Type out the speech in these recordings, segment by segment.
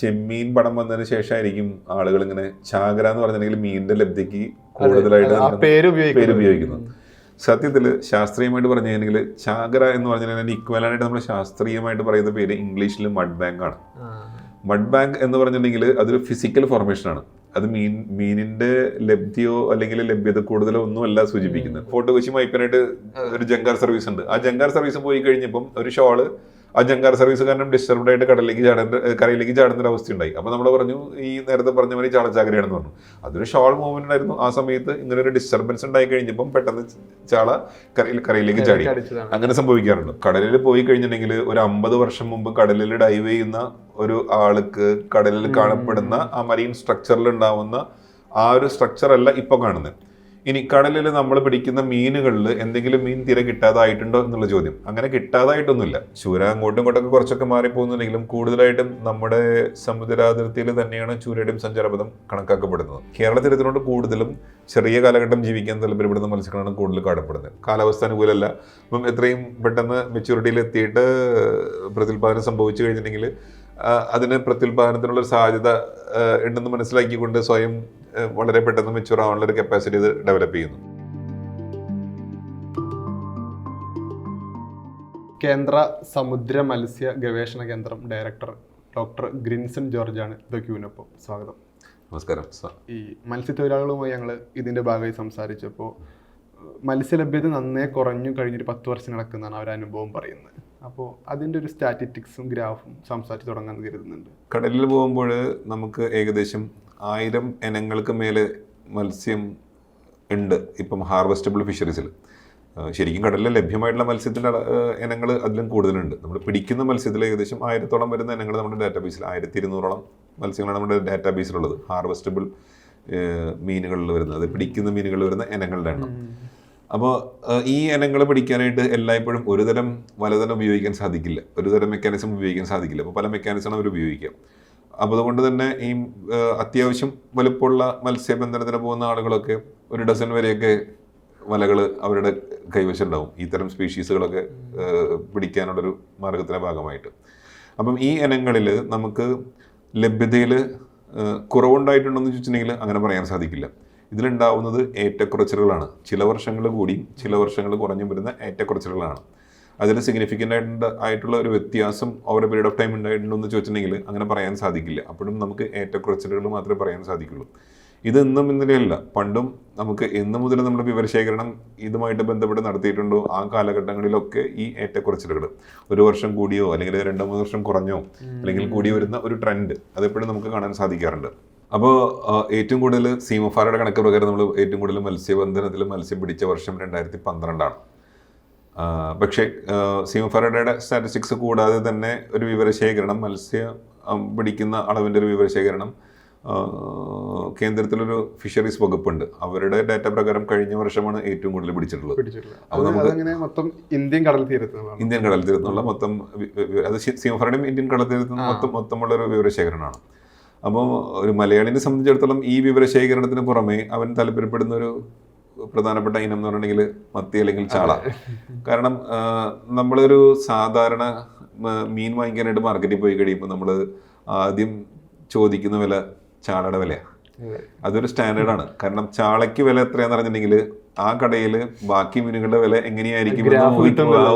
ചെമ്മീൻ പടം വന്നതിന് ശേഷമായിരിക്കും ആളുകൾ ഇങ്ങനെ ചാകര എന്ന് പറഞ്ഞിട്ടുണ്ടെങ്കിൽ മീനിന്റെ ലബ്ധിക്ക് കൂടുതലായിട്ട് പേര് ഉപയോഗിക്കുന്നത്. സത്യത്തിൽ ശാസ്ത്രീയമായിട്ട് പറഞ്ഞു കഴിഞ്ഞാൽ ചാകര എന്ന് പറഞ്ഞാൽ ഇക്വലായിട്ട് നമ്മൾ ശാസ്ത്രീയമായിട്ട് പറയുന്ന പേര് ഇംഗ്ലീഷിൽ മഡ് ബാങ്ക് ആണ്. മഡ് ബാങ്ക് എന്ന് പറഞ്ഞിട്ടുണ്ടെങ്കിൽ അതൊരു ഫിസിക്കൽ ഫോർമേഷൻ ആണ്. അത് മീനിന്റെ ലബ്ധിയോ അല്ലെങ്കിൽ ലഭ്യത കൂടുതലോ ഒന്നുമല്ല സൂചിപ്പിക്കുന്നത്. ഫോർട്ട് കൊച്ചി മൈപ്പനായിട്ട് ഒരു ജങ്കാർ സർവീസ് ഉണ്ട്. ആ ജങ്കാർ സർവീസ് പോയി കഴിഞ്ഞപ്പം ഒരു ഷോള് ആ ജങ്കാർ സർവീസ് കാരണം ഡിസ്റ്റർബ്ഡ് ആയിട്ട് കരയിലേക്ക് ചാടുന്ന ഒരു അവസ്ഥ ഉണ്ടായി. അപ്പൊ നമ്മൾ പറഞ്ഞു ഈ നേരത്തെ പറഞ്ഞ മാതിരി ചാളച്ചാകരയാണെന്ന് പറഞ്ഞു. അതൊരു ഷോൾ മൂവ്മെന്റ് ആയിരുന്നു. ആ സമയത്ത് ഇങ്ങനെ ഒരു ഡിസ്റ്റർബൻസ് ഉണ്ടായി കഴിഞ്ഞപ്പം പെട്ടെന്ന് ചാള കരയിലേക്ക് ചാടി. അങ്ങനെ സംഭവിക്കാറുണ്ട്. കടലിൽ പോയി കഴിഞ്ഞിട്ടുണ്ടെങ്കിൽ ഒരു 50 വർഷം മുമ്പ് കടലിൽ ഡൈവ് ചെയ്യുന്ന ഒരു ആൾക്ക് കടലിൽ കാണപ്പെടുന്ന ആ മരീൻ സ്ട്രക്ചറിൽ ഉണ്ടാവുന്ന ആ ഒരു സ്ട്രക്ചർ അല്ല ഇപ്പൊ കാണുന്നത്. ഇനി കടലിൽ നമ്മൾ പിടിക്കുന്ന മീനുകളിൽ എന്തെങ്കിലും മീൻ തീരെ കിട്ടാതായിട്ടുണ്ടോ എന്നുള്ള ചോദ്യം. അങ്ങനെ കിട്ടാതായിട്ടൊന്നുമില്ല. ചൂര അങ്ങോട്ടും ഇങ്ങോട്ടൊക്കെ കുറച്ചൊക്കെ മാറിപ്പോകുന്നുണ്ടെങ്കിലും കൂടുതലായിട്ടും നമ്മുടെ സമുദ്രാതിർത്തിയിൽ തന്നെയാണ് ചൂരയുടെയും സഞ്ചാരപഥം കണക്കാക്കപ്പെടുന്നത്. കേരള തീരത്തിനോട് കൂടുതലും ചെറിയ കാലഘട്ടം ജീവിക്കാൻ താല്പര്യപ്പെടുന്ന മത്സ്യങ്ങളാണ് കൂടുതൽ കാണപ്പെടുന്നത്. കാലാവസ്ഥ അനുകൂലമല്ല. അപ്പം എത്രയും പെട്ടെന്ന് മെച്യൂരിറ്റിയിൽ എത്തിയിട്ട് പ്രത്യുൽപാദനം സംഭവിച്ചു കഴിഞ്ഞിട്ടുണ്ടെങ്കിൽ അതിന് പ്രത്യുൽപാദനത്തിനുള്ളൊരു സാധ്യത ഉണ്ടെന്ന് മനസ്സിലാക്കിക്കൊണ്ട് സ്വയം വളരെ പെട്ടെന്ന് മെച്യൂർ ആവാനുള്ള ഒരു കപ്പാസിറ്റി ഇത് ഡെവലപ്പ് ചെയ്യുന്നു. കേന്ദ്ര സമുദ്ര മത്സ്യ ഗവേഷണ കേന്ദ്രം ഡയറക്ടർ ഡോക്ടർ ഗ്രിൻസൺ ജോർജാണ് ദ ക്യൂനൊപ്പം. സ്വാഗതം. നമസ്കാരം. ഈ മത്സ്യത്തൊഴിലാളികളുമായി ഞങ്ങൾ ഇതിൻ്റെ ഭാഗമായി സംസാരിച്ചപ്പോൾ മത്സ്യലഭ്യത നന്നേ കുറഞ്ഞു കഴിഞ്ഞൊരു 10 വർഷം നടക്കുന്നതാണ് അവർ അനുഭവം പറയുന്നത്. അപ്പോൾ അതിൻ്റെ ഒരു സ്റ്റാറ്റിസ്റ്റിക്സും ഗ്രാഫും സംസാരിച്ച് തുടങ്ങാൻ കരുതുന്നുണ്ട്. കടലിൽ പോകുമ്പോൾ നമുക്ക് ഏകദേശം 1000 ഇനങ്ങൾക്ക് മേലെ മത്സ്യം ഉണ്ട് ഇപ്പം ഹാർവസ്റ്റബിൾ ഫിഷറീസിൽ. ശരിക്കും കടലിൽ ലഭ്യമായിട്ടുള്ള മത്സ്യത്തിൻ്റെ ഇനങ്ങൾ അതിലും കൂടുതലുണ്ട്. നമ്മൾ പിടിക്കുന്ന മത്സ്യത്തിൽ ഏകദേശം 1000-ഓളം വരുന്ന ഇനങ്ങൾ നമ്മുടെ ഡാറ്റാബേസിൽ 1200-ഓളം മത്സ്യങ്ങളാണ് നമ്മുടെ ഡാറ്റാബേസിലുള്ളത്. ഹാർവസ്റ്റബിൾ മീനുകളിൽ വരുന്നത്, അത് പിടിക്കുന്ന മീനുകളിൽ വരുന്ന ഇനങ്ങളുടെ എണ്ണം. അപ്പോൾ ഈ ഇനങ്ങൾ പിടിക്കാനായിട്ട് എല്ലായ്പ്പോഴും ഒരുതരം വലതരം ഉപയോഗിക്കാൻ സാധിക്കില്ല, ഒരുതരം മെക്കാനിസം ഉപയോഗിക്കാൻ സാധിക്കില്ല. അപ്പോൾ പല മെക്കാനിസമാണ് അവർ ഉപയോഗിക്കുക. അപ്പോൾ അതുകൊണ്ട് തന്നെ ഈ അത്യാവശ്യം വലുപ്പമുള്ള മത്സ്യബന്ധനത്തിന് പോകുന്ന ആളുകളൊക്കെ ഒരു ഡസൻ വരെയൊക്കെ വലകൾ അവരുടെ കൈവശം ഉണ്ടാവും ഇത്തരം സ്പീഷീസുകളൊക്കെ പിടിക്കാനുള്ളൊരു മാർഗത്തിൻ്റെ ഭാഗമായിട്ട്. അപ്പം ഈ ഇനങ്ങളിൽ നമുക്ക് ലഭ്യതയിൽ കുറവുണ്ടായിട്ടുണ്ടെന്ന് ചോദിച്ചിട്ടുണ്ടെങ്കിൽ അങ്ങനെ പറയാൻ സാധിക്കില്ല. ഇതിലുണ്ടാവുന്നത് ഏറ്റക്കുറച്ചിലുകളാണ്. ചില വർഷങ്ങൾ കൂടിയും ചില വർഷങ്ങൾ കുറഞ്ഞും വരുന്ന ഏറ്റക്കുറച്ചിലുകളാണ്. അതിൽ സിഗ്നിഫിക്കൻ്റ് ആയിട്ടുള്ള ഒരു വ്യത്യാസം over a period of time ഉണ്ടായിട്ടുണ്ടെന്ന് ചോദിച്ചിട്ടുണ്ടെങ്കിൽ അങ്ങനെ പറയാൻ സാധിക്കില്ല. അപ്പോഴും നമുക്ക് ഏറ്റക്കുറച്ചിലുകൾ മാത്രമേ പറയാൻ സാധിക്കുള്ളൂ. ഇത് ഇന്നും ഇന്നലെയല്ല, പണ്ടും നമുക്ക് എന്ന് മുതൽ നമ്മുടെ വിവരശേഖരണം ഇതുമായിട്ട് ബന്ധപ്പെട്ട് നടത്തിയിട്ടുണ്ടോ ആ കാലഘട്ടങ്ങളിലൊക്കെ ഈ ഏറ്റക്കുറച്ചിലുകൾ 1 വർഷം കൂടിയോ അല്ലെങ്കിൽ 2-3 വർഷം കുറഞ്ഞോ അല്ലെങ്കിൽ കൂടി വരുന്ന ഒരു ട്രെൻഡ് അതെപ്പോഴും നമുക്ക് കാണാൻ സാധിക്കാറുണ്ട്. അപ്പോൾ ഏറ്റവും കൂടുതൽ സീമഫാറയുടെ കണക്ക് പ്രകാരം നമ്മൾ ഏറ്റവും കൂടുതൽ മത്സ്യബന്ധനത്തിൽ മത്സ്യം പിടിച്ച വർഷം 2012-ആണ്. പക്ഷേ സീമഫാറയുടെ സ്റ്റാറ്റിസ്റ്റിക്സ് കൂടാതെ തന്നെ ഒരു വിവരശേഖരണം, മത്സ്യം പിടിക്കുന്ന അളവിൻ്റെ ഒരു വിവരശേഖരണം കേന്ദ്രത്തിലൊരു ഫിഷറീസ് വകുപ്പുണ്ട്. അവരുടെ ഡാറ്റ പ്രകാരം കഴിഞ്ഞ വർഷമാണ് ഏറ്റവും കൂടുതൽ പിടിച്ചിട്ടുള്ളത്. അപ്പോൾ നമുക്ക് ഇന്ത്യൻ കടൽ തീരത്തുനിന്നുള്ള മൊത്തം അത് സീമഫാറയുടെയും ഇന്ത്യൻ കടൽ തീരത്തുനിന്ന് മൊത്തമുള്ളൊരു വിവരശേഖരണമാണ്. അപ്പോൾ ഒരു മലയാളിനെ സംബന്ധിച്ചിടത്തോളം ഈ വിവരശേഖരണത്തിന് പുറമെ അവൻ താല്പര്യപ്പെടുന്ന ഒരു പ്രധാനപ്പെട്ട ഇനം എന്ന് പറഞ്ഞിട്ടുണ്ടെങ്കിൽ മത്തി അല്ലെങ്കിൽ ചാള. കാരണം നമ്മളൊരു സാധാരണ മീൻ വാങ്ങിക്കാനായിട്ട് മാർക്കറ്റിൽ പോയി കഴിയുമ്പോൾ നമ്മൾ ആദ്യം ചോദിക്കുന്ന വില ചാളയുടെ വിലയാണ്. അതൊരു സ്റ്റാൻഡേർഡാണ്. കാരണം ചാളയ്ക്ക് വില എത്രയാന്ന് പറഞ്ഞിട്ടുണ്ടെങ്കിൽ ആ കടയിൽ ബാക്കി മീനുകളുടെ വില എങ്ങനെയായിരിക്കും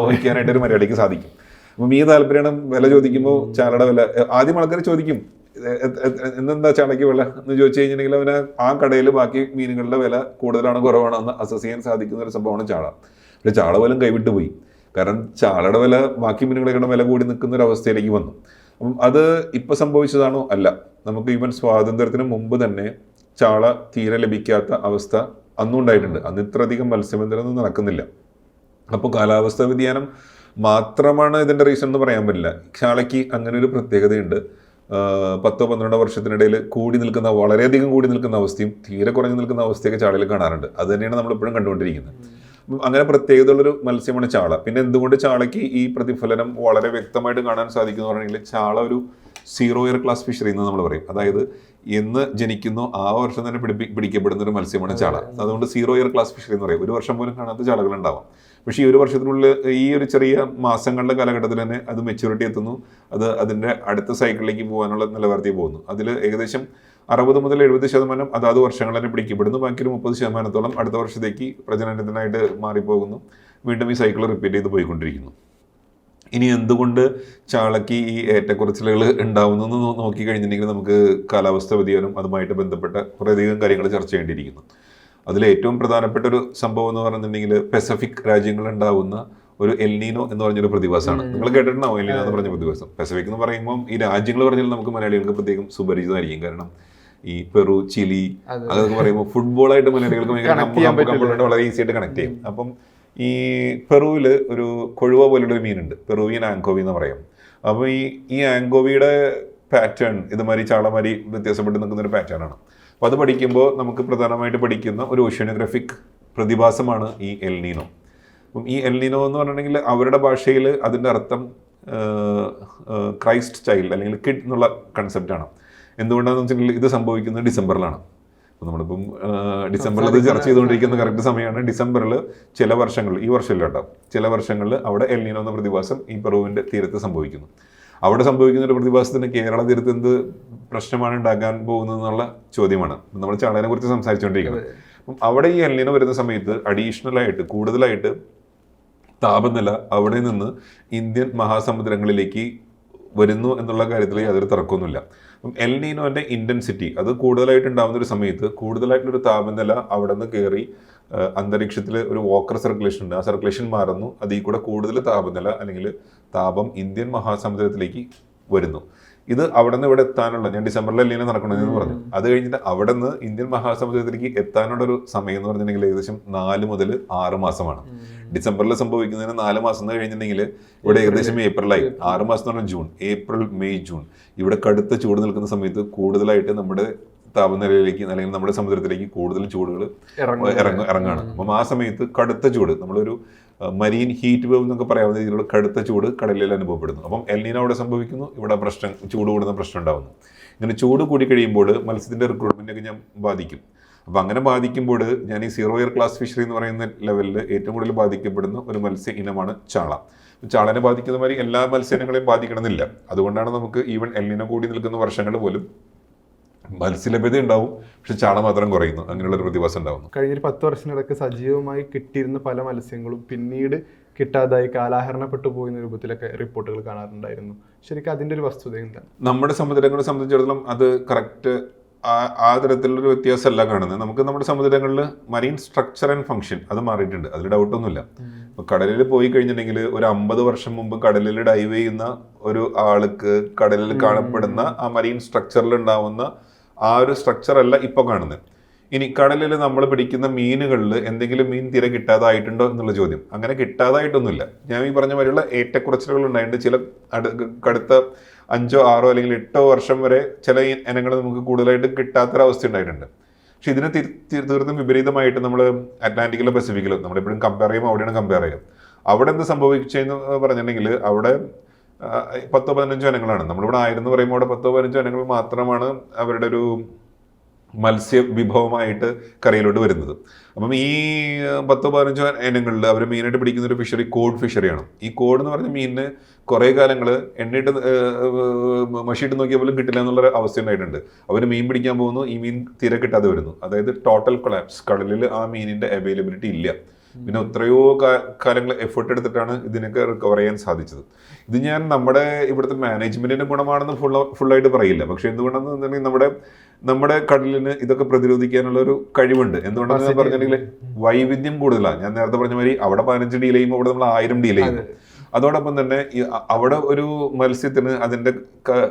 ഊഹിക്കാനായിട്ട് ഒരു മലയാളിക്ക് സാധിക്കും. അപ്പം ഈ താല്പര്യം വില ചോദിക്കുമ്പോൾ ചാളയുടെ വില ആദ്യം ആൾക്കാർ ചോദിക്കും, എന്തെന്താ ചാളയ്ക്ക് വില എന്ന് ചോദിച്ചു കഴിഞ്ഞിട്ടുണ്ടെങ്കിൽ അവന് ആ കടയിൽ ബാക്കി മീനുകളുടെ വില കൂടുതലാണോ കുറവാണോ എന്ന് അസസ് ചെയ്യാൻ സാധിക്കുന്ന ഒരു സംഭവമാണ് ചാള. പക്ഷേ ചാള പോലും കൈവിട്ട് പോയി. കാരണം ചാളയുടെ വില ബാക്കി മീനുകളുടെ വില കൂടി നിൽക്കുന്ന ഒരു അവസ്ഥയിലേക്ക് വന്നു. അപ്പം അത് ഇപ്പം സംഭവിച്ചതാണോ? അല്ല. നമുക്ക് ഈവൻ സ്വാതന്ത്ര്യത്തിന് മുമ്പ് തന്നെ ചാള തീരെ ലഭിക്കാത്ത അവസ്ഥ അന്നും ഉണ്ടായിട്ടുണ്ട്. അന്ന് ഇത്രയധികം മത്സ്യബന്ധനം നടക്കുന്നില്ല. അപ്പോൾ കാലാവസ്ഥാ വ്യതിയാനം മാത്രമാണ് ഇതിൻ്റെ റീസൺ എന്ന് പറയാൻ പറ്റില്ല. ചാളയ്ക്ക് അങ്ങനെ ഒരു പ്രത്യേകതയുണ്ട്. 10-12 വർഷത്തിനിടയിൽ വളരെയധികം കൂടി നിൽക്കുന്ന അവസ്ഥയും തീരെ കുറഞ്ഞു നിൽക്കുന്ന അവസ്ഥയൊക്കെ ചാളയിൽ കാണാറുണ്ട്. അത് തന്നെയാണ് നമ്മളിപ്പോഴും കണ്ടുകൊണ്ടിരിക്കുന്നത്. അങ്ങനെ പ്രത്യേകതയുള്ളൊരു മത്സ്യമാണ് ചാള. പിന്നെ എന്തുകൊണ്ട് ചാളയ്ക്ക് ഈ പ്രതിഫലനം വളരെ വ്യക്തമായിട്ട് കാണാൻ സാധിക്കുന്നു പറഞ്ഞെങ്കിൽ ചാള ഒരു 0 ഇയർ ക്ലാസ് ഫിഷറി എന്ന് നമ്മൾ പറയും. അതായത് എന്ന് ജനിക്കുന്നോ ആ വർഷം തന്നെ പിടിക്കപ്പെടുന്ന ഒരു മത്സ്യമാണ് ചാള. അതുകൊണ്ട് 0 ഇയർ ക്ലാസ് ഫിഷറി എന്ന് പറയും. ഒരു വർഷം പോലും കാണാത്ത ചാളകൾ ഉണ്ടാവാം. പക്ഷേ ഈ ഒരു വർഷത്തിനുള്ളിൽ ഈ ഒരു ചെറിയ മാസങ്ങളുടെ കാലഘട്ടത്തിൽ തന്നെ അത് മെച്യൂരിറ്റി എത്തുന്നു. അത് അതിൻ്റെ അടുത്ത സൈക്കിളിലേക്ക് പോകാനുള്ള നിലവാരത്തിൽ പോകുന്നു. അതിൽ ഏകദേശം 60 മുതൽ 70% അതാത് വർഷങ്ങൾ തന്നെ പിടിക്കപ്പെടുന്നു. ബാക്കി ഒരു 30% അടുത്ത വർഷത്തേക്ക് പ്രജനനത്തിനായിട്ട് മാറിപ്പോകുന്നു. വീണ്ടും ഈ സൈക്കിൾ റിപ്പീറ്റ് ചെയ്ത് പോയിക്കൊണ്ടിരിക്കുന്നു. ഇനി എന്തുകൊണ്ട് ചാളയ്ക്ക് ഈ ഏറ്റക്കുറച്ചിലുകൾ ഉണ്ടാവുന്നു നോക്കി കഴിഞ്ഞിട്ടുണ്ടെങ്കിൽ നമുക്ക് കാലാവസ്ഥ വ്യതിയാനം അതുമായിട്ട് ബന്ധപ്പെട്ട കുറേയധികം കാര്യങ്ങൾ ചർച്ച ചെയ്യേണ്ടിയിരിക്കുന്നു. അതിൽ ഏറ്റവും പ്രധാനപ്പെട്ട ഒരു സംഭവം എന്ന് പറയുന്നുണ്ടെങ്കിൽ പസഫിക് രാജ്യങ്ങളിൽ ഉണ്ടാവുന്ന ഒരു എൽനീനോ എന്ന് പറഞ്ഞൊരു പ്രതിഭാസമാണ്. നിങ്ങൾ കേട്ടിട്ടുണ്ടാവും എൽനീനോ എന്ന് പറഞ്ഞ പ്രതിഭാസം. പസഫിക് എന്ന് പറയുമ്പോൾ ഈ രാജ്യങ്ങൾ പറഞ്ഞാൽ നമുക്ക് മലയാളികൾക്ക് പ്രത്യേകം സുപരിചിതമായിരിക്കും. കാരണം ഈ പെറു, ചിലി അതൊക്കെ പറയുമ്പോൾ ഫുട്ബോളായിട്ട് മലയാളികൾക്ക് ഭയങ്കര വളരെ ഈസി ആയിട്ട് കണക്ട് ചെയ്യും. അപ്പം ഈ പെറുവിൽ ഒരു കൊഴുവ പോലുള്ള ഒരു മീനുണ്ട്, പെറുവിയൻ ആങ്കോവി എന്ന് പറയാം. അപ്പോൾ ഈ ആങ്കോവിയുടെ പാറ്റേൺ ഇതുമാതിരി ചാളമാരി വ്യത്യാസപ്പെട്ട് നിൽക്കുന്ന ഒരു പാറ്റേൺ ആണ്. അപ്പോൾ അത് പഠിക്കുമ്പോൾ നമുക്ക് പ്രധാനമായിട്ട് പഠിക്കുന്ന ഒരു ഓഷ്യാനോഗ്രാഫിക് പ്രതിഭാസമാണ് ഈ എൽനീനോ. അപ്പം ഈ എൽനീനോ എന്ന് പറഞ്ഞിട്ടുണ്ടെങ്കിൽ അവരുടെ ഭാഷയിൽ അതിൻ്റെ അർത്ഥം ക്രൈസ്റ്റ് ചൈൽഡ് അല്ലെങ്കിൽ കിഡ് എന്നുള്ള കൺസെപ്റ്റാണ്. എന്തുകൊണ്ടാണെന്ന് വെച്ചിട്ടുണ്ടെങ്കിൽ ഇത് സംഭവിക്കുന്നത് ഡിസംബറിലാണ്. അപ്പോൾ നമ്മളിപ്പം ഡിസംബറിൽ ഇത് ചർച്ച ചെയ്തുകൊണ്ടിരിക്കുന്ന കറക്റ്റ് സമയമാണ്. ഡിസംബറിൽ ചില വർഷങ്ങളിൽ, ഈ വർഷമില്ല കേട്ടോ, ചില വർഷങ്ങളിൽ അവിടെ എൽനീനോ എന്ന പ്രതിഭാസം ഈ പെറുവിൻ്റെ തീരത്ത് സംഭവിക്കുന്നു. അവിടെ സംഭവിക്കുന്ന ഒരു പ്രതിഭാസത്തിന് കേരള തീരത്ത് എന്ത് പ്രശ്നമാണ് ഉണ്ടാക്കാൻ പോകുന്നത് എന്നുള്ള ചോദ്യമാണ് നമ്മൾ ചാളനെ കുറിച്ച് സംസാരിച്ചുകൊണ്ടിരിക്കുന്നത്. അപ്പം അവിടെ ഈ എൽനീനോ വരുന്ന സമയത്ത് അഡീഷണലായിട്ട് കൂടുതലായിട്ട് താപനില അവിടെ നിന്ന് ഇന്ത്യൻ മഹാസമുദ്രങ്ങളിലേക്ക് വരുന്നു എന്നുള്ള കാര്യത്തിൽ യാതൊരു തർക്കമൊന്നുമില്ല. അപ്പം എൽനീനോൻ്റെ ഇൻറ്റൻസിറ്റി അത് കൂടുതലായിട്ട് ഉണ്ടാകുന്ന ഒരു സമയത്ത് കൂടുതലായിട്ടൊരു താപനില അവിടെ നിന്ന് കയറി അന്തരീക്ഷത്തിൽ ഒരു വാക്കർ സർക്കുലേഷൻ ഉണ്ട്. ആ സർക്കുലേഷൻ മാറുന്നു. അതിൽ കൂടെ കൂടുതൽ താപനില അല്ലെങ്കിൽ താപം ഇന്ത്യൻ മഹാസമുദ്രത്തിലേക്ക് വരുന്നു. ഇത് അവിടെ നിന്ന് ഇവിടെ എത്താനുള്ള, ഞാൻ ഡിസംബറിൽ എൽനീനോ നടക്കണമെന്ന് പറഞ്ഞു. അത് കഴിഞ്ഞിട്ട് അവിടെ നിന്ന് ഇന്ത്യൻ മഹാസമുദ്രത്തിലേക്ക് എത്താനുള്ളൊരു സമയം എന്ന് പറഞ്ഞിട്ടുണ്ടെങ്കിൽ ഏകദേശം 4 മുതൽ 6 മാസമാണ്. ഡിസംബറിൽ സംഭവിക്കുന്നതിന് 4 മാസം എന്ന് കഴിഞ്ഞിട്ടുണ്ടെങ്കിൽ ഇവിടെ ഏകദേശം ഏപ്രിലായി. 6 മാസം എന്ന് പറഞ്ഞാൽ ജൂൺ, ഏപ്രിൽ, മെയ്, ജൂൺ. ഇവിടെ കടുത്ത ചൂട് നിൽക്കുന്ന സമയത്ത് കൂടുതലായിട്ട് നമ്മുടെ താപനിലയിലേക്ക് അല്ലെങ്കിൽ നമ്മുടെ സമുദ്രത്തിലേക്ക് കൂടുതൽ ചൂടുകൾ ഇറങ്ങുകയാണ്. അപ്പം ആ സമയത്ത് കടുത്ത ചൂട്, നമ്മളൊരു മരീൻ ഹീറ്റ് വേവ് എന്നൊക്കെ പറയാവുന്ന രീതിയിലുള്ള കടുത്ത ചൂട് കടലിൽ അനുഭവപ്പെടുന്നു. അപ്പം എൽനീനോ അവിടെ സംഭവിക്കുന്നു, ഇവിടെ പ്രശ്നം, ചൂട് കൂടുന്ന പ്രശ്നം ഉണ്ടാകുന്നു. ഇങ്ങനെ ചൂട് കൂടി കഴിയുമ്പോൾ മത്സ്യത്തിൻ്റെ റിക്രൂട്ട്മെൻറ്റൊക്കെ ഞാൻ ബാധിക്കും. അപ്പോൾ അങ്ങനെ ബാധിക്കുമ്പോൾ ഞാൻ ഈ 0 ഇയർ ക്ലാസ് ഫിഷറി എന്ന് പറയുന്ന ലെവലിൽ ഏറ്റവും കൂടുതൽ ബാധിക്കപ്പെടുന്ന ഒരു മത്സ്യ ഇനമാണ് ചാള. ചാളനെ ബാധിക്കുന്ന മാതിരി എല്ലാ മത്സ്യങ്ങളെയും ബാധിക്കണമെന്നില്ല. അതുകൊണ്ടാണ് നമുക്ക് ഈവൻ എൽനീനോ കൂടി നിൽക്കുന്ന വർഷങ്ങൾ പോലും മത്സ്യലഭ്യത ഉണ്ടാവും, പക്ഷെ ചാള മാത്രം കുറയുന്നു. അങ്ങനെയുള്ള ഒരു പ്രതിഭാസം ഉണ്ടാവുന്നു. കഴിഞ്ഞൊരു 10 വർഷത്തിനിടയ്ക്ക് സജീവമായി കിട്ടിയിരുന്ന പല മത്സ്യങ്ങളും പിന്നീട് കിട്ടാതായി കാലാഹരണപ്പെട്ടു പോകുന്ന രൂപത്തിലൊക്കെ റിപ്പോർട്ടുകൾ കാണാറുണ്ടായിരുന്നു. ശരിക്കും അതിൻ്റെ ഒരു വസ്തുത എന്താണ്? നമ്മുടെ സമുദ്രങ്ങളെ സംബന്ധിച്ചിടത്തോളം അത് കറക്റ്റ് ആ തരത്തിലുള്ളൊരു വ്യത്യാസമല്ല കാണുന്നത്. നമുക്ക് നമ്മുടെ സമുദ്രങ്ങളിൽ മറീൻ സ്ട്രക്ചർ ആൻഡ് ഫംഗ്ഷൻ അത് മാറിയിട്ടുണ്ട്, അതിൽ ഡൗട്ടൊന്നുമില്ല. ഇപ്പോൾ കടലിൽ പോയി കഴിഞ്ഞിട്ടുണ്ടെങ്കിൽ ഒരു 50 വർഷം മുമ്പ് കടലിൽ ഡൈവ് ചെയ്യുന്ന ഒരു ആൾക്ക് കടലിൽ കാണപ്പെടുന്ന ആ മറീൻ സ്ട്രക്ചറിൽ ഉണ്ടാവുന്ന ആ ഒരു സ്ട്രക്ചർ അല്ല ഇപ്പോൾ കാണുന്നത്. ഇനി കടലിൽ നമ്മൾ പിടിക്കുന്ന മീനുകളിൽ എന്തെങ്കിലും മീൻ തീരെ കിട്ടാതായിട്ടുണ്ടോ എന്നുള്ള ചോദ്യം, അങ്ങനെ കിട്ടാതായിട്ടൊന്നുമില്ല. ഞാൻ ഈ പറഞ്ഞ മാതിരിയുള്ള ഏറ്റക്കുറച്ചിലുകൾ ഉണ്ടായിട്ടുണ്ട്. ചില കടുത്ത 5, 6 അല്ലെങ്കിൽ 8 വർഷം വരെ ചില ഇനങ്ങൾ നമുക്ക് കൂടുതലായിട്ട് കിട്ടാത്തൊരവസ്ഥ ഉണ്ടായിട്ടുണ്ട്. പക്ഷെ ഇതിന് തീർത്തും വിപരീതമായിട്ട് നമ്മൾ അറ്റ്ലാന്റിക്കിലോ പസഫിക്കിലോ നമ്മളെപ്പോഴും കമ്പയർ ചെയ്യുമ്പോൾ അവിടെയാണ് കമ്പയർ ചെയ്യുക. അവിടെ എന്ത് സംഭവിച്ചതെന്ന് പറഞ്ഞിട്ടുണ്ടെങ്കിൽ അവിടെ 10-15 ഇനങ്ങളാണ്. നമ്മളിവിടെ 1000 എന്ന് പറയുമ്പോൾ അവിടെ 10-15 ഇനങ്ങൾ മാത്രമാണ് അവരുടെ ഒരു മത്സ്യ വിഭവമായിട്ട് കരയിലോട്ട് വരുന്നത്. അപ്പം ഈ 10-15 ഇനങ്ങളിൽ അവർ മെയിനായിട്ട് പിടിക്കുന്ന ഒരു ഫിഷറി കോഡ് ഫിഷറിയാണ്. ഈ കോഡ് എന്ന് പറഞ്ഞ മീനിന് കുറേ കാലങ്ങൾ എണ്ണയിട്ട് മഷിയിട്ട് നോക്കിയാൽ പോലും കിട്ടില്ല എന്നുള്ളൊരു അവസ്ഥ ഉണ്ടായിട്ടുണ്ട്. അവർ മീൻ പിടിക്കാൻ പോകുന്നു, ഈ മീൻ തീരെ കിട്ടാതെ വരുന്നു. അതായത് ടോട്ടൽ കൊളാപ്സ്, കടലിൽ ആ മീനിൻ്റെ അവൈലബിലിറ്റി ഇല്ല. പിന്നെ എത്രയോ കാലങ്ങൾ എഫേർട്ട് എടുത്തിട്ടാണ് ഇതിനൊക്കെ റിക്കവർ ചെയ്യാൻ സാധിച്ചത്. ഇത് ഞാൻ നമ്മുടെ ഇവിടുത്തെ മാനേജ്മെന്റിന്റെ ഗുണമാണെന്ന് ഫുള്ളായിട്ട് പറയില്ല. പക്ഷെ എന്തുകൊണ്ടാണെന്നുണ്ടെങ്കിൽ നമ്മുടെ കടലിന് ഇതൊക്കെ പ്രതിരോധിക്കാനുള്ള ഒരു കഴിവുണ്ട്. എന്തുകൊണ്ടാണെന്ന് പറഞ്ഞിട്ടുണ്ടെങ്കിൽ വൈവിധ്യം കൂടുതലാണ്. ഞാൻ നേരത്തെ പറഞ്ഞ മാതിരി അവിടെ 15 ഡീൽ ചെയ്യുമ്പോൾ അവിടെ നമ്മൾ 1000 ഡീൽ ചെയ്യുന്നു. അതോടൊപ്പം തന്നെ അവിടെ ഒരു മത്സ്യത്തിന് അതിന്റെ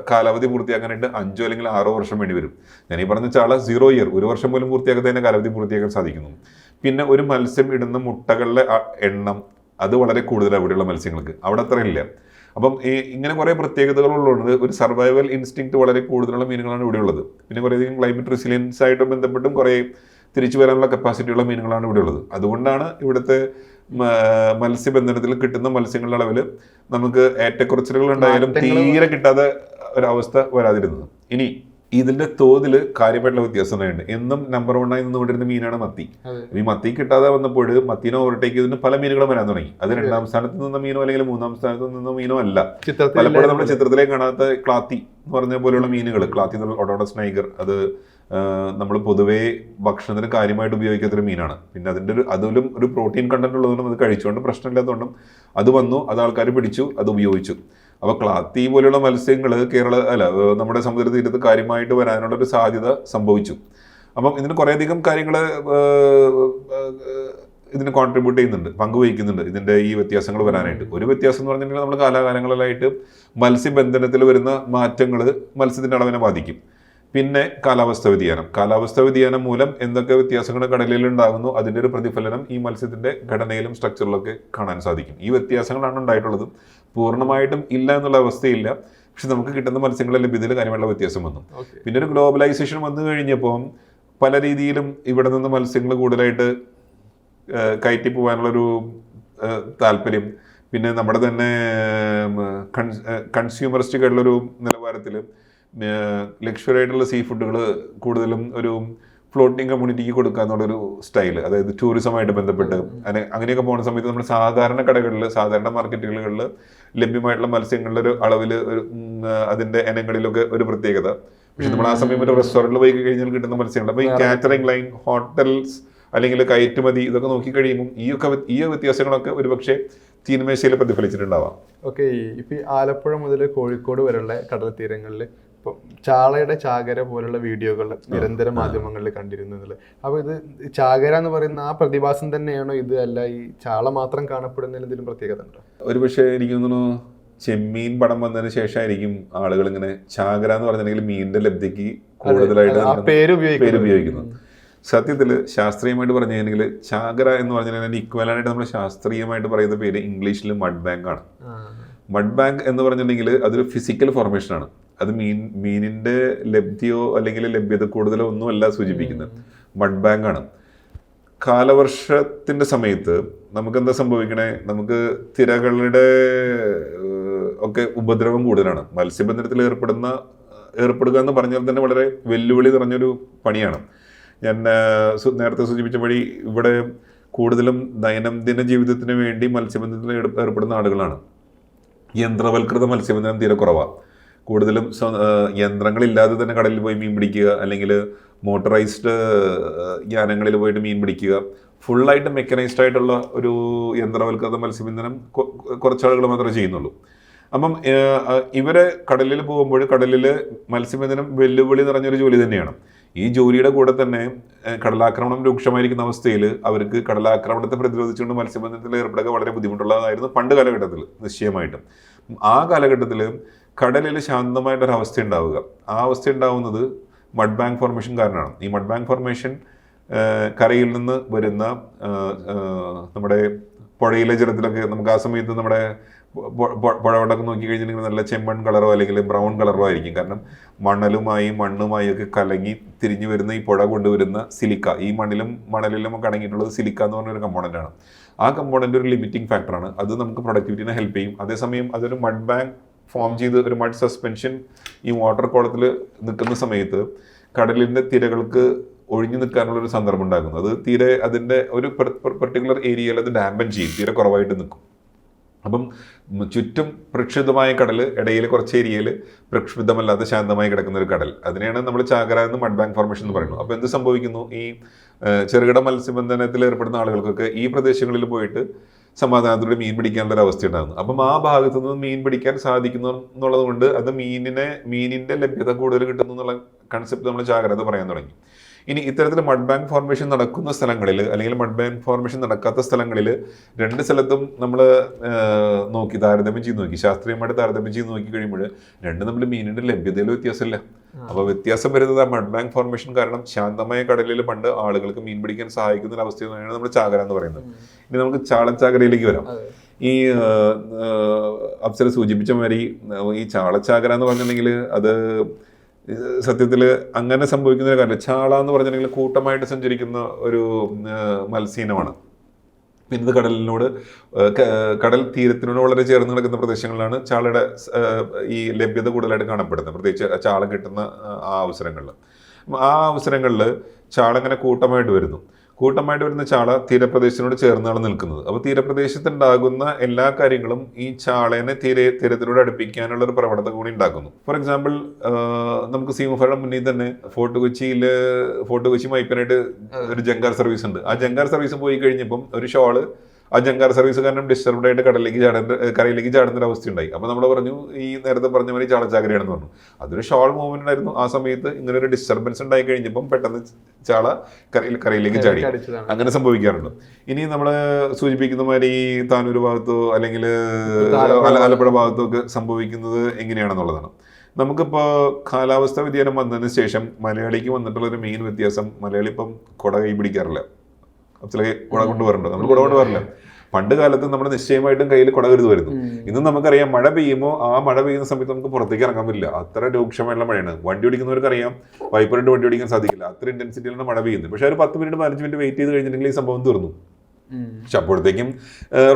കാലാവധി പൂർത്തിയാക്കാനായിട്ട് 5 അല്ലെങ്കിൽ 6 വർഷം വേണ്ടി വരും. ഞാൻ ഈ പറഞ്ഞ ചാള 0 ഇയർ, 1 വർഷം പോലും പൂർത്തിയാക്കാത്തതിന്റെ കാലാവധി പൂർത്തിയാക്കാൻ സാധിക്കുന്നു. പിന്നെ ഒരു മത്സ്യം ഇടുന്ന മുട്ടകളുടെ എണ്ണം അത് വളരെ കൂടുതലാണ് ഇവിടെയുള്ള മത്സ്യങ്ങൾക്ക്, അവിടെ അത്ര ഇല്ല. അപ്പം ഇങ്ങനെ കുറേ പ്രത്യേകതകളുള്ളത് ഒരു സർവൈവൽ ഇൻസ്റ്റിങ്ക്റ്റ് വളരെ കൂടുതലുള്ള മീനുകളാണ് ഇവിടെ ഉള്ളത്. പിന്നെ കുറേയധികം ക്ലൈമറ്റ് റെസിലിയൻസ് ആയിട്ട് ബന്ധപ്പെട്ടും കുറേ തിരിച്ചു വരാനുള്ള കപ്പാസിറ്റിയുള്ള മീനുകളാണ് ഇവിടെ ഉള്ളത്. അതുകൊണ്ടാണ് ഇവിടുത്തെ മത്സ്യബന്ധനത്തിൽ കിട്ടുന്ന മത്സ്യങ്ങളുടെ അളവിൽ നമുക്ക് ഏറ്റക്കുറച്ചിലുകൾ ഉണ്ടായാലും തീരെ കിട്ടാതെ ഒരവസ്ഥ വരാതിരുന്നത്. ഇനി ഇതിന്റെ തോതിൽ കാര്യമായിട്ടുള്ള വ്യത്യാസമുണ്ട്. എന്നും നമ്പർ 1 നിന്നുകൊണ്ടിരുന്ന മീനാണ് മത്തി. ഈ മത്തി കിട്ടാതെ വന്നപ്പോൾ മത്തീനെ ഓവർടേക്ക് ചെയ്തിട്ട് പല മീനുകളും വരാൻ തുടങ്ങി. അത് 2ാം സ്ഥാനത്ത് നിന്ന മീനോ അല്ലെങ്കിൽ 3ാം സ്ഥാനത്ത് നിന്ന മീനോ അല്ല. പലപ്പോഴും നമ്മുടെ ചിത്രത്തിലേക്ക് കാണാത്ത ക്ലാത്തി എന്ന് പറഞ്ഞ പോലെയുള്ള മീനുകൾ, ക്ലാത്തി ഒഡോണസ് നൈഗർ, അത് നമ്മൾ പൊതുവേ ഭക്ഷണത്തിന് കാര്യമായിട്ട് ഉപയോഗിക്കാത്തൊരു മീനാണ്. പിന്നെ അതിലും ഒരു പ്രോട്ടീൻ കണ്ടന്റ് ഉള്ളതുകൊണ്ടും അത് കഴിച്ചുകൊണ്ട് പ്രശ്നമില്ലാത്തതുകൊണ്ടും അത് വന്നു, അത് ആൾക്കാർ പിടിച്ചു, അത് ഉപയോഗിച്ചു. അപ്പോൾ ക്ലാത്തി പോലെയുള്ള മത്സ്യങ്ങൾ നമ്മുടെ സമുദ്ര തീരത്ത് കാര്യമായിട്ട് വരാനുള്ള ഒരു സാധ്യത സംഭവിച്ചു. അപ്പം ഇതിന് കുറേയധികം കാര്യങ്ങൾ ഇതിന് കോൺട്രിബ്യൂട്ട് ചെയ്യുന്നുണ്ട്, പങ്കുവഹിക്കുന്നുണ്ട് ഇതിൻ്റെ ഈ വ്യത്യാസങ്ങൾ വരാനായിട്ട്. ഒരു വ്യത്യാസം എന്ന് പറഞ്ഞിട്ടുണ്ടെങ്കിൽ നമ്മൾ കാലാകാലങ്ങളിലായിട്ട് മത്സ്യബന്ധനത്തിൽ വരുന്ന മാറ്റങ്ങൾ മത്സ്യത്തിൻ്റെ അളവിനെ ബാധിക്കും. പിന്നെ കാലാവസ്ഥ വ്യതിയാനം മൂലം എന്തൊക്കെ വ്യത്യാസങ്ങൾ കടലിൽ ഉണ്ടാകുന്നു അതിൻ്റെ ഒരു പ്രതിഫലനം ഈ മത്സ്യത്തിൻ്റെ ഘടനയിലും സ്ട്രക്ചറിലൊക്കെ കാണാൻ സാധിക്കും. ഈ വ്യത്യാസങ്ങളാണ് ഉണ്ടായിട്ടുള്ളത്. പൂർണ്ണമായിട്ടും ഇല്ല എന്നുള്ള അവസ്ഥയില്ല, പക്ഷെ നമുക്ക് കിട്ടുന്ന മത്സ്യങ്ങളുടെ ലഭ്യതയിൽ കാര്യമായിട്ടുള്ള വ്യത്യാസം വന്നു. പിന്നെ ഒരു ഗ്ലോബലൈസേഷൻ വന്നു കഴിഞ്ഞപ്പോൾ പല രീതിയിലും ഇവിടെ നിന്ന് മത്സ്യങ്ങൾ കൂടുതലായിട്ട് കയറ്റി പോകാനുള്ളൊരു താല്പര്യം, പിന്നെ നമ്മുടെ തന്നെ കൺസ്യൂമറിസ്റ്റിക് ആയിട്ടുള്ളൊരു നിലവാരത്തിൽ ലക്ഷറി ആയിട്ടുള്ള സീ ഫുഡുകൾ കൂടുതലും ഒരു ഫ്ലോട്ടിങ് കമ്മ്യൂണിറ്റിക്ക് കൊടുക്കുക എന്നുള്ളൊരു സ്റ്റൈല്, അതായത് ടൂറിസമായിട്ട് ബന്ധപ്പെട്ട് അങ്ങനെയൊക്കെ പോകുന്ന സമയത്ത് നമ്മൾ സാധാരണ കടകളിൽ, സാധാരണ മാർക്കറ്റുകളിൽ ലഭ്യമായിട്ടുള്ള മത്സ്യങ്ങളുടെ ഒരു അളവിൽ അതിൻ്റെ ഇനങ്ങളിലൊക്കെ ഒരു പ്രത്യേകത. പക്ഷെ നമ്മൾ ആ സമയം ഒരു റെസ്റ്റോറൻറ്റിൽ പോയി കഴിഞ്ഞാൽ കിട്ടുന്ന മത്സ്യങ്ങൾ, അപ്പോൾ ഈ കാറ്ററിംഗ് ലൈൻ, ഹോട്ടൽസ് അല്ലെങ്കിൽ കയറ്റുമതി ഇതൊക്കെ നോക്കി കഴിയുമ്പോൾ ഈ വ്യത്യാസങ്ങളൊക്കെ ഒരുപക്ഷെ തീന്മേശയിൽ പ്രതിഫലിച്ചിട്ടുണ്ടാവാം. ഓക്കെ, ഇപ്പം ഈ ആലപ്പുഴ മുതൽ കോഴിക്കോട് വരെയുള്ള കടൽ തീരങ്ങളിൽ ഇപ്പം ചാളയുടെ ചാകര പോലുള്ള വീഡിയോകൾ നിരന്തരം മാധ്യമങ്ങളിൽ കണ്ടിരുന്നത്. അപ്പോൾ ഇത് ചാകര എന്ന് പറയുന്ന ആ പ്രതിഭാസം തന്നെയാണോ ഇത്, അല്ല ഈ ചാള മാത്രം കാണപ്പെടുന്നതിന് എന്തെങ്കിലും പ്രത്യേകത ഉണ്ടോ? ഒരുപക്ഷെ എനിക്ക് തോന്നുന്നു ചെമ്മീൻ പടം വന്നതിന് ശേഷമായിരിക്കും ആളുകൾ ഇങ്ങനെ ചാകര എന്ന് പറഞ്ഞിട്ടുണ്ടെങ്കിൽ മീനിന്റെ ലബ്ധിക്ക് കൂടുതലായിട്ട് പേര് ഉപയോഗിക്കുന്നത്. സത്യത്തിൽ ശാസ്ത്രീയമായിട്ട് പറഞ്ഞു കഴിഞ്ഞാൽ ചാകര എന്ന് പറഞ്ഞാൽ ഇക്വലായിട്ട് നമ്മൾ ശാസ്ത്രീയമായിട്ട് പറയുന്ന പേര് ഇംഗ്ലീഷിൽ മഡ് ബാങ്ക് ആണ്. മഡ് ബാങ്ക് എന്ന് പറഞ്ഞിട്ടുണ്ടെങ്കിൽ അതൊരു ഫിസിക്കൽ ഫോർമേഷനാണ്. അത് മീനിന്റെ ലബ്ധിയോ അല്ലെങ്കിൽ ലഭ്യത കൂടുതലോ ഒന്നുമല്ല സൂചിപ്പിക്കുന്നത്, മഡ് ബാങ്ക് ആണ്. കാലവർഷത്തിന്റെ സമയത്ത് നമുക്ക് എന്താ സംഭവിക്കണേ, നമുക്ക് തിരകളുടെ ഒക്കെ ഉപദ്രവം കൂടുതലാണ്. മത്സ്യബന്ധനത്തിൽ ഏർപ്പെടുക എന്ന് പറഞ്ഞാൽ തന്നെ വളരെ വെല്ലുവിളി നിറഞ്ഞൊരു പണിയാണ്. ഞാൻ നേരത്തെ സൂചിപ്പിച്ച വഴി ഇവിടെ കൂടുതലും ദൈനംദിന ജീവിതത്തിന് വേണ്ടി മത്സ്യബന്ധനത്തിൽ ഏർപ്പെടുന്ന ആളുകളാണ്. യന്ത്രവൽകൃത മത്സ്യബന്ധനം തീരെ കുറവാണ്. കൂടുതലും യന്ത്രങ്ങളില്ലാതെ തന്നെ കടലിൽ പോയി മീൻ പിടിക്കുക, അല്ലെങ്കിൽ മോട്ടറൈസ്ഡ് യാനങ്ങളിൽ പോയിട്ട് മീൻ പിടിക്കുക. ഫുള്ളായിട്ട് മെക്കനൈസ്ഡ് ആയിട്ടുള്ള ഒരു യന്ത്രവൽകൃത മത്സ്യബന്ധനം കുറച്ചാളുകൾ മാത്രമേ ചെയ്യുന്നുള്ളൂ. അപ്പം ഇവരെ കടലിൽ പോകുമ്പോൾ കടലിൽ മത്സ്യബന്ധനം വെല്ലുവിളി നിറഞ്ഞൊരു ജോലി തന്നെയാണ്. ഈ ജോലിയുടെ കൂടെ തന്നെ കടലാക്രമണം രൂക്ഷമായിരിക്കുന്ന അവസ്ഥയിൽ അവർക്ക് കടലാക്രമണത്തെ പ്രതിരോധിച്ചുകൊണ്ട് മത്സ്യബന്ധനത്തിൽ ഏർപ്പെടുക വളരെ ബുദ്ധിമുട്ടുള്ളതായിരുന്നു പണ്ട് കാലഘട്ടത്തിൽ. നിശ്ചയമായിട്ടും ആ കാലഘട്ടത്തിൽ കടലിൽ ശാന്തമായിട്ടൊരവസ്ഥ ഉണ്ടാവുക, ആ അവസ്ഥ ഉണ്ടാവുന്നത് മഡ് ബാങ്ക് ഫോർമേഷൻ കാരണമാണ്. ഈ മഡ് ബാങ്ക് ഫോർമേഷൻ കരയിൽ നിന്ന് വരുന്ന നമ്മുടെ പുഴയിലെ ജലത്തിലൊക്കെ നമുക്ക് ആ സമയത്ത് നമ്മുടെ പുഴവെള്ളമൊക്കെ നോക്കി കഴിഞ്ഞിട്ടുണ്ടെങ്കിൽ നല്ല ചെമ്മൺ കളറോ അല്ലെങ്കിൽ ബ്രൗൺ കളറോ ആയിരിക്കും. കാരണം മണ്ണുമായി ഒക്കെ കലങ്ങി തിരിഞ്ഞു വരുന്ന ഈ പുഴ കൊണ്ടുവരുന്ന സിലിക്ക, ഈ മണലിലും ഒക്കെ അടങ്ങിയിട്ടുള്ളത് സിലിക്ക എന്ന് പറഞ്ഞൊരു കമ്പോണൻ്റ് ആണ്. ആ കമ്പോണൻ്റ് ഒരു ലിമിറ്റിംഗ് ഫാക്ടറാണ്. അത് നമുക്ക് പ്രൊഡക്ടിവിറ്റിനെ ഹെൽപ്പ് ചെയ്യും. അതേസമയം അതൊരു മഡ് ബാങ്ക് ഫോം ചെയ്ത് ഒരു മഡ് സസ്പെൻഷൻ ഈ വാട്ടർ കോളത്തിൽ നിൽക്കുന്ന സമയത്ത് കടലിൻ്റെ തിരകൾക്ക് ഒഴിഞ്ഞു നിൽക്കാനുള്ളൊരു സന്ദർഭം ഉണ്ടാക്കുന്നു. അത് തീരെ അതിൻ്റെ ഒരു പെർട്ടിക്കുലർ ഏരിയയിൽ അത് ഡാമ്പൻ ചെയ്യും, തീരെ കുറവായിട്ട് നിൽക്കും. അപ്പം ചുറ്റും പ്രക്ഷുബ്ധമായ കടൽ, ഇടയിൽ കുറച്ച് ഏരിയയിൽ പ്രക്ഷുബ്ധമല്ലാതെ ശാന്തമായി കിടക്കുന്ന ഒരു കടൽ, അതിനെയാണ് നമ്മൾ ചാകര എന്ന് മഡ് ബാങ്ക് ഫോർമേഷൻ എന്ന് പറയുന്നത്. അപ്പോൾ എന്ത് സംഭവിക്കുന്നു, ഈ ചെറുകിട മത്സ്യബന്ധനത്തിൽ ഏർപ്പെടുന്ന ആളുകൾക്കൊക്കെ ഈ പ്രദേശങ്ങളിൽ പോയിട്ട് സമാധാനത്തോടെ മീൻ പിടിക്കാനുള്ള ഒരു അവസ്ഥ ഉണ്ടാകുന്നു. അപ്പം ആ ഭാഗത്തു നിന്ന് മീൻ പിടിക്കാൻ സാധിക്കുന്നു എന്നുള്ളത് കൊണ്ട് അത് മീനിന്റെ ലഭ്യത കൂടുതൽ കിട്ടുന്നു എന്നുള്ള കൺസെപ്റ്റ് നമ്മൾ ജാഗ്രത പറയാൻ തുടങ്ങി. ഇനി ഇത്തരത്തിൽ മഡ് ബാങ്ക് ഫോർമേഷൻ നടക്കുന്ന സ്ഥലങ്ങളിൽ അല്ലെങ്കിൽ മഡ് ബാങ്ക് ഫോർമേഷൻ നടക്കാത്ത സ്ഥലങ്ങളിൽ രണ്ട് സ്ഥലത്തും നമ്മൾ താരതമ്യം ചെയ്ത് നോക്കി, ശാസ്ത്രീയമായിട്ട് താരതമ്യം ചെയ്ത് നോക്കി കഴിയുമ്പോൾ രണ്ടും നമ്മൾ മീനിന്റെ ലഭ്യതയിൽ വ്യത്യാസമില്ല. അപ്പോൾ വ്യത്യാസം വരുന്നത് ആ മഡ് ബാങ്ക് ഫോർമേഷൻ കാരണം ശാന്തമായ കടലിൽ പണ്ട് ആളുകൾക്ക് മീൻ പിടിക്കാൻ സഹായിക്കുന്ന ഒരു അവസ്ഥയാണ് നമ്മൾ ചാകര എന്ന് പറയുന്നത്. ഇനി നമുക്ക് ചാളച്ചാകരയിലേക്ക് വരാം. ഈ അപ്സര സൂചിപ്പിച്ച മാതിരി ഈ ചാളച്ചാകര എന്ന് പറഞ്ഞിട്ടുണ്ടെങ്കിൽ അത് സത്യത്തിൽ അങ്ങനെ സംഭവിക്കുന്ന ഒരു കാര്യം. ചാള എന്ന് പറഞ്ഞിട്ടുണ്ടെങ്കിൽ കൂട്ടമായിട്ട് സഞ്ചരിക്കുന്ന ഒരു മത്സ്യമാണ്. പിന്നെ ഇത് കടൽ തീരത്തിനോട് വളരെ ചേർന്ന് കിടക്കുന്ന പ്രദേശങ്ങളിലാണ് ചാളയുടെ ഈ ലഭ്യത കൂടുതലായിട്ട് കാണപ്പെടുന്നത്, പ്രത്യേകിച്ച് ചാള കിട്ടുന്ന ആ അവസരങ്ങളിൽ. ആ അവസരങ്ങളിൽ ചാള ഇങ്ങനെ കൂട്ടമായിട്ട് വരുന്ന ചാള തീരപ്രദേശത്തിനോട് ചേർന്നാണ് നിൽക്കുന്നത്. അപ്പോൾ തീരപ്രദേശത്തുണ്ടാകുന്ന എല്ലാ കാര്യങ്ങളും ഈ ചാളേനെ തീരത്തിനോട് അടുപ്പിക്കാനുള്ള ഒരു പ്രവണത കൂടി ഉണ്ടാക്കുന്നു. ഫോർ എക്സാമ്പിൾ, നമുക്ക് സീമഫയുടെ മുന്നിൽ തന്നെ ഫോർട്ട് കൊച്ചി മൈപ്പനായിട്ട് ഒരു ജങ്കാർ സർവീസ് ഉണ്ട്. ആ ജങ്കാർ സർവീസ് പോയി കഴിഞ്ഞപ്പം ഒരു ഷോള് ആ ജങ്കാർ സർവീസ് കാരണം ഡിസ്റ്റർബ്ഡ് ആയിട്ട് കരയിലേക്ക് ചാടുന്ന ഒരു അവസ്ഥയുണ്ടായി. അപ്പോൾ നമ്മൾ പറഞ്ഞു, ഈ നേരത്തെ പറഞ്ഞ മാതിരി ചാളച്ചാകരയാണെന്ന് പറഞ്ഞു. അതൊരു ഷോൾ മൂവ്മെന്റ് ആയിരുന്നു. ആ സമയത്ത് ഇങ്ങനെ ഒരു ഡിസ്റ്റർബൻസ് ഉണ്ടായി കഴിഞ്ഞപ്പം പെട്ടെന്ന് ചാള കരയിലേക്ക് ചാടി. അങ്ങനെ സംഭവിക്കാറുണ്ട്. ഇനി നമ്മൾ സൂചിപ്പിക്കുന്ന മാതിരി താനൂർ ഭാഗത്തോ അല്ലെങ്കിൽ ആലപ്പുഴ ഭാഗത്തോ ഒക്കെ സംഭവിക്കുന്നത് എങ്ങനെയാണെന്നുള്ളതാണ്. നമുക്കിപ്പോൾ കാലാവസ്ഥാ വ്യതിയാനം വന്നതിന് ശേഷം മലയാളിക്ക് വന്നിട്ടുള്ള ഒരു മെയിൻ വ്യത്യാസം, മലയാളി ഇപ്പം കുട കൈ പിടിക്കാറില്ല. കുട കൊണ്ടുവരണ്ടോ? നമ്മൾ കുട കൊണ്ടുവരില്ല. പണ്ട് കാലത്ത് നമ്മൾ നിശ്ചയമായിട്ടും കയ്യിൽ കുട കരുതുമായിരുന്നു. ഇന്ന് നമുക്കറിയാം, മഴ പെയ്യുമ്പോൾ ആ മഴ പെയ്യുന്ന സമയത്ത് നമുക്ക് പുറത്തേക്ക് ഇറങ്ങാൻ പറ്റില്ല. അത്ര രൂക്ഷമായിട്ടുള്ള മഴയാണ്. വണ്ടി ഓടിക്കുന്നവർക്കറിയാം, വൈപ്പറിട്ട് വണ്ടി ഓടിക്കാൻ സാധിക്കില്ല, അത്ര ഇന്റൻസിറ്റിയിലാണ് മഴ പെയ്യുന്നത്. പക്ഷെ ഒരു 10 മിനിറ്റ് 15 മിനിറ്റ് വെയിറ്റ് ചെയ്ത് കഴിഞ്ഞിട്ടുണ്ടെങ്കിൽ ഈ സംഭവം തീർന്നു. പക്ഷെ അപ്പോഴത്തേക്കും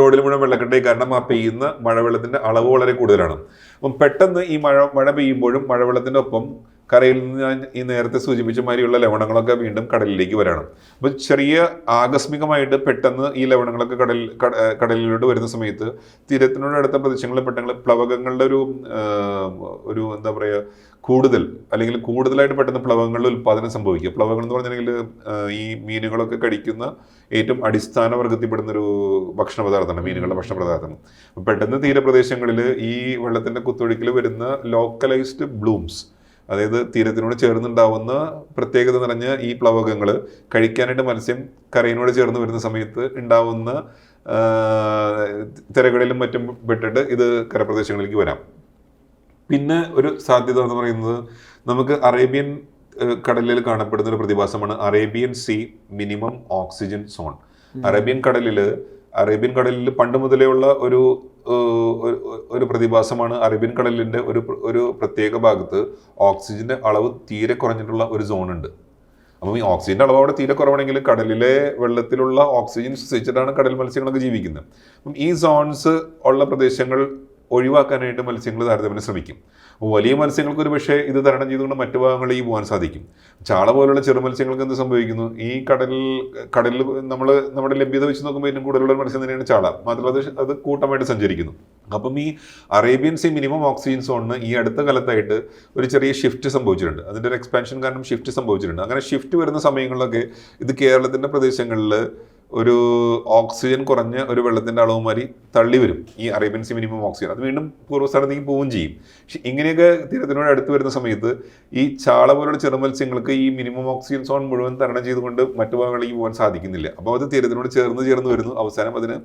റോഡിൽ മുഴുവൻ വെള്ളക്കെട്ടായി. കാരണം ആ പെയ്യുന്ന മഴവെള്ളത്തിന്റെ അളവ് വളരെ കൂടുതലാണ്. അപ്പം പെട്ടെന്ന് ഈ മഴ പെയ്യുമ്പോഴും മഴവെള്ളത്തിന്റെ ഒപ്പം കരയിൽ നിന്ന് ഞാൻ ഈ നേരത്തെ സൂചിപ്പിച്ച മാതിരിയുള്ള ലവണങ്ങളൊക്കെ വീണ്ടും കടലിലേക്ക് വരണം. അപ്പോൾ ചെറിയ ആകസ്മികമായിട്ട് പെട്ടെന്ന് ഈ ലവണങ്ങളൊക്കെ കടലിലോട്ട് വരുന്ന സമയത്ത് തീരത്തിനോട് അടുത്ത പ്രദേശങ്ങളിൽ പെട്ടെന്ന് പ്ലവകങ്ങളുടെ ഒരു എന്താ പറയുക, കൂടുതലായിട്ട് പെട്ടെന്ന് പ്ലവകങ്ങളുടെ ഉൽപ്പാദനം സംഭവിക്കുക. പ്ലവകങ്ങൾ എന്ന് പറഞ്ഞിട്ടുണ്ടെങ്കിൽ ഈ മീനുകളൊക്കെ കഴിക്കുന്ന ഏറ്റവും അടിസ്ഥാന വർഗത്തിൽപ്പെടുന്നൊരു ഭക്ഷണ പദാർത്ഥമാണ്, മീനുകളുടെ ഭക്ഷണ പദാർത്ഥം. പെട്ടെന്ന് തീരപ്രദേശങ്ങളിൽ ഈ വെള്ളത്തിന്റെ കുത്തൊഴുക്കിൽ വരുന്ന ലോക്കലൈസ്ഡ് ബ്ലൂംസ്, അതായത് തീരത്തിനോട് ചേർന്നുണ്ടാവുന്ന പ്രത്യേകത നിറഞ്ഞ ഈ പ്ലവകങ്ങൾ കഴിക്കാനായിട്ട് മത്സ്യം കരയിനോട് ചേർന്ന് വരുന്ന സമയത്ത് ഉണ്ടാവുന്ന തിരകളിലും മറ്റും പെട്ടിട്ട് ഇത് കരപ്രദേശങ്ങളിലേക്ക് വരാം. പിന്നെ ഒരു സാധ്യത എന്ന് പറയുന്നത്, നമുക്ക് അറേബ്യൻ കടലിൽ കാണപ്പെടുന്ന ഒരു പ്രതിഭാസമാണ് Arabian Sea minimum oxygen zone. Arabian കടലിൽ പണ്ട് മുതലേ ഉള്ള ഒരു പ്രതിഭാസമാണ്. അറേബ്യൻ കടലിന്റെ ഒരു പ്രത്യേക ഭാഗത്ത് ഓക്സിജന്റെ അളവ് തീരെ കുറഞ്ഞിട്ടുള്ള ഒരു സോൺ ഉണ്ട്. അപ്പം ഈ ഓക്സിജന്റെ അളവ് അവിടെ തീരെ കുറവാണെങ്കിൽ കടലിലെ വെള്ളത്തിലുള്ള ഓക്സിജൻ ശ്വസിച്ചിട്ടാണ് കടൽ മത്സ്യങ്ങളൊക്കെ ജീവിക്കുന്നത്. അപ്പം ഈ സോൺസ് ഉള്ള പ്രദേശങ്ങൾ ഒഴിവാക്കാനായിട്ട് മത്സ്യങ്ങൾ താരതമ്യം ശ്രമിക്കും. വലിയ മത്സ്യങ്ങൾക്ക് ഒരു പക്ഷേ ഇത് തരണം ചെയ്തുകൊണ്ട് മറ്റു ഭാഗങ്ങളിലേക്ക് പോകാൻ സാധിക്കും. ചാള പോലുള്ള ചെറു മത്സ്യങ്ങൾക്ക് എന്ത് സംഭവിക്കുന്നു, ഈ കടലിൽ നമ്മുടെ ലഭ്യത വെച്ച് നോക്കുമ്പോൾ ഏറ്റവും കൂടുതലുള്ള മത്സ്യം തന്നെയാണ് ചാള. മാത്രമല്ല അത് കൂട്ടമായിട്ട് സഞ്ചരിക്കുന്നു. അപ്പം ഈ അറേബ്യൻ സീ മിനിമം ഓക്സിജൻ സോണിന് ഈ അടുത്ത കാലത്തായിട്ട് ഒരു ചെറിയ ഷിഫ്റ്റ് സംഭവിച്ചിട്ടുണ്ട്. അതിൻ്റെ ഒരു എക്സ്പാൻഷൻ കാരണം ഷിഫ്റ്റ് സംഭവിച്ചിട്ടുണ്ട്. അങ്ങനെ ഷിഫ്റ്റ് വരുന്ന സമയങ്ങളിലൊക്കെ ഇത് കേരളത്തിൻ്റെ പ്രദേശങ്ങളിൽ ഒരു ഓക്സിജൻ കുറഞ്ഞ ഒരു വെള്ളത്തിൻ്റെ അളവ് മാറി തള്ളി വരും ഈ അറേബ്യൻ സീ മിനിമം ഓക്സിജൻ. അത് വീണ്ടും പൂർവ്വസ്ഥാനത്തേക്ക് പോവുകയും ചെയ്യും. പക്ഷെ ഇങ്ങനെയൊക്കെ തീരത്തിനോട് അടുത്ത് വരുന്ന സമയത്ത് ഈ ചാള പോലുള്ള ചെറുമത്സ്യങ്ങൾക്ക് ഈ മിനിമം ഓക്സിജൻ സോൺ മുഴുവൻ തരണം ചെയ്തുകൊണ്ട് മറ്റു ഭാഗങ്ങളിലേക്ക് പോകാൻ സാധിക്കുന്നില്ല. അപ്പോൾ അത് തീരത്തിനോട് ചേർന്ന് വരുന്നു. അവസാനം അതിന്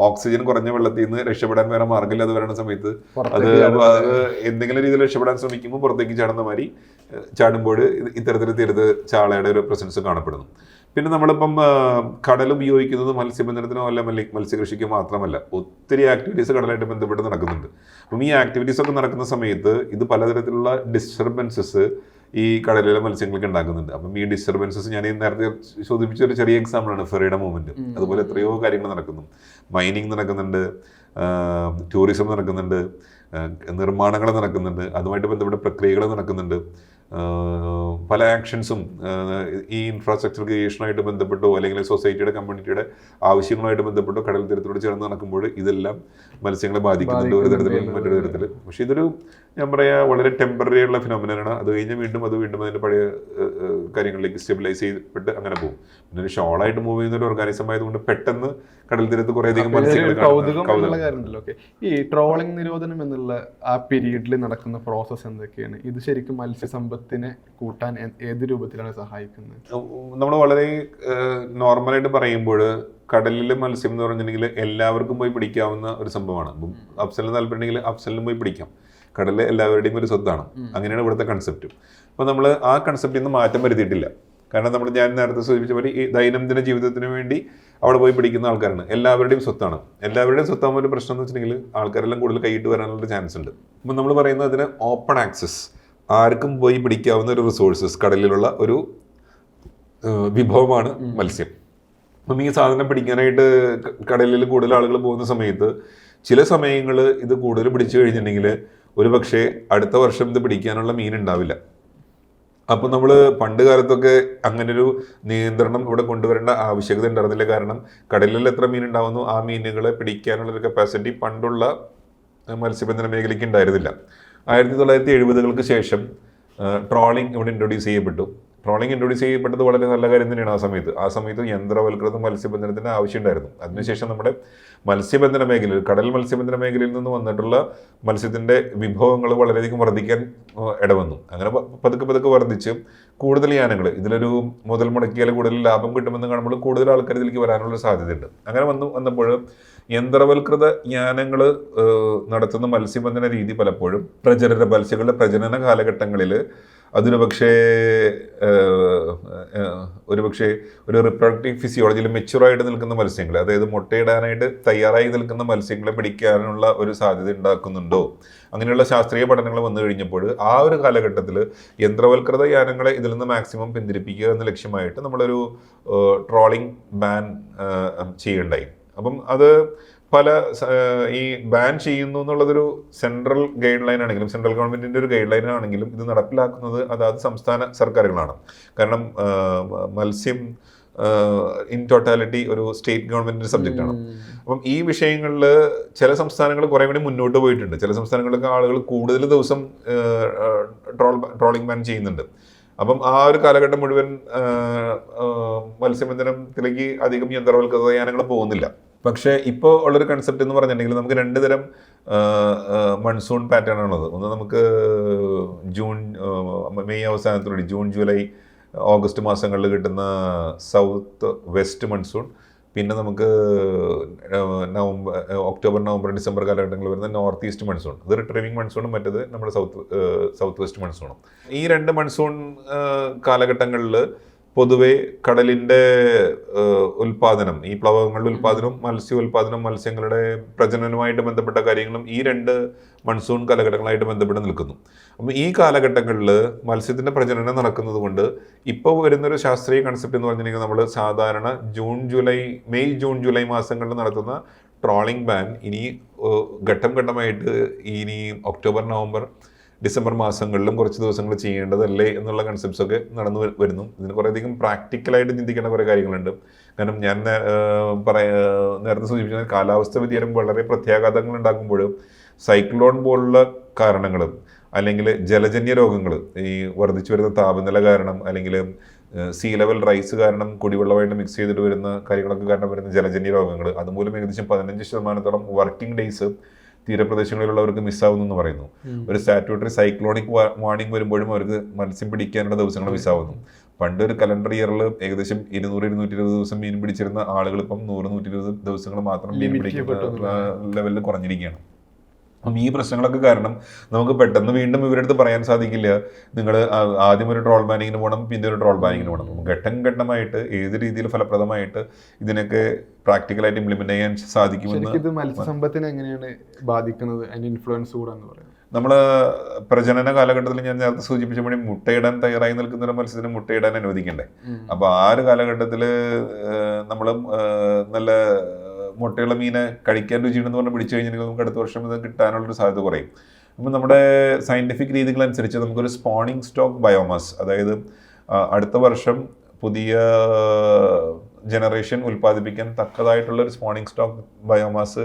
ഓക്സിജൻ കുറഞ്ഞ വെള്ളത്തിൽ നിന്ന് രക്ഷപ്പെടാൻ വേറെ മാർഗ്ഗമില്ല. അത് വരുന്ന സമയത്ത് അത് എന്തെങ്കിലും രീതിയിൽ രക്ഷപ്പെടാൻ ശ്രമിക്കുമ്പോൾ പുറത്തേക്ക് ചാടുമ്പോൾ ഇത്തരത്തിൽ തീരത്ത് ചാളയുടെ ഒരു പ്രസൻസ് കാണപ്പെടുന്നു. പിന്നെ നമ്മളിപ്പം കടൽ ഉപയോഗിക്കുന്നത് മത്സ്യബന്ധനത്തിനോ അല്ല മത്സ്യകൃഷിക്കോ മാത്രമല്ല, ഒത്തിരി ആക്ടിവിറ്റീസ് കടലായിട്ട് ബന്ധപ്പെട്ട് നടക്കുന്നുണ്ട്. അപ്പം ഈ ആക്ടിവിറ്റീസ് ഒക്കെ നടക്കുന്ന സമയത്ത് ഇത് പലതരത്തിലുള്ള ഡിസ്റ്റർബൻസസ് ഈ കടലിലെ മത്സ്യങ്ങൾക്ക് ഉണ്ടാക്കുന്നുണ്ട്. അപ്പം ഈ ഡിസ്റ്റർബൻസസ് ഞാൻ നേരത്തെ ചോദിപ്പിച്ച ഒരു ചെറിയ എക്സാമ്പിളാണ് ഫെറിയുടെ മൂവ്മെന്റ്. അതുപോലെ എത്രയോ കാര്യങ്ങൾ നടക്കുന്നു. മൈനിങ് നടക്കുന്നുണ്ട്, ടൂറിസം നടക്കുന്നുണ്ട്, നിർമ്മാണങ്ങൾ നടക്കുന്നുണ്ട്, അതുമായിട്ട് ബന്ധപ്പെട്ട പ്രക്രിയകൾ നടക്കുന്നുണ്ട്. പല ആക്ഷൻസും ഈ ഇൻഫ്രാസ്ട്രക്ചർ ക്രിയേഷനായിട്ട് ബന്ധപ്പെട്ടോ അല്ലെങ്കിൽ സൊസൈറ്റിയുടെ കമ്മ്യൂണിറ്റിയുടെ ആവശ്യങ്ങളുമായിട്ട് ബന്ധപ്പെട്ടോ കടൽ തീരത്തോട് ചേർന്ന് നടക്കുമ്പോൾ ഇതെല്ലാം മത്സ്യങ്ങളെ ബാധിക്കുന്നുണ്ട് ഒരു തരത്തിലും മറ്റൊരു തരത്തിൽ. പക്ഷെ ഇതൊരു ഞാൻ പറയാ വളരെ ടെമ്പററി ആയിട്ടുള്ള ഫിനോമിനനാണ്. അത് കഴിഞ്ഞ് വീണ്ടും അതിൻ്റെ പഴയ കാര്യങ്ങളിലേക്ക് സ്റ്റെബിലൈസ് ചെയ്യപ്പെട്ട് അങ്ങനെ പോകും. പിന്നെ ഒരു ഷോളായിട്ട് മൂവ് ചെയ്യുന്ന ഒരു ഓർഗാനിസം ആയതുകൊണ്ട് പെട്ടെന്ന് കടൽ തീരത്ത് കുറേയധികം മത്സ്യങ്ങൾ. ഈ ട്രോളിംഗ് നിരോധനം എന്നുള്ള ആ പീരീഡിൽ നടക്കുന്ന പ്രോസസ്സ് എന്തൊക്കെയാണ്? ഇത് ശരിക്കും മത്സ്യസമ്പത്തിനെ കൂട്ടാൻ ഏത് രൂപത്തിലാണ് സഹായിക്കുന്നത്? നമ്മൾ വളരെ നോർമലായിട്ട് പറയുമ്പോൾ കടലിലെ മത്സ്യം എന്ന് പറഞ്ഞിട്ടുണ്ടെങ്കിൽ എല്ലാവർക്കും പോയി പിടിക്കാവുന്ന ഒരു സംഭവമാണ്. അഫ്സലിന് താല്പര്യമുണ്ടെങ്കിൽ അഫ്സലിനും പോയി പിടിക്കാം. കടല് എല്ലാവരുടെയും ഒരു സ്വത്താണ്. അങ്ങനെയാണ് ഇവിടുത്തെ കൺസെപ്റ്റ്. അപ്പോൾ നമ്മൾ ആ കൺസെപ്റ്റിൽ നിന്ന് മാറ്റം വരുത്തിയിട്ടില്ല. കാരണം ഞാൻ നേരത്തെ സൂചിപ്പിച്ച പോലെ ഈ ദൈനംദിന ജീവിതത്തിന് വേണ്ടി അവിടെ പോയി പിടിക്കുന്ന ആൾക്കാരാണ്. എല്ലാവരുടെയും സ്വത്താണ്. എല്ലാവരുടെയും സ്വത്താകുമ്പോൾ ഒരു പ്രശ്നം എന്ന് വെച്ചിട്ടുണ്ടെങ്കിൽ ആൾക്കാരെല്ലാം കൂടുതൽ കൈയിട്ട് വരാനുള്ള ചാൻസ് ഉണ്ട്. അപ്പം നമ്മൾ പറയുന്നത് അതിന് ഓപ്പൺ ആക്സസ്, ആർക്കും പോയി പിടിക്കാവുന്ന ഒരു റിസോഴ്സസ്, കടലിലുള്ള ഒരു വിഭവമാണ് മത്സ്യം. അപ്പം ഈ സാധനം പിടിക്കാനായിട്ട് കടലിൽ കൂടുതൽ ആളുകൾ പോകുന്ന സമയത്ത് ചില സമയങ്ങൾ ഇത് കൂടുതൽ പിടിച്ചു കഴിഞ്ഞിട്ടുണ്ടെങ്കിൽ ഒരു പക്ഷേ അടുത്ത വർഷം ഇത് പിടിക്കാനുള്ള മീൻ ഉണ്ടാവില്ല. അപ്പോൾ നമ്മൾ പണ്ട് കാലത്തൊക്കെ അങ്ങനൊരു നിയന്ത്രണം ഇവിടെ കൊണ്ടുവരേണ്ട ആവശ്യകത ഉണ്ടായിരുന്നില്ല. കാരണം കടലിൽ എത്ര മീൻ ഉണ്ടാവുന്നു ആ മീനുകളെ പിടിക്കാനുള്ളൊരു കപ്പാസിറ്റി പണ്ടുള്ള മത്സ്യബന്ധന മേഖലയ്ക്ക് ഉണ്ടായിരുന്നില്ല. 1970-കൾക്ക് ശേഷം ട്രോളിംഗ് ഇവിടെ ഇൻട്രൊഡ്യൂസ് ചെയ്യപ്പെട്ടു. ട്രോളിംഗ് ഇൻട്രൊഡ്യൂസ് ചെയ്യപ്പെട്ടത് വളരെ നല്ല കാര്യം തന്നെയാണ്. ആ സമയത്ത് യന്ത്രവൽകൃത മത്സ്യബന്ധനത്തിന് ആവശ്യമുണ്ടായിരുന്നു. അതിനുശേഷം നമ്മുടെ മത്സ്യബന്ധന മേഖലയിൽ, കടൽ മത്സ്യബന്ധന മേഖലയിൽ നിന്ന് വന്നിട്ടുള്ള മത്സ്യത്തിൻ്റെ വിഭവങ്ങൾ വളരെയധികം വർദ്ധിക്കാൻ ഇടവന്നു. അങ്ങനെ പതുക്കെ പതുക്കെ വർദ്ധിച്ച് കൂടുതൽ യാനങ്ങൾ, ഇതിലൊരു മുതൽ മുടക്കിയാൽ കൂടുതൽ ലാഭം കിട്ടുമെന്ന് കാണുമ്പോൾ കൂടുതൽ ആൾക്കാർ ഇതിലേക്ക് വരാനുള്ള സാധ്യതയുണ്ട്. അങ്ങനെ വന്നപ്പോൾ യന്ത്രവൽകൃത യാനങ്ങൾ നടത്തുന്ന മത്സ്യബന്ധന രീതി പലപ്പോഴും മത്സ്യങ്ങളുടെ പ്രജനന കാലഘട്ടങ്ങളിൽ അതിനൊരുപക്ഷേ ഒരു റിപ്രൊഡക്റ്റീവ് ഫിസിയോളജിയിൽ മെച്യൂറായിട്ട് നിൽക്കുന്ന മത്സ്യങ്ങൾ, അതായത് മുട്ടയിടാനായിട്ട് തയ്യാറായി നിൽക്കുന്ന മത്സ്യങ്ങളെ പിടിക്കാനുള്ള ഒരു സാധ്യത ഉണ്ടാക്കുന്നുണ്ടോ, അങ്ങനെയുള്ള ശാസ്ത്രീയ പഠനങ്ങൾ വന്നു കഴിഞ്ഞപ്പോൾ ആ ഒരു കാലഘട്ടത്തിൽ യന്ത്രവൽകൃത യാനങ്ങളെ ഇതിൽ നിന്ന് മാക്സിമം പിന്തിരിപ്പിക്കുക എന്ന ലക്ഷ്യമായിട്ട് നമ്മളൊരു ട്രോളിംഗ് ബാൻ ചെയ്യുകയുണ്ടായി. അപ്പം അത് ഈ ബാൻ ചെയ്യുന്നു എന്നുള്ളതൊരു സെൻട്രൽ ഗൈഡ് ലൈൻ ആണെങ്കിലും, സെൻട്രൽ ഗവൺമെൻറ്റിൻ്റെ ഒരു ഗൈഡ് ലൈൻ ആണെങ്കിലും ഇത് നടപ്പിലാക്കുന്നത് അതാത് സംസ്ഥാന സർക്കാരുകളാണ്. കാരണം മത്സ്യം ഇൻ ടോട്ടാലിറ്റി ഒരു സ്റ്റേറ്റ് ഗവൺമെൻറ്റിൻ്റെ സബ്ജക്റ്റാണ്. അപ്പം ഈ വിഷയങ്ങളിൽ ചില സംസ്ഥാനങ്ങൾ കുറേ കൂടി മുന്നോട്ട് പോയിട്ടുണ്ട്. ചില സംസ്ഥാനങ്ങളിലൊക്കെ ആളുകൾ കൂടുതൽ ദിവസം ട്രോളിംഗ് ബാൻ ചെയ്യുന്നുണ്ട്. അപ്പം ആ ഒരു കാലഘട്ടം മുഴുവൻ മത്സ്യബന്ധനത്തിലേക്ക് അധികം യന്ത്രവൽകൃത യാനങ്ങൾ പോകുന്നില്ല. പക്ഷേ ഇപ്പോൾ ഉള്ളൊരു കൺസെപ്റ്റ് എന്ന് പറഞ്ഞിട്ടുണ്ടെങ്കിൽ നമുക്ക് 2 തരം മൺസൂൺ പാറ്റേൺ ആണുള്ളത്. ഒന്ന് നമുക്ക് മെയ് അവസാനത്തോടെ ജൂൺ, ജൂലൈ, ഓഗസ്റ്റ് മാസങ്ങളിൽ കിട്ടുന്ന സൗത്ത് വെസ്റ്റ് മൺസൂൺ. പിന്നെ നമുക്ക് ഒക്ടോബർ, നവംബർ, ഡിസംബർ കാലഘട്ടങ്ങളിൽ വരുന്ന നോർത്ത് ഈസ്റ്റ് മൺസൂൺ. ഇത് റിട്രീവിംഗ് മൺസൂണും മറ്റേത് നമ്മുടെ സൗത്ത് വെസ്റ്റ് മൺസൂണും. ഈ 2 മൺസൂൺ കാലഘട്ടങ്ങളിൽ പൊതുവെ കടലിൻ്റെ ഉൽപ്പാദനം, ഈ പ്ലവകങ്ങളുടെ ഉൽപ്പാദനവും മത്സ്യോൽപാദനം, മത്സ്യങ്ങളുടെ പ്രജനനവുമായിട്ട് ബന്ധപ്പെട്ട കാര്യങ്ങളും ഈ 2 മൺസൂൺ കാലഘട്ടങ്ങളായിട്ട് ബന്ധപ്പെട്ട് നിൽക്കുന്നു. അപ്പം ഈ കാലഘട്ടങ്ങളിൽ മത്സ്യത്തിൻ്റെ പ്രജനനം നടക്കുന്നത് കൊണ്ട് ഇപ്പോൾ വരുന്നൊരു ശാസ്ത്രീയ കൺസെപ്റ്റ് എന്ന് പറഞ്ഞിട്ടുണ്ടെങ്കിൽ നമ്മൾ സാധാരണ മെയ് ജൂൺ ജൂലൈ മാസങ്ങളിൽ നടത്തുന്ന ട്രോളിംഗ് ബാൻ ഇനി ഘട്ടം ഘട്ടമായിട്ട് ഇനി ഒക്ടോബർ, നവംബർ, ഡിസംബർ മാസങ്ങളിലും കുറച്ച് ദിവസങ്ങൾ ചെയ്യേണ്ടതല്ലേ എന്നുള്ള കൺസെപ്റ്റ്സ് ഒക്കെ നടന്നു വരുന്നു. ഇതിന് കുറേയധികം പ്രാക്ടിക്കലായിട്ട് ചിന്തിക്കേണ്ട കുറേ കാര്യങ്ങളുണ്ട്. കാരണം ഞാൻ നേരത്തെ സൂചിപ്പിച്ച കാലാവസ്ഥ വ്യതിയാനം വളരെ പ്രത്യാഘാതങ്ങൾ ഉണ്ടാക്കുമ്പോഴും സൈക്ലോൺ പോലുള്ള കാരണങ്ങളും അല്ലെങ്കിൽ ജലജന്യ രോഗങ്ങൾ, ഈ വർദ്ധിച്ചു വരുന്ന താപനില കാരണം അല്ലെങ്കിൽ സീ ലെവൽ റൈസ് കാരണം കുടിവെള്ളമായിട്ട് മിക്സ് ചെയ്തിട്ട് വരുന്ന കാര്യങ്ങളൊക്കെ കാരണം വരുന്ന ജലജന്യ രോഗങ്ങൾ, അതുമൂലം ഏകദേശം 15% വർക്കിംഗ് ഡേയ്സ് തീരപ്രദേശങ്ങളിലുള്ളവർക്ക് മിസ്സാവുന്നു എന്ന് പറയുന്നു. ഒരു സ്റ്റാറ്റ്യൂട്ടറി സൈക്ലോണിക് വാർണിംഗ് വരുമ്പോഴും അവർക്ക് മത്സ്യം പിടിക്കാനുള്ള ദിവസങ്ങൾ മിസ്സാവുന്നു. പണ്ട് ഒരു കലണ്ടർ ഇയറിൽ ഏകദേശം 200-220 ദിവസം മീൻ പിടിച്ചിരുന്ന ആളുകൾ ഇപ്പം 100-120 ദിവസങ്ങൾ മാത്രം മീൻ പിടിക്കുന്ന ലെവലിൽ കുറഞ്ഞിരിക്കുകയാണ്. അപ്പം ഈ പ്രശ്നങ്ങളൊക്കെ കാരണം നമുക്ക് പെട്ടെന്ന് വീണ്ടും ഇവരുടെ അടുത്ത് പറയാൻ സാധിക്കില്ല, നിങ്ങൾ ആദ്യം ഒരു ട്രോൾ ബാനിങ്ങിന് പോകണം, പിന്നെ ഒരു ട്രോൾ ബാനിങ്ങിന് പോകണം. ഘട്ടം ഘട്ടമായിട്ട് ഏത് രീതിയിൽ ഫലപ്രദമായിട്ട് ഇതിനൊക്കെ പ്രാക്ടിക്കലായിട്ട് ഇംപ്ലിമെന്റ് ചെയ്യാൻ സാധിക്കുമെന്ന്. ഇത് മത്സ്യസമ്പത്തിനെ എങ്ങനെയാണ് ബാധിക്കുന്നത്, അതിന്റെ ഇൻഫ്ലുവൻസ് കൂടെ എന്ന് പറയുന്നത്? നമ്മൾ പ്രജനന കാലഘട്ടത്തിൽ ഞാൻ നേരത്തെ സൂചിപ്പിച്ചപ്പോഴും മുട്ടയിടാൻ തയ്യാറായി നിൽക്കുന്ന ഒരു മത്സ്യത്തിന് മുട്ടയിടാൻ അനുവദിക്കണ്ടേ. അപ്പോൾ ആ ഒരു കാലഘട്ടത്തിൽ നമ്മൾ നല്ല മുട്ടയുള്ള മീനെ കഴിക്കാൻ രുചിയുണ്ടെന്ന് പറഞ്ഞ് പിടിച്ചു കഴിഞ്ഞിട്ടുണ്ടെങ്കിൽ നമുക്ക് അടുത്ത വർഷം ഇത് കിട്ടാനുള്ളൊരു സാധ്യത കുറയും. അപ്പം നമ്മുടെ സയൻറ്റിഫിക് രീതികളനുസരിച്ച് നമുക്കൊരു സ്പോണിംഗ് സ്റ്റോക്ക് ബയോമാസ്, അതായത് അടുത്ത വർഷം പുതിയ ജനറേഷൻ ഉൽപ്പാദിപ്പിക്കാൻ തക്കതായിട്ടുള്ളൊരു സ്പോണിംഗ് സ്റ്റോക്ക് ബയോമാസ്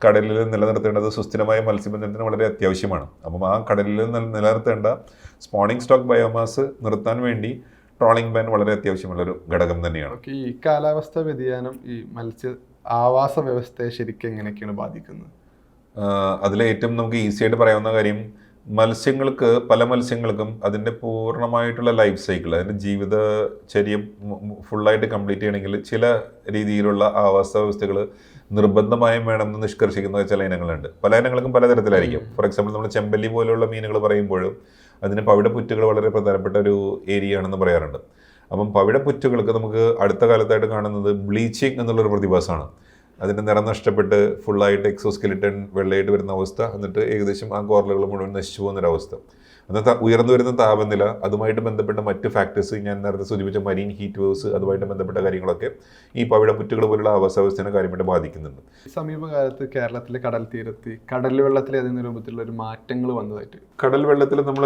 കടലിൽ നിലനിർത്തേണ്ടത് സുസ്ഥിരമായ മത്സ്യബന്ധനത്തിന് വളരെ അത്യാവശ്യമാണ്. അപ്പം ആ കടലിൽ നിലനിർത്തേണ്ട സ്പോണിംഗ് സ്റ്റോക്ക് ബയോമാസ് നിർത്താൻ വേണ്ടി ട്രോളിംഗ് ബാൻ വളരെ അത്യാവശ്യമുള്ളൊരു ഘടകം തന്നെയാണ്. ഈ കാലാവസ്ഥ വ്യതിയാനം ഈ ആവാസ വ്യവസ്ഥയെ ശരിക്കും എങ്ങനെയൊക്കെയാണ് ബാധിക്കുന്നത്? അതിലേറ്റവും നമുക്ക് ഈസി ആയിട്ട് പറയാവുന്ന കാര്യം, പല മത്സ്യങ്ങൾക്കും അതിൻ്റെ പൂർണ്ണമായിട്ടുള്ള ലൈഫ് സൈക്കിൾ, അതിൻ്റെ ജീവിതചര്യ ഫുള്ളായിട്ട് കംപ്ലീറ്റ് ചെയ്യണമെങ്കിൽ ചില രീതിയിലുള്ള ആവാസ വ്യവസ്ഥകൾ നിർബന്ധമായും വേണമെന്ന് നിഷ്കർഷിക്കുന്ന ചില ഇനങ്ങളുണ്ട്. പല ഇനങ്ങൾക്കും പലതരത്തിലായിരിക്കും. ഫോർ എക്സാമ്പിൾ നമ്മൾ ചെമ്പല്ലി പോലെയുള്ള മീനുകൾ പറയുമ്പോഴും അതിന് പവിഴപ്പുറ്റുകൾ വളരെ പ്രധാനപ്പെട്ട ഒരു ഏരിയ ആണെന്ന് പറയാറുണ്ട്. അപ്പം പവിഴപ്പുറ്റുകൾക്ക് നമുക്ക് അടുത്ത കാലത്തായിട്ട് കാണുന്നത് ബ്ലീച്ചിങ് എന്നുള്ളൊരു പ്രതിഭാസമാണ്. അതിൻ്റെ നിറം നഷ്ടപ്പെട്ട് ഫുള്ളായിട്ട് എക്സോസ്കെലിറ്റൺ വെള്ളയായിട്ട് വരുന്ന അവസ്ഥ, എന്നിട്ട് ഏകദേശം ആ കോറലുകൾ മുഴുവൻ നശിച്ചു പോകുന്നൊരവസ്ഥ. എന്നാൽ ഉയർന്നു വരുന്ന താപനില, അതുമായിട്ട് ബന്ധപ്പെട്ട മറ്റ് ഫാക്ടേഴ്സ്, ഞാൻ നേരത്തെ സൂചിപ്പിച്ച മരീൻ ഹീറ്റ് വേവ്സ്, അതുമായിട്ട് ബന്ധപ്പെട്ട കാര്യങ്ങളൊക്കെ ഈ പവിഴപ്പുറ്റുകൾ പോലുള്ള ആവാസവ്യവസ്ഥയെ കാര്യമായിട്ട് ബാധിക്കുന്നുണ്ട്. സമീപകാലത്ത് കേരളത്തിലെ കടൽ തീരത്ത് കടൽ വെള്ളത്തിൽ ഏതെങ്കിലും രൂപത്തിലുള്ള ഒരു മാറ്റങ്ങൾ വന്നതായിട്ട്? കടൽ വെള്ളത്തിൽ നമ്മൾ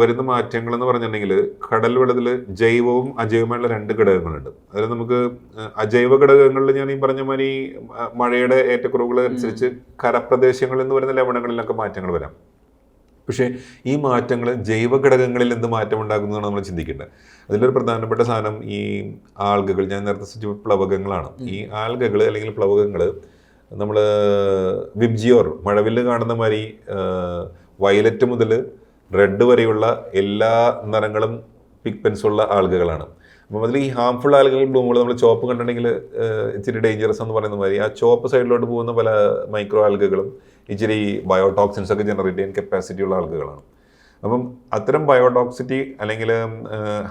വരുന്ന മാറ്റങ്ങൾ എന്ന് പറഞ്ഞിട്ടുണ്ടെങ്കിൽ, കടൽ വെള്ളത്തിൽ ജൈവവും അജൈവമായുള്ള 2 ഘടകങ്ങളുണ്ട്. അതിൽ നമുക്ക് അജൈവ ഘടകങ്ങളിൽ ഞാൻ ഈ പറഞ്ഞ മാതിരി മഴയുടെ ഏറ്റക്കുറവുകൾ അനുസരിച്ച് കരപ്രദേശങ്ങളിൽ നിന്ന് വരുന്ന ലവണങ്ങളിലൊക്കെ മാറ്റങ്ങൾ വരാം. പക്ഷേ ഈ മാറ്റങ്ങൾ ജൈവ ഘടകങ്ങളിൽ എന്ത് മാറ്റം ഉണ്ടാകുന്നതാണ് നമ്മൾ ചിന്തിക്കേണ്ടത്. അതിലൊരു പ്രധാനപ്പെട്ട സാധനം ഈ ആൽഗകൾ, ഞാൻ നേരത്തെ സൂചിപ്പിച്ച പ്ലവകങ്ങളാണ്. ഈ ആൽഗകൾ അല്ലെങ്കിൽ പ്ലവകങ്ങൾ നമ്മൾ വിബ്ജിയോർ, മഴവില്ല് കാണുന്ന മാതിരി വയലറ്റ് മുതൽ റെഡ് വരെയുള്ള എല്ലാ നിറങ്ങളും പിഗ്മെന്റ്സുള്ള ആൽഗകളാണ്. അപ്പം അതിൽ ഈ ഹാംഫുൾ ആൽഗകൾ ബ്ലൂമുകൾ നമ്മൾ ചുവപ്പ് കണ്ടിട്ടുണ്ടെങ്കിൽ ഇച്ചിരി ഡേഞ്ചറസ് എന്ന് പറയുന്ന മാതിരി ആ ചുവപ്പ് സൈഡിലോട്ട് പോകുന്ന പല മൈക്രോ ആൽഗകളും ഇച്ചിരി ബയോടോക്സിൻസ് ഒക്കെ ജനറേറ്റ് ചെയ്യാൻ കപ്പാസിറ്റി ഉള്ള ആൽഗകളാണ്. അപ്പം അത്തരം ബയോടോക്സിറ്റി അല്ലെങ്കിൽ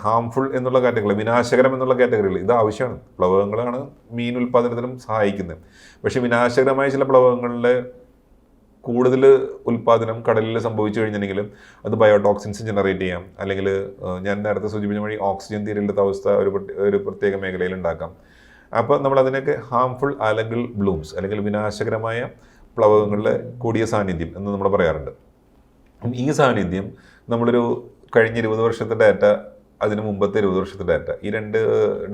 ഹാംഫുൾ എന്നുള്ള കാറ്റഗറികൾ, വിനാശകരം എന്നുള്ള കാറ്റഗറികൾ ഇത് ആവശ്യമാണ്. പ്ലവകങ്ങളാണ് മീൻ ഉൽപ്പാദനത്തിനും സഹായിക്കുന്നത്. പക്ഷെ വിനാശകരമായ ചില പ്ലവകങ്ങളിലെ കൂടുതൽ ഉൽപ്പാദനം കടലിൽ സംഭവിച്ചു കഴിഞ്ഞിട്ടുണ്ടെങ്കിലും അത് ബയോടോക്സിൻസ് ജനറേറ്റ് ചെയ്യാം. അല്ലെങ്കിൽ ഞാൻ നേരത്തെ സൂചിപ്പിച്ച വഴി ഓക്സിജൻ തീരില്ലാത്ത അവസ്ഥ ഒരു പ്രത്യേക മേഖലയിൽ ഉണ്ടാക്കാം. അപ്പോൾ നമ്മൾ അതിനൊക്കെ ഹാംഫുൾ ആൽഗൽ ബ്ലൂംസ് അല്ലെങ്കിൽ വിനാശകരമായ പ്ലവകങ്ങളുടെ കൂടിയ സാന്നിധ്യം എന്ന് നമ്മൾ പറയാറുണ്ട്. ഈ സാന്നിധ്യം നമ്മളൊരു കഴിഞ്ഞ 20 വർഷത്തെ ഡാറ്റ, അതിന് മുമ്പത്തെ 20 വർഷത്തെ ഡാറ്റ, ഈ 2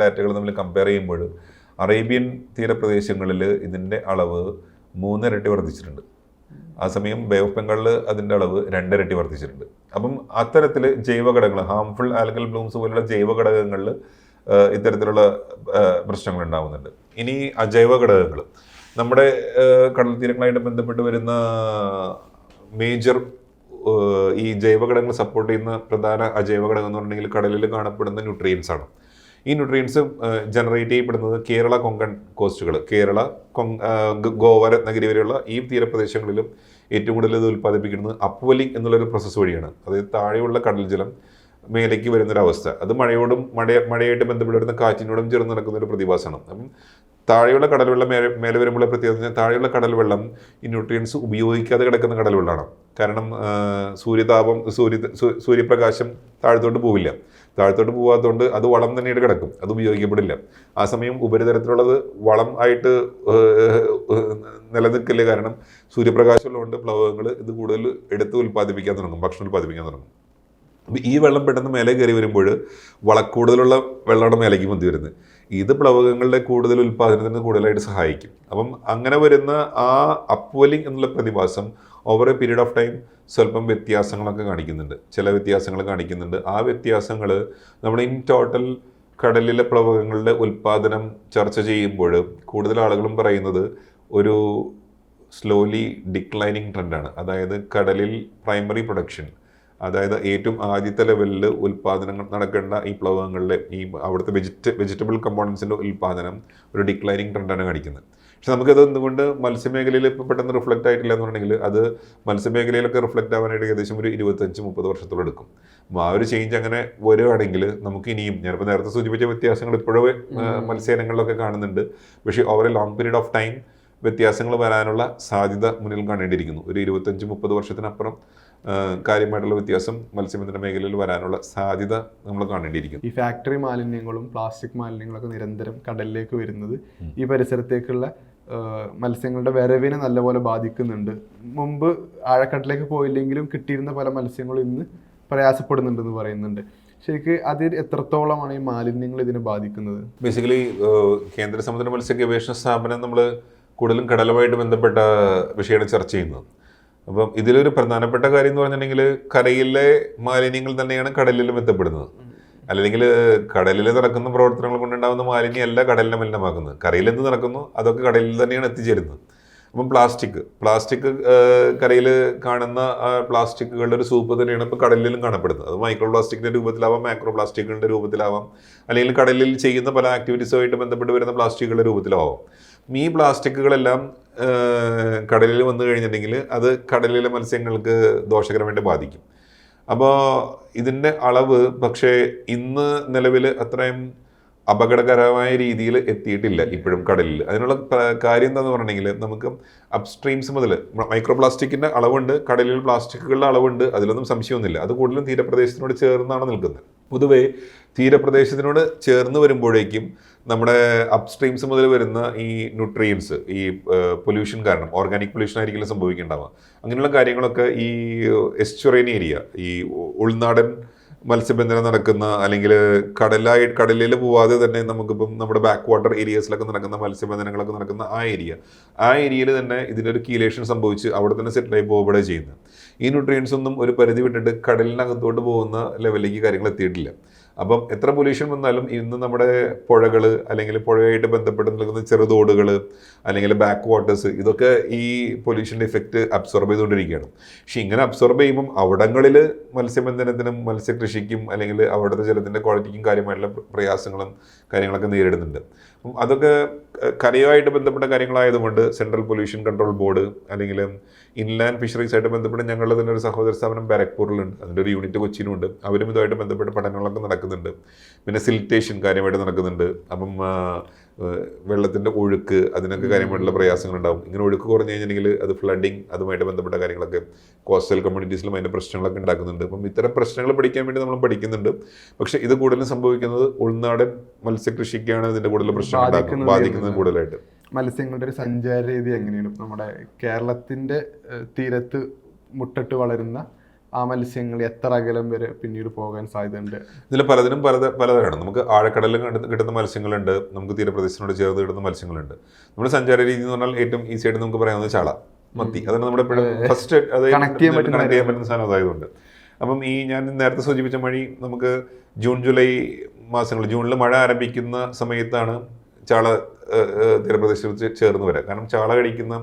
ഡാറ്റകൾ നമ്മൾ കമ്പയർ ചെയ്യുമ്പോൾ അറേബ്യൻ തീരപ്രദേശങ്ങളിൽ ഇതിൻ്റെ അളവ് 3 ഇരട്ടി വർദ്ധിച്ചിട്ടുണ്ട്. ആ സമയം ബേ ഓഫ് ബംഗാളിൽ അതിൻ്റെ അളവ് 2 ഇരട്ടി വർദ്ധിച്ചിട്ടുണ്ട്. അപ്പം അത്തരത്തിൽ ജൈവഘടകങ്ങൾ, ഹാംഫുൾ ആൽഗൽ ബ്ലൂംസ് പോലുള്ള ജൈവഘടകങ്ങളിൽ ഇത്തരത്തിലുള്ള പ്രശ്നങ്ങൾ ഉണ്ടാകുന്നുണ്ട്. ഇനി അജൈവ ഘടകങ്ങൾ, നമ്മുടെ കടൽ തീരങ്ങളായിട്ട് ബന്ധപ്പെട്ട് വരുന്ന മേജർ ഈ ജൈവഘടകങ്ങൾ സപ്പോർട്ട് ചെയ്യുന്ന പ്രധാന അജൈവ ഘടകം എന്ന് പറഞ്ഞിട്ടുണ്ടെങ്കിൽ കടലിൽ കാണപ്പെടുന്ന ന്യൂട്രിയൻസ് ആണ്. ഈ ന്യൂട്രിയൻസ് ജനറേറ്റ് ചെയ്യപ്പെടുന്നത് കേരള കൊങ്കൺ കോസ്റ്റുകൾ, കേരള, ഗോവ, രത്നഗിരി വരെയുള്ള ഈ തീരപ്രദേശങ്ങളിലും ഏറ്റവും കൂടുതൽ ഇത് ഉൽപ്പാദിപ്പിക്കുന്നത് അപ്വെല്ലിംഗ് എന്നുള്ളൊരു പ്രോസസ്സ് വഴിയാണ്. അതായത് താഴെയുള്ള കടൽ ജലം മേലേക്ക് വരുന്നൊരവസ്ഥ, അത് മഴയായിട്ട് ബന്ധപ്പെട്ട് വരുന്ന കാറ്റിനോടും ചേർന്ന് നടക്കുന്ന ഒരു പ്രതിഭാസമാണ്. അപ്പം താഴെയുള്ള കടൽ വെള്ളം മേലെ വരുമ്പോൾ പ്രത്യേകത, താഴെയുള്ള കടൽ വെള്ളം ഈ ന്യൂട്രിയൻസ് ഉപയോഗിക്കാതെ കിടക്കുന്ന കടൽ വെള്ളമാണ്. കാരണം സൂര്യപ്രകാശം താഴത്തോട്ട് പോവില്ല. താഴത്തോട്ട് പോകാത്തതുകൊണ്ട് അത് വളം തന്നെയായിട്ട് കിടക്കും, അത് ഉപയോഗിക്കപ്പെടില്ല. ആ സമയം ഉപരിതലത്തിലുള്ളത് വളം ആയിട്ട് നിലനിൽക്കില്ല. കാരണം സൂര്യപ്രകാശമുള്ളതുകൊണ്ട് പ്ലവകങ്ങൾ ഇത് കൂടുതൽ എടുത്ത് ഉൽപ്പാദിപ്പിക്കാൻ തുടങ്ങും, ഭക്ഷണം ഉൽപ്പാദിപ്പിക്കാൻ തുടങ്ങും. അപ്പം ഈ വെള്ളം പെട്ടെന്ന് മേലെ കയറി വരുമ്പോൾ വളക്കൂടുതലുള്ള വെള്ളമാണ് മേലേക്ക് പൊന്തി വരുന്നത്. ഇത് പ്ലവകങ്ങളുടെ കൂടുതൽ ഉൽപ്പാദനത്തിന് കൂടുതലായിട്ട് സഹായിക്കും. അപ്പം അങ്ങനെ വരുന്ന ആ അപ്വെല്ലിംഗ് എന്നുള്ള പ്രതിഭാസം over a period of time സ്വല്പം വ്യത്യാസങ്ങളൊക്കെ കാണിക്കുന്നുണ്ട്, ചില വ്യത്യാസങ്ങൾ കാണിക്കുന്നുണ്ട്. ആ വ്യത്യാസങ്ങൾ നമ്മൾ ഇൻ ടോട്ടൽ കടലിലെ പ്ലവകങ്ങളുടെ ഉൽപ്പാദനം ചർച്ച ചെയ്യുമ്പോൾ കൂടുതൽ ആളുകളും പറയുന്നത് ഒരു സ്ലോലി ഡിക്ലൈനിങ് ട്രെൻഡാണ്. അതായത് കടലിൽ പ്രൈമറി പ്രൊഡക്ഷൻ, അതായത് ഏറ്റവും ആദ്യത്തെ ലെവലിൽ ഉൽപ്പാദനങ്ങൾ നടക്കേണ്ട ഈ പ്ലവകങ്ങളിലെ ഈ അവിടുത്തെ വെജിറ്റബിൾ കമ്പോണൻസിൻ്റെ ഉൽപ്പാദനം ഒരു ഡിക്ലൈനിങ് ട്രെൻഡാണ് കാണിക്കുന്നത്. പക്ഷെ നമുക്കത് എന്തുകൊണ്ട് മത്സ്യമേഖലയിൽ ഇപ്പോൾ പെട്ടെന്ന് റിഫ്ലക്റ്റ് ആയിട്ടില്ല എന്നുണ്ടെങ്കിൽ അത് മത്സ്യമേഖലയിലൊക്കെ റിഫ്ലക്റ്റ് ആവാനായിട്ട് ഏകദേശം ഒരു 25-30 വർഷത്തോളം എടുക്കും. അപ്പോൾ ആ ഒരു ചേഞ്ച് അങ്ങനെ വരികയാണെങ്കിൽ നമുക്ക് ഇനിയും, ഞാനിപ്പോൾ നേരത്തെ സൂചിപ്പിച്ച വ്യത്യാസങ്ങൾ ഇപ്പോഴും മത്സ്യയിനങ്ങളിലൊക്കെ കാണുന്നുണ്ട്. പക്ഷേ over A long period of time വ്യത്യാസങ്ങൾ വരാനുള്ള സാധ്യത മുന്നിൽ കാണേണ്ടിയിരിക്കുന്നു. ഒരു 25-30 വർഷത്തിനപ്പുറം കാര്യമായിട്ടുള്ള വ്യത്യാസം മത്സ്യബന്ധന മേഖലയിൽ വരാനുള്ള സാധ്യത നമ്മൾ കാണേണ്ടിയിരിക്കുന്നു. ഈ ഫാക്ടറി മാലിന്യങ്ങളും പ്ലാസ്റ്റിക് മാലിന്യങ്ങളൊക്കെ നിരന്തരം കടലിലേക്ക് വരുന്നത് ഈ പരിസരത്തേക്കുള്ള മത്സ്യങ്ങളുടെ വരവിനെ നല്ലപോലെ ബാധിക്കുന്നുണ്ട്. മുമ്പ് ആഴക്കടലിലേക്ക് പോയില്ലെങ്കിലും കിട്ടിയിരുന്ന പല മത്സ്യങ്ങളും ഇന്ന് പ്രയാസപ്പെടുന്നുണ്ടെന്ന് പറയുന്നുണ്ട്. ശരിക്ക് അതിൽ എത്രത്തോളമാണ് ഈ മാലിന്യങ്ങൾ ഇതിനെ ബാധിക്കുന്നത്? ബേസിക്കലി കേന്ദ്ര സമുദ്ര മത്സ്യ ഗവേഷണ സ്ഥാപനം നമ്മൾ കൂടുതലും കടലുമായിട്ട് ബന്ധപ്പെട്ട വിഷയമാണ് ചർച്ച ചെയ്യുന്നത്. അപ്പം ഇതിലൊരു പ്രധാനപ്പെട്ട കാര്യം എന്ന് പറഞ്ഞിട്ടുണ്ടെങ്കിൽ കരയിലെ മാലിന്യങ്ങൾ തന്നെയാണ് കടലിലും എത്തപ്പെടുന്നത്. അല്ലെങ്കിൽ കടലിൽ നടക്കുന്ന പ്രവർത്തനങ്ങൾ കൊണ്ടുണ്ടാകുന്ന മാലിന്യമല്ല കടലിനെ മലിനമാക്കുന്നത്. കരയിൽ എന്ത് നടക്കുന്നു അതൊക്കെ കടലിൽ തന്നെയാണ് എത്തിച്ചേരുന്നത്. അപ്പം പ്ലാസ്റ്റിക് കരയിൽ കാണുന്ന പ്ലാസ്റ്റിക്കുകളുടെ ഒരു സൂപ്പ് തന്നെയാണ് ഇപ്പോൾ കടലിലും കാണപ്പെടുന്നത്. അത് മൈക്രോ പ്ലാസ്റ്റിക്കിൻ്റെ രൂപത്തിലാവാം, മാക്രോ പ്ലാസ്റ്റിക്കുകളുടെ രൂപത്തിലാവാം, അല്ലെങ്കിൽ കടലിൽ ചെയ്യുന്ന പല ആക്ടിവിറ്റീസുമായിട്ട് ബന്ധപ്പെട്ട് വരുന്ന പ്ലാസ്റ്റിക്കുകളുടെ രൂപത്തിലാവാം. ഈ പ്ലാസ്റ്റിക്കുകളെല്ലാം കടലിൽ വന്നു കഴിഞ്ഞിട്ടുണ്ടെങ്കിൽ അത് കടലിലെ മത്സ്യങ്ങൾക്ക് ദോഷകരമായിട്ട് ബാധിക്കും. അപ്പോൾ ഇതിൻ്റെ അളവ് പക്ഷേ ഇന്ന് നിലവിൽ അത്രയും അപകടകരമായ രീതിയിൽ എത്തിയിട്ടില്ല ഇപ്പോഴും കടലിൽ. അതിനുള്ള കാര്യം എന്താണെന്ന് പറഞ്ഞിട്ടുണ്ടെങ്കിൽ നമുക്ക് അപ്സ്ട്രീംസ് മുതൽ മൈക്രോ പ്ലാസ്റ്റിക്കിൻ്റെ അളവുണ്ട്, കടലിൽ പ്ലാസ്റ്റിക്കുകളുടെ അളവുണ്ട്, അതിലൊന്നും സംശയമൊന്നുമില്ല. അത് കൂടുതലും തീരപ്രദേശത്തിനോട് ചേർന്നാണ് നിൽക്കുന്നത്. പൊതുവേ തീരപ്രദേശത്തിനോട് ചേർന്ന് വരുമ്പോഴേക്കും നമ്മുടെ അപ്സ്ട്രീംസ് മുതൽ വരുന്ന ഈ ന്യൂട്രിയൻസ്, ഈ പൊല്യൂഷൻ കാരണം, ഓർഗാനിക് പൊല്യൂഷൻ ആയിരിക്കില്ല സംഭവിക്കുന്നുണ്ടാവുക. അങ്ങനെയുള്ള കാര്യങ്ങളൊക്കെ ഈ എസ്റ്റുറൈൻ ഏരിയ, ഈ ഉൾനാടൻ മത്സ്യബന്ധനം നടക്കുന്ന, അല്ലെങ്കിൽ കടലിൽ പോവാതെ തന്നെ നമുക്കിപ്പം നമ്മുടെ ബാക്ക് വാട്ടർ ഏരിയസിലൊക്കെ നടക്കുന്ന മത്സ്യബന്ധനങ്ങളൊക്കെ നടക്കുന്ന ആ ഏരിയയിൽ തന്നെ ഇതിൻ്റെ ഒരു കീലേഷൻ സംഭവിച്ച് അവിടെ തന്നെ സെറ്റിലായി പോവുകയാണ് ചെയ്യുന്നത്. ഈ ന്യൂട്രിയൻസ് ഒന്നും ഒരു പരിധി വിട്ടിട്ട് കടലിനകത്തോട്ട് പോകുന്ന ലെവലിലേക്ക് കാര്യങ്ങൾ എത്തിയിട്ടില്ല. അപ്പം എത്ര പൊല്യൂഷൻ വന്നാലും ഇന്ന് നമ്മുടെ പുഴകൾ, അല്ലെങ്കിൽ പുഴയായിട്ട് ബന്ധപ്പെട്ട് നിൽക്കുന്ന ചെറുതോടുകൾ, അല്ലെങ്കിൽ ബാക്ക് വാട്ടേഴ്സ്, ഇതൊക്കെ ഈ പൊല്യൂഷൻ്റെ ഇഫക്റ്റ് അബ്സോർബ് ചെയ്തുകൊണ്ടിരിക്കുകയാണ്. പക്ഷെ ഇങ്ങനെ അബ്സോർബ് ചെയ്യുമ്പം അവിടങ്ങളിൽ മത്സ്യബന്ധനത്തിനും മത്സ്യകൃഷിക്കും അല്ലെങ്കിൽ അവിടുത്തെ ജലത്തിൻ്റെ ക്വാളിറ്റിക്കും കാര്യമായിട്ടുള്ള പ്രയാസങ്ങളും കാര്യങ്ങളൊക്കെ നേരിടുന്നുണ്ട്. അപ്പം അതൊക്കെ കരയുമായിട്ട് ബന്ധപ്പെട്ട കാര്യങ്ങളായതുകൊണ്ട് സെൻട്രൽ പൊല്യൂഷൻ കൺട്രോൾ ബോർഡ്, അല്ലെങ്കിൽ ഇൻലാൻഡ് ഫിഷറീസായിട്ട് ബന്ധപ്പെട്ട് ഞങ്ങളുടെ തന്നെ ഒരു സഹോദര സ്ഥാപനം ബാരക്പൂരിലുണ്ട്, അതിൻ്റെ ഒരു യൂണിറ്റ് കൊച്ചിയിലുണ്ട്. അവരും ഇതുമായിട്ട് ബന്ധപ്പെട്ട പഠനങ്ങളൊക്കെ നടക്കുന്നുണ്ട്. പിന്നെ സിൽറ്റേഷൻ കാര്യമായിട്ട് നടക്കുന്നുണ്ട്. അപ്പം വെള്ളത്തിൻ്റെ ഒഴുക്ക്, അതിനൊക്കെ കാര്യമായിട്ടുള്ള പ്രയാസങ്ങളുണ്ടാവും. ഇങ്ങനെ ഒഴുക്ക് കുറഞ്ഞു കഴിഞ്ഞിട്ടുണ്ടെങ്കിൽ അത് ഫ്ലഡിങ്, അതുമായിട്ട് ബന്ധപ്പെട്ട കാര്യങ്ങളൊക്കെ കോസ്റ്റൽ കമ്മ്യൂണിറ്റീസിലും അതിൻ്റെ പ്രശ്നങ്ങളൊക്കെ ഉണ്ടാക്കുന്നുണ്ട്. അപ്പം ഇത്തരം പ്രശ്നങ്ങൾ പഠിക്കാൻ വേണ്ടി നമ്മൾ പഠിക്കുന്നുണ്ട്. പക്ഷേ ഇത് കൂടുതലും സംഭവിക്കുന്നത് ഉൾനാടൻ മത്സ്യകൃഷിക്കാണ് ഇതിൻ്റെ കൂടുതൽ പ്രശ്നം ബാധിക്കുന്നത് കൂടുതലായിട്ട്. മത്സ്യങ്ങളുടെ ഒരു സഞ്ചാര രീതി എങ്ങനെയാണ്? നമ്മുടെ കേരളത്തിന്റെ തീരത്ത് മുട്ടിട്ട് വളരുന്ന ആ മത്സ്യങ്ങൾ എത്ര അകലം വരെ പിന്നീട് പോകാൻ സാധ്യതയുണ്ട്? ഇതിൽ പലതിനും പലതരമാണ്. നമുക്ക് ആഴക്കടലിൽ കിട്ടുന്ന മത്സ്യങ്ങളുണ്ട്, നമുക്ക് തീരപ്രദേശത്തിനോട് ചേർന്ന് കിട്ടുന്ന മത്സ്യങ്ങളുണ്ട്. നമ്മുടെ സഞ്ചാര രീതി എന്ന് പറഞ്ഞാൽ ഏറ്റവും ഈസി ആയിട്ട് നമുക്ക് പറയാവുന്നത് ചാള, മത്തി. അതാണ് നമ്മുടെ ഫസ്റ്റ് കണക്ട് ചെയ്യാൻ പറ്റുന്ന സാധനം അതായതുകൊണ്ട്. അപ്പം ഈ ഞാൻ നേരത്തെ സൂചിപ്പിച്ച വഴി നമുക്ക് ജൂൺ ജൂലൈ മാസങ്ങൾ, ജൂണിൽ മഴ ആരംഭിക്കുന്ന സമയത്താണ് ചാള തീരപ്രദേശത്ത് ചേർന്ന് വരാം. കാരണം ചാള കഴിക്കുന്ന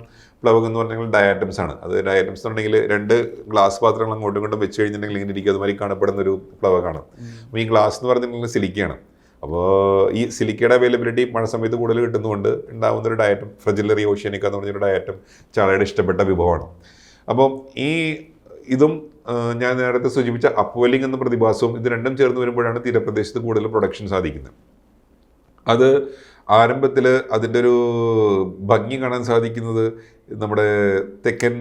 പ്ലവകം എന്ന് പറഞ്ഞാൽ ഡയാറ്റംസ് ആണ്. അത് ഡയാറ്റംസ് എന്നുണ്ടെങ്കിൽ 2 ഗ്ലാസ് പാത്രങ്ങൾ അങ്ങോട്ടും ഇങ്ങോട്ടും വെച്ച് കഴിഞ്ഞിട്ടുണ്ടെങ്കിൽ ഇങ്ങനെ ഇരിക്കും, അതുമാതിരി കാണപ്പെടുന്ന ഒരു പ്ലവകമാണ്. അപ്പോൾ ഈ ഗ്ലാസ് എന്ന് പറഞ്ഞിട്ടുണ്ടെങ്കിൽ സിലിക്കയാണ്. അപ്പോൾ ഈ സിലിക്കയുടെ അവൈലബിലിറ്റി മഴ സമയത്ത് കൂടുതൽ കിട്ടുന്നതുകൊണ്ട് ഉണ്ടാകുന്ന ഒരു ഡയറ്റം ഫ്രജിലറി ഓഷ്യാനിക്ക എന്ന് പറഞ്ഞൊരു ഡയറ്റം ചാളയുടെ ഇഷ്ടപ്പെട്ട വിഭവമാണ്. അപ്പോൾ ഇതും ഞാൻ നേരത്തെ സൂചിപ്പിച്ച അപ്വെല്ലിംഗ് എന്ന പ്രതിഭാസവും ഇത് രണ്ടും ചേർന്ന് വരുമ്പോഴാണ് തീരപ്രദേശത്ത് കൂടുതൽ പ്രൊഡക്ഷൻ സാധിക്കുന്നത്. അത് ആരംഭത്തിൽ അതിൻ്റെ ഒരു ഭംഗി കാണാൻ സാധിക്കുന്നത് നമ്മുടെ തെക്കൻ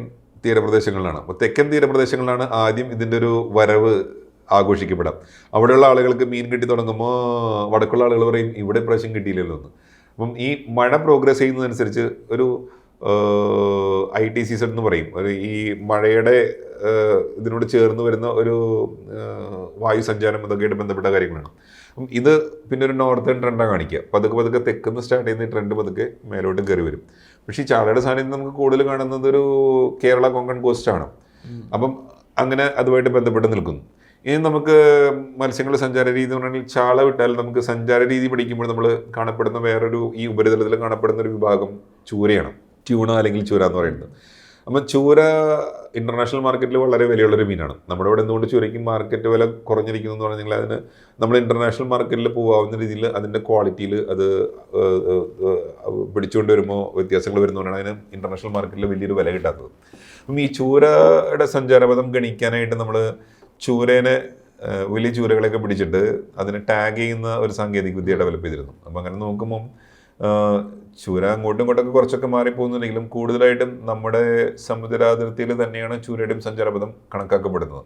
തീരപ്രദേശങ്ങളിലാണ്. അപ്പോൾ തെക്കൻ തീരപ്രദേശങ്ങളിലാണ് ആദ്യം ഇതിൻ്റെ ഒരു വരവ് ആഘോഷിക്കപ്പെടാം. അവിടെയുള്ള ആളുകൾക്ക് മീൻ കിട്ടി തുടങ്ങുമ്പോൾ വടക്കുള്ള ആളുകൾ പറയും ഇവിടെ പ്രാവശ്യം കിട്ടിയില്ലല്ലോ എന്ന്. അപ്പം ഈ മഴ പ്രോഗ്രസ് ചെയ്യുന്നതനുസരിച്ച് ഒരു IT സീസൺ എന്ന് പറയും, ഒരു ഈ മഴയുടെ ഇതിനോട് ചേർന്ന് വരുന്ന ഒരു വായു സഞ്ചാരം, ഇതൊക്കെയായിട്ട് ബന്ധപ്പെട്ട കാര്യങ്ങളാണ്. അപ്പം ഇത് പിന്നെ ഒരു നോർത്തേൺ ട്രെൻഡാണ് കാണിക്കുക. പതുക്കെ തെക്കുന്ന് സ്റ്റാർട്ട് ചെയ്യുന്ന ട്രെൻഡ് പതുക്കെ മേലോട്ട് കയറി വരും. പക്ഷേ ഈ ചാളയുടെ സാന്നിധ്യം നമുക്ക് കൂടുതൽ കാണുന്നത് ഒരു കേരള കൊങ്കൺ കോസ്റ്റാണ്. അപ്പം അങ്ങനെ അതുമായിട്ട് ബന്ധപ്പെട്ട് നിൽക്കുന്നു. ഇനി നമുക്ക് മത്സ്യങ്ങളുടെ സഞ്ചാര രീതി എന്ന് പറഞ്ഞാൽ ചാള വിട്ടാൽ നമുക്ക് സഞ്ചാര രീതി പഠിക്കുമ്പോൾ നമ്മൾ കാണപ്പെടുന്ന വേറൊരു ഈ ഉപരിതലത്തിൽ കാണപ്പെടുന്ന ഒരു വിഭാഗം ചൂരയാണ്. ട്യൂണ അല്ലെങ്കിൽ ചൂര എന്ന് പറയുന്നത്. അപ്പം ചൂര ഇൻ്റർനാഷണൽ മാർക്കറ്റിൽ വളരെ വിലയുള്ളൊരു മീനാണ്. നമ്മുടെ ഇവിടെ എന്തുകൊണ്ട് ചൂരയ്ക്ക് മാർക്കറ്റ് വില കുറഞ്ഞിരിക്കുന്നു എന്ന് പറഞ്ഞാൽ അതിന് നമ്മൾ ഇൻ്റർനാഷണൽ മാർക്കറ്റിൽ പോകാവുന്ന രീതിയിൽ അതിൻ്റെ ക്വാളിറ്റിയിൽ അത് പിടിച്ചുകൊണ്ട് വരുമ്പോൾ വ്യത്യാസങ്ങൾ വരുന്നതുകൊണ്ടാണ് അതിന് ഇൻ്റർനാഷണൽ മാർക്കറ്റിൽ വലിയൊരു വില കിട്ടാത്തത്. അപ്പം ഈ ചൂരയുടെ സഞ്ചാരപഥം ഗണിക്കാനായിട്ട് നമ്മൾ ചൂരേനെ, വലിയ ചൂരകളെയൊക്കെ പിടിച്ചിട്ട് അതിനെ ടാഗ് ചെയ്യുന്ന ഒരു സാങ്കേതിക വിദ്യ ഡെവലപ്പ് ചെയ്തിരുന്നു. അപ്പം അങ്ങനെ നോക്കുമ്പം ചൂര അങ്ങോട്ടും ഇങ്ങോട്ടൊക്കെ കുറച്ചൊക്കെ മാറിപ്പോകുന്നുണ്ടെങ്കിലും കൂടുതലായിട്ടും നമ്മുടെ സമുദ്രാതിർത്തിയിൽ തന്നെയാണ് ചൂരയുടെയും സഞ്ചാരപഥം കണക്കാക്കപ്പെടുന്നത്.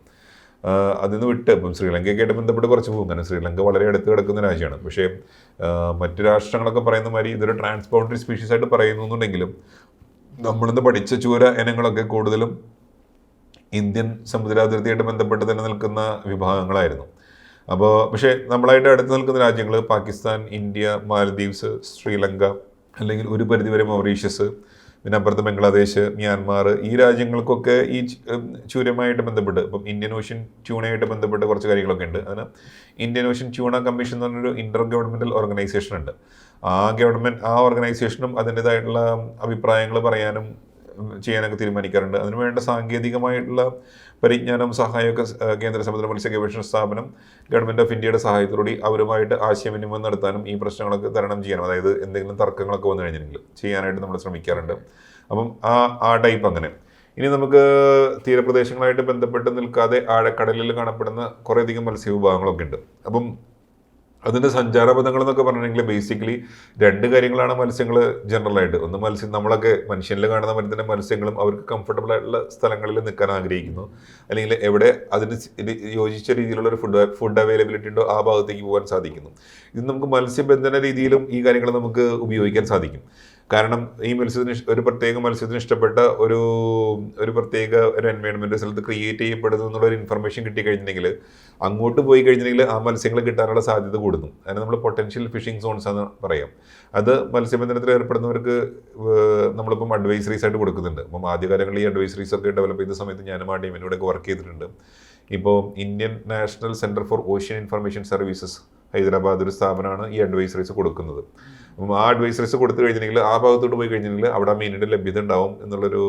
അതിന് വിട്ട് ഇപ്പം ശ്രീലങ്കയൊക്കെയായിട്ട് ബന്ധപ്പെട്ട് കുറച്ച് പോകും. കാരണം ശ്രീലങ്ക വളരെ അടുത്ത് കിടക്കുന്ന രാജ്യമാണ്. പക്ഷേ മറ്റു രാഷ്ട്രങ്ങളൊക്കെ പറയുന്ന മാതിരി ഇതൊരു ട്രാൻസ്ബൗണ്ടറി സ്പീഷീസ് ആയിട്ട് പറയുന്നുണ്ടെങ്കിലും നമ്മളിന്ന് പഠിച്ച ചൂര ഇനങ്ങളൊക്കെ കൂടുതലും ഇന്ത്യൻ സമുദ്രാതിർത്തിയായിട്ട് ബന്ധപ്പെട്ട് തന്നെ നിൽക്കുന്ന വിഭാഗങ്ങളായിരുന്നു. അപ്പോൾ പക്ഷേ നമ്മളായിട്ട് അടുത്ത് നിൽക്കുന്ന രാജ്യങ്ങൾ പാകിസ്ഥാൻ, ഇന്ത്യ, മാലദ്വീപ്സ്, ശ്രീലങ്ക, അല്ലെങ്കിൽ ഒരു പരിധിവരെ മൗറീഷ്യസ്, പിന്നെ അപ്പുറത്ത് ബംഗ്ലാദേശ്, മ്യാൻമാർ, ഈ രാജ്യങ്ങൾക്കൊക്കെ ഈ ചൂരയുമായിട്ട് ബന്ധപ്പെട്ട് ഇപ്പം ഇന്ത്യൻ ഓഷ്യൻ ട്യൂണയായിട്ട് ബന്ധപ്പെട്ട് കുറച്ച് കാര്യങ്ങളൊക്കെ ഉണ്ട്. അതിന് ഇന്ത്യൻ ഓഷ്യൻ ട്യൂണ കമ്മീഷൻ എന്ന് പറഞ്ഞൊരു ഇൻ്റർ ഗവൺമെൻറ്റൽ ഓർഗനൈസേഷൻ ഉണ്ട്. ആ ഓർഗനൈസേഷനും അതിൻ്റേതായിട്ടുള്ള അഭിപ്രായങ്ങൾ പറയാനും ചെയ്യാനൊക്കെ തീരുമാനിക്കാറുണ്ട്. അതിനുവേണ്ട സാങ്കേതികമായിട്ടുള്ള പരിജ്ഞാനം, സഹായമൊക്കെ കേന്ദ്ര സമുദ്ര മത്സ്യ ഗവേഷണ സ്ഥാപനം ഗവൺമെൻറ് ഓഫ് ഇന്ത്യയുടെ സഹായത്തോടെ അവരുമായിട്ട് ആശയവിനിമയം നടത്താനും ഈ പ്രശ്നങ്ങളൊക്കെ തരണം ചെയ്യാനും, അതായത് എന്തെങ്കിലും തർക്കങ്ങളൊക്കെ വന്നു കഴിഞ്ഞിട്ടുണ്ടെങ്കിൽ ചെയ്യാനായിട്ട് നമ്മൾ ശ്രമിക്കാറുണ്ട്. അപ്പം ആ ടൈപ്പ് അങ്ങനെ. ഇനി നമുക്ക് തീരപ്രദേശങ്ങളായിട്ട് ബന്ധപ്പെട്ട് നിൽക്കാതെ ആഴക്കടലിൽ കാണപ്പെടുന്ന കുറേയധികം മത്സ്യവിഭാഗങ്ങളൊക്കെ ഉണ്ട്. അപ്പം അതിൻ്റെ സഞ്ചാരപഥങ്ങൾ എന്നൊക്കെ പറഞ്ഞിട്ടുണ്ടെങ്കിൽ ബേസിക്കലി രണ്ട് കാര്യങ്ങളാണ് മത്സ്യങ്ങൾ ജനറലായിട്ട്. ഒന്ന് മത്സ്യം, നമ്മളൊക്കെ മനുഷ്യനിൽ കാണുന്ന പോലെ തന്നെ മത്സ്യങ്ങളും അവർക്ക് കംഫർട്ടബിൾ ആയിട്ടുള്ള സ്ഥലങ്ങളിൽ നിൽക്കാൻ ആഗ്രഹിക്കുന്നു, അല്ലെങ്കിൽ എവിടെ അതിന് യോജിച്ച രീതിയിലുള്ള ഒരു ഫുഡ് അവൈലബിലിറ്റി ഉണ്ടോ ആ ഭാഗത്തേക്ക് പോകാൻ സാധിക്കുന്നു. ഇത് നമുക്ക് മത്സ്യബന്ധന രീതിയിലും ഈ കാര്യങ്ങൾ നമുക്ക് ഉപയോഗിക്കാൻ സാധിക്കും. കാരണം ഈ ഒരു പ്രത്യേക മത്സ്യത്തിന് ഇഷ്ടപ്പെട്ട ഒരു പ്രത്യേക ഒരു എൻവയോൺമെന്റ് സ്ഥലത്ത് ക്രിയേറ്റ് ചെയ്യപ്പെടുന്നു എന്നുള്ള ഒരു ഇൻഫർമേഷൻ കിട്ടിക്കഴിഞ്ഞിട്ടുണ്ടെങ്കിൽ അങ്ങോട്ട് പോയി കഴിഞ്ഞിട്ടുണ്ടെങ്കിൽ ആ മത്സ്യങ്ങൾ കിട്ടാനുള്ള സാധ്യത കൂടുന്നു. അതിന് നമ്മൾ പൊട്ടൻഷ്യൽ ഫിഷിംഗ് സോൺസ് എന്ന് പറയാം. അത് മത്സ്യബന്ധനത്തിൽ ഏർപ്പെടുന്നവർക്ക് നമ്മളിപ്പം അഡ്വൈസറീസ് ആയിട്ട് കൊടുക്കുന്നുണ്ട്. അപ്പം ആദ്യകാലങ്ങളിൽ ഈ അഡ്വൈസറീസ് ഒക്കെ ഡെവലപ്പ് ചെയ്ത സമയത്ത് ഞാനും ആ ടീമിനോടൊക്കെ വർക്ക് ചെയ്തിട്ടുണ്ട്. ഇപ്പോൾ Indian national centre for ocean information services Hyderabad ഒരു സ്ഥാപനമാണ് ഈ അഡ്വൈസറീസ് കൊടുക്കുന്നത്. അപ്പം ആ അഡ്വൈസറീസ് കൊടുത്തു കഴിഞ്ഞിട്ടുണ്ടെങ്കിൽ ആ ഭാഗത്തോട്ട് പോയി കഴിഞ്ഞിട്ടുണ്ടെങ്കിൽ അവിടെ മീനിൻ്റെ ലഭ്യത ഉണ്ടാവും എന്നുള്ളൊരു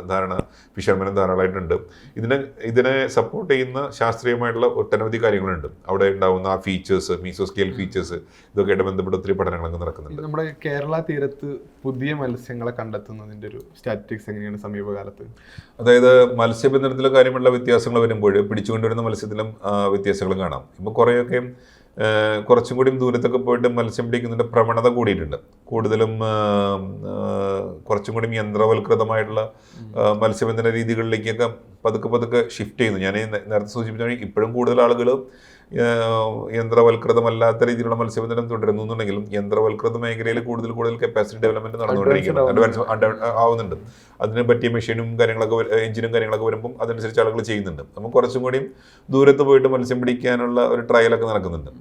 ധാരണ ഫിഷർമാനും ധാരാളമായിട്ടുണ്ട്. ഇതിനെ സപ്പോർട്ട് ചെയ്യുന്ന ശാസ്ത്രീയമായിട്ടുള്ള ഒട്ടനവധി കാര്യങ്ങളുണ്ട്. അവിടെ ഉണ്ടാവുന്ന ആ ഫീച്ചേഴ്സ്, മീസോസ്കെയിൽ ഫീച്ചേഴ്സ്, ഇതൊക്കെയായിട്ട് ബന്ധപ്പെട്ട് ഒത്തിരി പഠനങ്ങളൊക്കെ നടക്കുന്നുണ്ട്. നമ്മുടെ കേരള തീരത്ത് പുതിയ മത്സ്യങ്ങളെ കണ്ടെത്തുന്നതിൻ്റെ ഒരു സ്റ്റാറ്റിസ്റ്റിക്സ് എങ്ങനെയാണ് സമീപകാലത്ത്? അതായത് മത്സ്യബന്ധനത്തിലെ കാര്യമുള്ള വ്യത്യാസങ്ങൾ വരുമ്പോൾ പിടിച്ചുകൊണ്ടുവരുന്ന മത്സ്യത്തിലും വ്യത്യാസങ്ങൾ കാണാം. ഇപ്പോൾ കുറേയൊക്കെ കുറച്ചും കൂടി ദൂരത്തൊക്കെ പോയിട്ട് മത്സ്യം പിടിക്കുന്നതിൻ്റെ പ്രവണത കൂടിയിട്ടുണ്ട്. കൂടുതലും കുറച്ചും കൂടി യന്ത്രവൽകൃതമായിട്ടുള്ള മത്സ്യബന്ധന രീതികളിലേക്കൊക്കെ പതുക്കെ ഷിഫ്റ്റ് ചെയ്യുന്നു. ഞാൻ നേരത്തെ സൂചിപ്പിച്ച ഇപ്പോഴും കൂടുതൽ ആളുകൾ യന്ത്രവൽകൃതമല്ലാത്ത രീതിയിലുള്ള മത്സ്യബന്ധനം തുടരുന്നു എന്നുണ്ടെങ്കിലും യന്ത്രവൽകൃത മേഖലയിൽ കൂടുതൽ കപ്പാസിറ്റി ഡെവലപ്മെന്റ് നടന്നുകൊണ്ടിരിക്കുന്നു, ആവുന്നുണ്ട്. അതിന് പറ്റിയ മെഷീനും കാര്യങ്ങളൊക്കെ എഞ്ചിനും കാര്യങ്ങളൊക്കെ വരുമ്പം അതനുസരിച്ച് ആളുകൾ ചെയ്യുന്നുണ്ട്. അപ്പം കുറച്ചും കൂടിയും ദൂരത്ത് പോയിട്ട് മത്സ്യം പിടിക്കാനുള്ള ഒരു ട്രയലൊക്കെ നടക്കുന്നുണ്ട്.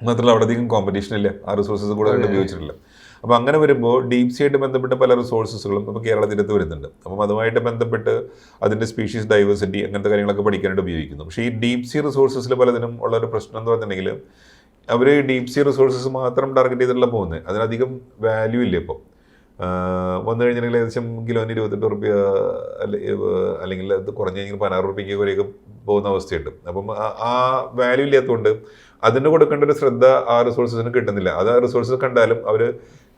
മാത്രമല്ല അവിടെ അധികം കോമ്പറ്റീഷൻ ഇല്ല, ആ റിസോഴ്സസ് കൂടുതലായിട്ട് ഉപയോഗിച്ചിട്ടില്ല. അപ്പോൾ അങ്ങനെ വരുമ്പോൾ ഡീപ് സീ ആയിട്ട് ബന്ധപ്പെട്ട പല റിസോഴ്സസുകളും ഇപ്പോൾ കേരള തീരത്ത് വരുന്നുണ്ട്. അപ്പം അതുമായിട്ട് ബന്ധപ്പെട്ട് അതിൻ്റെ സ്പീഷീസ് ഡൈവേഴ്സിറ്റി അങ്ങനത്തെ കാര്യങ്ങളൊക്കെ പഠിക്കാനായിട്ട് ഉപയോഗിക്കുന്നു. പക്ഷേ ഈ ഡീപ് സീ റിസോഴ്സസിൽ പലതിനും ഉള്ളൊരു പ്രശ്നം എന്ന് പറഞ്ഞിട്ടുണ്ടെങ്കിൽ അവർ ഡീപ് സീ റിസോഴ്സസ് മാത്രം ടാർഗറ്റ് ചെയ്തിട്ടുള്ള പോകുന്നത്, അതിനധികം വാല്യൂ ഇല്ല. ഇപ്പോൾ വന്നു കഴിഞ്ഞിട്ടുണ്ടെങ്കിൽ ഏകദേശം കിലോന് 28 റുപ്യ അല്ലെങ്കിൽ അത് കുറഞ്ഞ് കഴിഞ്ഞാൽ 16 റുപ്യക്ക് വരെയൊക്കെ പോകുന്ന അവസ്ഥയുണ്ട്. അപ്പം ആ വാല്യൂ ഇല്ലാത്തതുകൊണ്ട് അതിന് കൊടുക്കേണ്ട ഒരു ശ്രദ്ധ ആ റിസോഴ്സസിന് കിട്ടുന്നില്ല. അത് ആ റിസോഴ്സസ് കണ്ടാലും അവർ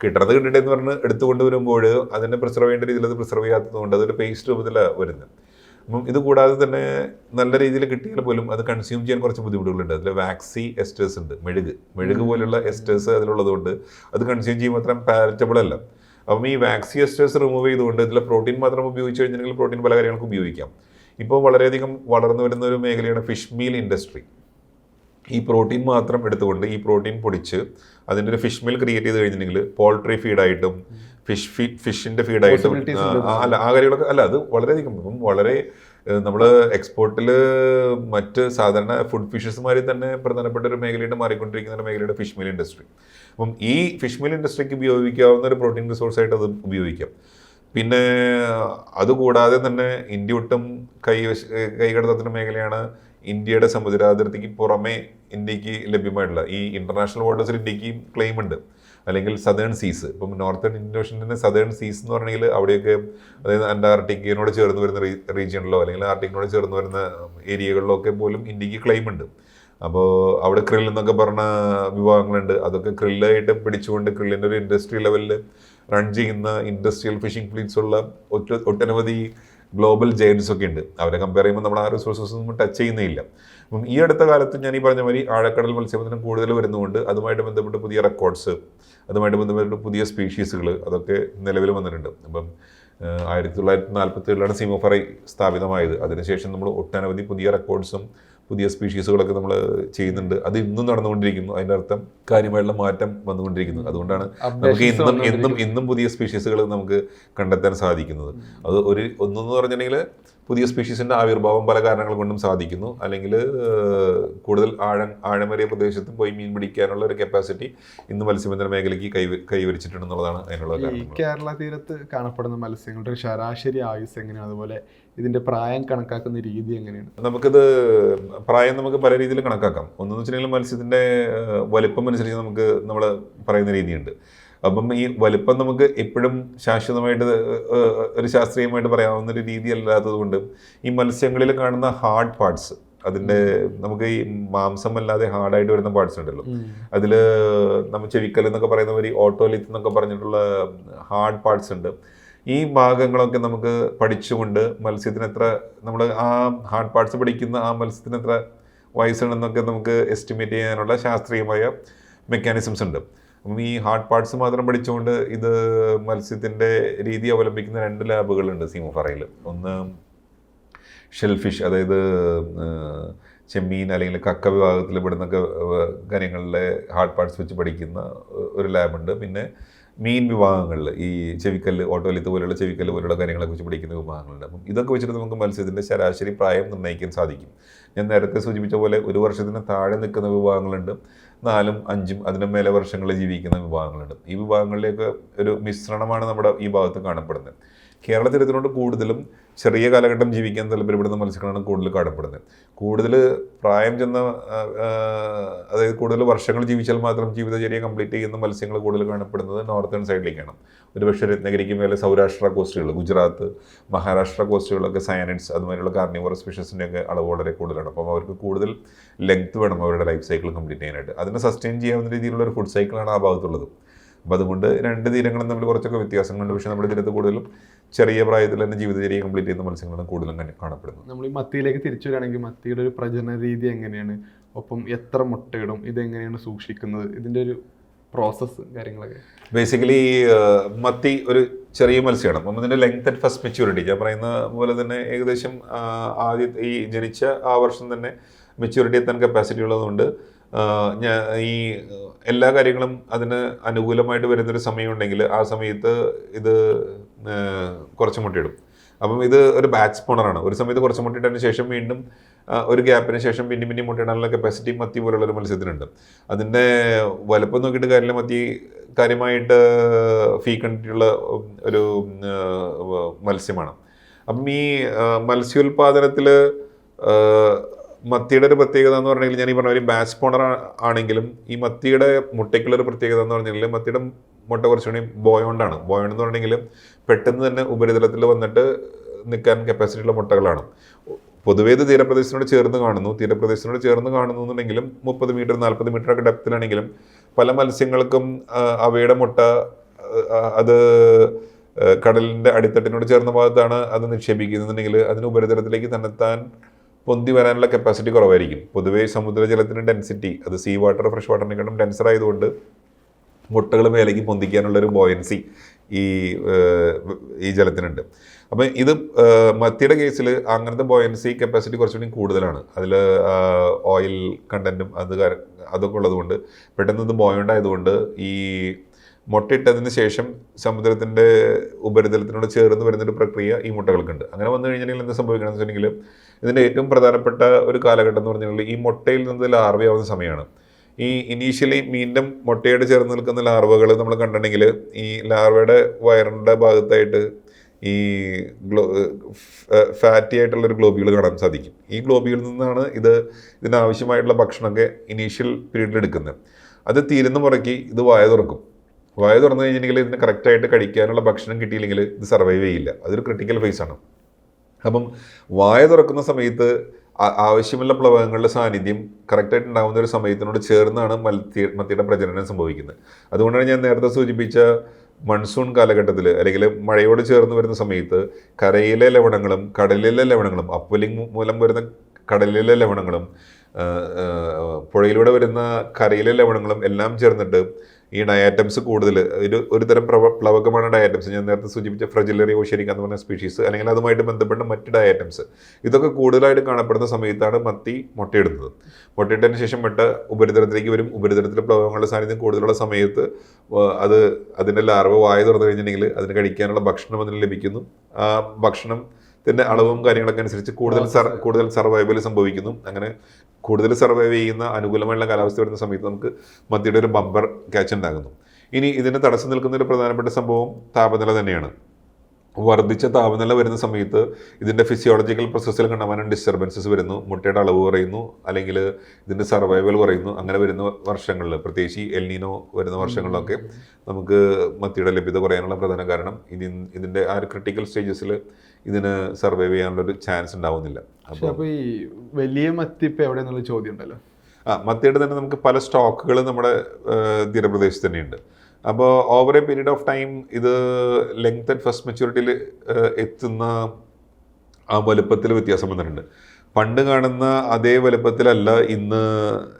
കിട്ടണത് കിട്ടട്ടെ എന്ന് പറഞ്ഞ് എടുത്തുകൊണ്ട് വരുമ്പോൾ അതിനെ പ്രിസർവ് ചെയ്യേണ്ട രീതിയിൽ അത് പ്രിസർവ് ചെയ്യാത്തതുകൊണ്ട് അതൊരു പേസ്റ്റ് രൂപത്തിലാണ് വരുന്നത്. അപ്പം ഇത് കൂടാതെ തന്നെ നല്ല രീതിയിൽ കിട്ടിയാൽ പോലും അത് കൺസ്യൂം ചെയ്യാൻ കുറച്ച് ബുദ്ധിമുട്ടുകളുണ്ട്. അതിൽ വാക്സി എസ്റ്റേഴ്സ് ഉണ്ട്, മെഴുക് പോലുള്ള എസ്റ്റേഴ്സ് അതിലുള്ളതുകൊണ്ട് അത് കൺസ്യൂം ചെയ്യുമ്പോൾ അത്ര പാലറ്റബിൾ അല്ല. അപ്പം ഈ വാക്സി എസ്റ്റേഴ്സ് റിമൂവ് ചെയ്തുകൊണ്ട് ഇതിലെ പ്രോട്ടീൻ മാത്രം ഉപയോഗിച്ച് കഴിഞ്ഞിട്ടുണ്ടെങ്കിൽ പ്രോട്ടീൻ പല കാര്യങ്ങൾക്ക് ഉപയോഗിക്കാം. ഇപ്പോൾ വളരെയധികം വളർന്നു വരുന്ന ഒരു മേഖലയാണ് ഫിഷ് മീൽ ഇൻഡസ്ട്രി. ഈ പ്രോട്ടീൻ മാത്രം എടുത്തുകൊണ്ട് ഈ പ്രോട്ടീൻ പൊടിച്ച് അതിൻ്റെ ഒരു ഫിഷ് മീൽ ക്രിയേറ്റ് ചെയ്ത് കഴിഞ്ഞിട്ടുണ്ടെങ്കിൽ പോൾട്രി ഫീഡായിട്ടും ഫിഷിൻ്റെ ഫീഡായിട്ടും അല്ല ആ കാര്യങ്ങളൊക്കെ അല്ല, അത് വളരെയധികം വളരെ നമ്മൾ എക്സ്പോർട്ടിൽ മറ്റ് സാധാരണ ഫുഡ് ഫിഷസുമാരി തന്നെ പ്രധാനപ്പെട്ട ഒരു മേഖലയായിട്ട് മാറിക്കൊണ്ടിരിക്കുന്ന ഒരു മേഖലയുടെ ഫിഷ് മീൽ ഇൻഡസ്ട്രി. അപ്പം ഈ ഫിഷ് മീൽ ഇൻഡസ്ട്രിക്ക് ഉപയോഗിക്കാവുന്ന ഒരു പ്രോട്ടീൻ റിസോഴ്സായിട്ട് അത് ഉപയോഗിക്കാം. പിന്നെ അതുകൂടാതെ തന്നെ ഇന്ത്യ ഒട്ടും കൈകടത്തുന്ന മേഖലയാണ് ഇന്ത്യയുടെ സമുദ്രാതിർത്തിക്ക് പുറമെ ഇന്ത്യക്ക് ലഭ്യമായിട്ടുള്ള ഈ ഇന്റർനാഷണൽ വാട്ടേഴ്സിൽ ഇന്ത്യക്ക് ക്ലെയിം ഉണ്ട്, അല്ലെങ്കിൽ സദേൺ സീസ്. ഇപ്പം നോർത്തേൺ ഇന്ത്യൻ ഓഷ്യൻ്റെ സദേൺ സീസ് എന്ന് പറഞ്ഞെങ്കിൽ അവിടെയൊക്കെ, അതായത് അന്റാർട്ടിക്കയോട് ചേർന്ന് വരുന്ന റീജിയനിലോ അല്ലെങ്കിൽ ആർട്ടിക്കിനോട് ചേർന്ന് വരുന്ന ഏരിയകളിലോ ഒക്കെ പോലും ഇന്ത്യക്ക് ക്ലെയിം ഉണ്ട്. അപ്പോൾ അവിടെ ക്രിൽ എന്നൊക്കെ പറഞ്ഞ വിഭാഗങ്ങളുണ്ട്. അതൊക്കെ ക്രില്ലായിട്ട് പിടിച്ചുകൊണ്ട് ക്രില്ലിൻ്റെ ഒരു ഇൻഡസ്ട്രി ലെവലിൽ റൺ ചെയ്യുന്ന ഇൻഡസ്ട്രിയൽ ഫിഷിംഗ് ഫ്ലീറ്റ്സ് ഉള്ള ഒട്ടനവധി ഗ്ലോബൽ ജയൻസ് ഒക്കെ ഉണ്ട്. അവരെ കമ്പയർ ചെയ്യുമ്പോൾ നമ്മൾ ആ റിസോഴ്സസ് ഒന്നും ടച്ച് ചെയ്യുന്നില്ല. അപ്പം ഈ അടുത്ത കാലത്ത് ഞാൻ ഈ പറഞ്ഞ മാതിരി ആഴക്കടൽ മത്സ്യബന്ധനം കൂടുതൽ വരുന്നതുകൊണ്ട് അതുമായിട്ട് ബന്ധപ്പെട്ട് പുതിയ റെക്കോർഡ്സ്, അതുമായിട്ട് ബന്ധപ്പെട്ട് പുതിയ സ്പീഷീസുകൾ അതൊക്കെ നിലവിൽ വന്നിട്ടുണ്ട്. അപ്പം 1947 സീമോഫറൈ സ്ഥാപിതമായത്. അതിനുശേഷം നമ്മൾ ഒട്ടനവധി പുതിയ റെക്കോർഡ്സും പുതിയ സ്പീഷീസുകളൊക്കെ നമ്മൾ ചെയ്യുന്നുണ്ട്. അത് ഇന്നും നടന്നുകൊണ്ടിരിക്കുന്നു. അതിൻ്റെ അർത്ഥം കാര്യമായിട്ടുള്ള മാറ്റം വന്നുകൊണ്ടിരിക്കുന്നു. അതുകൊണ്ടാണ് നമുക്ക് ഇന്നും പുതിയ സ്പീഷീസുകൾ നമുക്ക് കണ്ടെത്താൻ സാധിക്കുന്നത്. അത് ഒന്നെന്ന് പറഞ്ഞിട്ടുണ്ടെങ്കിൽ പുതിയ സ്പീഷീസിൻ്റെ ആവിർഭാവം പല കാരണങ്ങൾ കൊണ്ടും സാധിക്കുന്നു, അല്ലെങ്കിൽ കൂടുതൽ ആഴമേറിയ പ്രദേശത്ത് പോയി മീൻ പിടിക്കാനുള്ള ഒരു കപ്പാസിറ്റി ഇന്ന് മത്സ്യബന്ധന മേഖലയ്ക്ക് കൈവരിച്ചിട്ടുണ്ടെന്നുള്ളതാണ് അതിനുള്ള കാരണം. കേരള തീരത്ത് കാണപ്പെടുന്ന മത്സ്യങ്ങളുടെ ഒരു ശരാശരി ആയുസ് എങ്ങനെയാണ്, അതുപോലെ ഇതിന്റെ പ്രായം കണക്കാക്കുന്ന രീതി എങ്ങനെയാണ്? നമുക്കിത് പ്രായം നമുക്ക് പല രീതിയിൽ കണക്കാക്കാം. ഒന്നെന്ന് വെച്ചിട്ടുണ്ടെങ്കിൽ മത്സ്യത്തിന്റെ വലിപ്പം അനുസരിച്ച് നമുക്ക് നമ്മൾ പറയുന്ന രീതിയുണ്ട്. അപ്പം ഈ വലിപ്പം നമുക്ക് എപ്പോഴും ശാശ്വതമായിട്ട് ഒരു ശാസ്ത്രീയമായിട്ട് പറയാവുന്ന ഒരു രീതി അല്ലാത്തത് കൊണ്ട് ഈ മത്സ്യങ്ങളിൽ കാണുന്ന ഹാർഡ് പാർട്സ്, അതിൻ്റെ നമുക്ക് ഈ മാംസമല്ലാതെ ഹാർഡായിട്ട് വരുന്ന പാർട്സ് ഉണ്ടല്ലോ, അതിൽ നമ്മൾ ചെവിക്കൽ എന്നൊക്കെ പറയുന്ന ഒരു ഓട്ടോലിത്ത് എന്നൊക്കെ പറഞ്ഞിട്ടുള്ള ഹാർഡ് പാർട്സ് ഉണ്ട്. ഈ ഭാഗങ്ങളൊക്കെ നമുക്ക് പഠിച്ചുകൊണ്ട് മത്സ്യത്തിന് എത്ര നമ്മൾ ആ ഹാർഡ് പാർട്സ് പഠിക്കുന്ന ആ മത്സ്യത്തിന് എത്ര വയസ്സാണെന്നൊക്കെ നമുക്ക് എസ്റ്റിമേറ്റ് ചെയ്യാനുള്ള ശാസ്ത്രീയമായ മെക്കാനിസംസ് ഉണ്ട്. അപ്പം ഈ ഹാർഡ് പാർട്സ് മാത്രം പഠിച്ചുകൊണ്ട് ഇത് മത്സ്യത്തിൻ്റെ രീതി അവലംബിക്കുന്ന 2 ലാബുകളുണ്ട് സീമോഫറയിൽ. ഒന്ന് ഷെൽഫിഷ്, അതായത് ചെമ്മീൻ അല്ലെങ്കിൽ കക്ക വിഭാഗത്തിൽ പെടുന്നൊക്കെ കാര്യങ്ങളിലെ ഹാർഡ് പാർട്സ് വെച്ച് പഠിക്കുന്ന ഒരു ലാബുണ്ട്. പിന്നെ മീൻ വിഭാഗങ്ങളിൽ ഈ ചെവിക്കല്ല്, ഓട്ടോലിത്ത് പോലെയുള്ള ചെവിക്കല്ല് പോലെയുള്ള കാര്യങ്ങളൊക്കെ വെച്ച് പഠിക്കുന്ന വിഭാഗങ്ങളുണ്ട്. അപ്പം ഇതൊക്കെ വെച്ചിട്ട് നമുക്ക് മത്സ്യത്തിൻ്റെ ശരാശരി പ്രായം നിർണ്ണയിക്കാൻ സാധിക്കും. ഞാൻ നേരത്തെ സൂചിപ്പിച്ച പോലെ 1 വർഷത്തിന് താഴെ നിൽക്കുന്ന വിഭാഗങ്ങളുണ്ട്, 4, 5 അതിന് മേലെ വർഷങ്ങളിൽ ജീവിക്കുന്ന വിഭാഗങ്ങളുണ്ട്. ഈ വിഭാഗങ്ങളിലേക്ക് ഒരു മിശ്രണമാണ് നമ്മുടെ ഈ ഭാഗത്ത് കാണപ്പെടുന്നത്. കേരളത്തിൽ ഇതിനോട് കൂടുതലും ചെറിയ കാലഘട്ടം ജീവിക്കാൻ താല്പര്യപ്പെടുന്ന മത്സ്യങ്ങളാണ് കൂടുതൽ കാണപ്പെടുന്നത്. കൂടുതൽ പ്രായം ചെന്ന, അതായത് കൂടുതൽ വർഷങ്ങൾ ജീവിച്ചാൽ മാത്രം ജീവിതചര്യ കംപ്ലീറ്റ് ചെയ്യുന്ന മത്സ്യങ്ങൾ കൂടുതൽ കാണപ്പെടുന്നത് നോർത്തേൺ സൈഡിലേക്കാണ്. ഒരുപക്ഷെ രത്നഗിരിക്ക് മേലെ സൗരാഷ്ട്ര കോസ്റ്റുകൾ, ഗുജറാത്ത്, മഹാരാഷ്ട്ര കോസ്റ്റുകളിലൊക്കെ സയനൈഡ്സ് അതുമാതിരിയുള്ള കാർണിവോറസ് ഫിഷസിൻ്റെയൊക്കെ അളവ് വളരെ കൂടുതലാണ്. അപ്പം അവർക്ക് കൂടുതൽ ലെങ്ത് വേണം അവരുടെ ലൈഫ് സൈക്കിൾ കംപ്ലീറ്റ് ചെയ്യാനായിട്ട്. അതിനെ സസ്റ്റെയിൻ ചെയ്യാവുന്ന രീതിയിലുള്ള ഒരു ഫുഡ് സൈക്കിളാണ് ആ ഭാഗത്തുള്ളത്. അപ്പോൾ അതുകൊണ്ട് 2 തീരങ്ങളും തമ്മിൽ കുറച്ചൊക്കെ വ്യത്യാസങ്ങളുണ്ട്. പക്ഷേ നമ്മുടെ തീരത്ത് കൂടുതലും ചെറിയ പ്രായത്തിൽ തന്നെ ജീവിതചര്യ കംപ്ലീറ്റ് ചെയ്യുന്ന മത്സ്യങ്ങളാണ് കൂടുതലും കാണപ്പെടുന്നത്. നമ്മൾ ഈ മത്തിയിലേക്ക് തിരിച്ചു വരികയാണെങ്കിൽ മത്തിയുടെ ഒരു പ്രജനന രീതി എങ്ങനെയാണ്, ഒപ്പം എത്ര മുട്ടയിടും, ഇതെങ്ങനെയാണ് സൂക്ഷിക്കുന്നത്, ഇതിൻ്റെ ഒരു പ്രോസസ്സ് കാര്യങ്ങളൊക്കെ? ബേസിക്കലി മത്തി ഒരു ചെറിയ മത്സ്യമാണ്. അപ്പം ഇതിൻ്റെ ലെങ്ത് അറ്റ് ഫസ്റ്റ് മെച്യൂരിറ്റി ഞാൻ പറയുന്ന പോലെ തന്നെ ഏകദേശം ഈ ജനിച്ച ആ വർഷം തന്നെ മെച്യൂരിറ്റി എത്താൻ കപ്പാസിറ്റി ഉള്ളതുകൊണ്ട് ഈ എല്ലാ കാര്യങ്ങളും അതിന് അനുകൂലമായിട്ട് വരുന്നൊരു സമയമുണ്ടെങ്കിൽ ആ സമയത്ത് ഇത് കുറച്ച് മുട്ടയിടും. അപ്പം ഇത് ഒരു ബാച്ച് സ്പോണറാണ്. ഒരു സമയത്ത് കുറച്ച് മുട്ടയിട്ടതിന് ശേഷം വീണ്ടും ഒരു ഗ്യാപ്പിന് ശേഷം പിന്നെയും മുട്ടയിടാനുള്ള കപ്പാസിറ്റി മത്തി പോലുള്ള ഒരു മത്സ്യത്തിനുണ്ട്. അതിൻ്റെ വലുപ്പം നോക്കിയിട്ട് കാര്യമില്ല, മത്തി കാര്യമായിട്ട് ഫീ കണ്ടിട്ടുള്ള ഒരു മത്സ്യമാണ്. അപ്പം ഈ മത്സ്യോൽപാദനത്തിൽ മത്തിയുടെ ഒരു പ്രത്യേകത എന്ന് പറഞ്ഞെങ്കിൽ, ഞാൻ ഈ പറഞ്ഞ ഒരു ബാച്ച് സ്പോണർ ആണെങ്കിലും ഈ മത്തിയുടെ മുട്ടയ്ക്കുള്ളൊരു പ്രത്യേകത എന്ന് പറഞ്ഞെങ്കിൽ മത്തിയുടെ മുട്ട കുറച്ചുകൂടി ബോയോണ്ടാണ്. ബോയോണ്ട് എന്ന് പറഞ്ഞെങ്കിൽ പെട്ടെന്ന് തന്നെ ഉപരിതലത്തിൽ വന്നിട്ട് നിൽക്കാൻ കപ്പാസിറ്റി ഉള്ള മുട്ടകളാണ്. പൊതുവേ ഇത് തീരപ്രദേശത്തിനോട് ചേർന്ന് കാണുന്നു എന്നുണ്ടെങ്കിലും 30 മീറ്റർ 40 മീറ്റർ ഒക്കെ ഡെപ്തിലാണെങ്കിലും പല മത്സ്യങ്ങൾക്കും അവയുടെ മുട്ട അത് കടലിൻ്റെ അടിത്തട്ടിനോട് ചേർന്ന ഭാഗത്താണ് അത് നിക്ഷേപിക്കുന്നുണ്ടെങ്കിൽ അതിന് ഉപരിതലത്തിലേക്ക് തന്നെത്താൻ പൊന്തി വരാനുള്ള കപ്പാസിറ്റി കുറവായിരിക്കും. പൊതുവേ സമുദ്രജലത്തിൻ്റെ ഡെൻസിറ്റി അത് സീ വാട്ടർ ഫ്രഷ് വാട്ടറിനെക്കാളും ഡെൻസർ ആയതുകൊണ്ട് മുട്ടകൾ മേലേക്ക് പൊന്തിക്കാനുള്ളൊരു ബോയൻസി ഈ ജലത്തിനുണ്ട്. അപ്പം ഇത് മത്തിയുടെ കേസിൽ അങ്ങനത്തെ ബോയൻസി കപ്പാസിറ്റി കുറച്ചുകൂടി കൂടുതലാണ്. അതിൽ ഓയിൽ കണ്ടൻറ്റും അതൊക്കെ ഉള്ളതുകൊണ്ട് പെട്ടെന്ന് ഇത് ബോയണ്ടായതുകൊണ്ട് ഈ മുട്ടയിട്ടതിന് ശേഷം സമുദ്രത്തിൻ്റെ ഉപരിതലത്തിനോട് ചേർന്ന് വരുന്നൊരു പ്രക്രിയ ഈ മുട്ടകൾക്കുണ്ട്. അങ്ങനെ വന്നു കഴിഞ്ഞിട്ടുണ്ടെങ്കിൽ എന്ത് സംഭവിക്കണമെന്ന് വെച്ചിട്ടുണ്ടെങ്കിൽ ഇതിൻ്റെ ഏറ്റവും പ്രധാനപ്പെട്ട ഒരു കാലഘട്ടം എന്ന് പറഞ്ഞിട്ടുണ്ടെങ്കിൽ ഈ മുട്ടയിൽ നിന്ന് ലാർവയാവുന്ന സമയമാണ്. ഈ ഇനീഷ്യലി മീനിൻ്റെ മുട്ടയോട് ചേർന്ന് നിൽക്കുന്ന ലാർവകൾ നമ്മൾ കണ്ടിട്ടുണ്ടെങ്കിൽ ഈ ലാർവയുടെ വയറിൻ്റെ ഭാഗത്തായിട്ട് ഈ ഫാറ്റി ആയിട്ടുള്ളൊരു ഗ്ലോബികൾ കാണാൻ സാധിക്കും. ഈ ഗ്ലോബികളിൽ നിന്നാണ് ഇതിനാവശ്യമായിട്ടുള്ള ഭക്ഷണമൊക്കെ ഇനീഷ്യൽ പീരീഡിൽ എടുക്കുന്നത്. അത് തീരുന്ന മുറയ്ക്ക് ഇത് വായ തുറക്കും. വായ തുറന്നു കഴിഞ്ഞിട്ടുണ്ടെങ്കിൽ ഇതിന് കറക്റ്റായിട്ട് കഴിക്കാനുള്ള ഭക്ഷണം കിട്ടിയില്ലെങ്കിൽ ഇത് സർവൈവ് ചെയ്യില്ല. അതൊരു ക്രിട്ടിക്കൽ ഫേസാണ്. അപ്പം വായ തുറക്കുന്ന സമയത്ത് ആവശ്യമുള്ള പ്ലവകങ്ങളുടെ സാന്നിധ്യം കറക്റ്റായിട്ട് ഉണ്ടാകുന്ന ഒരു സമയത്തിനോട് ചേർന്നാണ് മത്തിയുടെ പ്രജനനം സംഭവിക്കുന്നത്. അതുകൊണ്ടാണ് ഞാൻ നേരത്തെ സൂചിപ്പിച്ച മൺസൂൺ കാലഘട്ടത്തിൽ അല്ലെങ്കിൽ മഴയോട് ചേർന്ന് വരുന്ന സമയത്ത് കരയിലെ ലവണങ്ങളും കടലിലെ ലവണങ്ങളും അപ്വെല്ലിംഗ് മൂലം വരുന്ന കടലിലെ ലവണങ്ങളും പുഴയിലൂടെ വരുന്ന കരയിലെ ലവണങ്ങളും എല്ലാം ചേർന്നിട്ട് ഈ ഡയാറ്റംസ് കൂടുതൽ ഒരു തരം പ്ലവകമാണ് ഡയാറ്റംസ്. ഞാൻ നേരത്തെ സൂചിപ്പിച്ച ഫ്രജിലറി ഓഷ്യരിക്ക എന്ന് പറഞ്ഞ സ്പീഷീസ് അല്ലെങ്കിൽ അതുമായിട്ട് ബന്ധപ്പെട്ട മറ്റ് ഡയാറ്റംസ് ഇതൊക്കെ കൂടുതലായിട്ട് കാണപ്പെടുന്ന സമയത്താണ് മത്തി മുട്ടയിടുന്നത്. മുട്ടയിട്ടതിന് ശേഷം ഉപരിതലത്തിലേക്ക് വരും. ഉപരിതലത്തിലെ പ്ലവകങ്ങളുടെ സാന്നിധ്യം കൂടുതലുള്ള സമയത്ത് അതിൻ്റെ ലാർവ വായ തുറന്നു കഴിഞ്ഞിട്ടുണ്ടെങ്കിൽ അതിന് കഴിക്കാനുള്ള ഭക്ഷണം അതിന് ലഭിക്കുന്നു. ആ ഭക്ഷണത്തിൻ്റെ അളവും കാര്യങ്ങളൊക്കെ അനുസരിച്ച് കൂടുതൽ സർവൈവൽ സംഭവിക്കുന്നു. അങ്ങനെ കൂടുതൽ സർവൈവ് ചെയ്യുന്ന അനുകൂലമായുള്ള കാലാവസ്ഥ വരുന്ന സമയത്ത് നമുക്ക് മത്തിയുടെ ഒരു ബമ്പർ ക്യാച്ച് ഉണ്ടാകുന്നു. ഇനി ഇതിന് തടസ്സം നിൽക്കുന്ന ഒരു പ്രധാനപ്പെട്ട സംഭവം താപനില തന്നെയാണ്. വർദ്ധിച്ച താപനില വരുന്ന സമയത്ത് ഇതിൻ്റെ ഫിസിയോളജിക്കൽ പ്രോസസ്സിൽ കണ്ടമാനം ഡിസ്റ്റർബൻസസ് വരുന്നു. മുട്ടയുടെ അളവ് കുറയുന്നു, അല്ലെങ്കിൽ ഇതിൻ്റെ സർവൈവൽ കുറയുന്നു. അങ്ങനെ വരുന്ന വർഷങ്ങളിൽ, പ്രത്യേകിച്ച് എൽനീനോ വരുന്ന വർഷങ്ങളിലൊക്കെ നമുക്ക് മത്തിയുടെ ലഭ്യത കുറയാനുള്ള പ്രധാന കാരണം ഇതിൻ്റെ ആ ഒരു ക്രിട്ടിക്കൽ സ്റ്റേജസിൽ ഇതിന് സർവൈവ് ചെയ്യാനുള്ളൊരു ചാൻസ് ഉണ്ടാവുന്നില്ല. അപ്പോൾ ഈ വലിയ മത്തി ഇപ്പോൾ എവിടെയെന്നുള്ള ചോദ്യം ഉണ്ടല്ലോ. മത്തിയുടെ തന്നെ നമുക്ക് പല സ്റ്റോക്കുകൾ നമ്മുടെ തീരപ്രദേശത്ത് തന്നെയുണ്ട്. അപ്പോൾ over a period of time ഇത് ലെങ്ത് ആൻഡ് ഫസ്റ്റ് മെച്യൂരിറ്റിയിൽ എത്തുന്ന ആ വലുപ്പത്തിൽ വ്യത്യാസം വന്നിട്ടുണ്ട്. പണ്ട് കാണുന്ന അതേ വലുപ്പത്തിലല്ല ഇന്ന്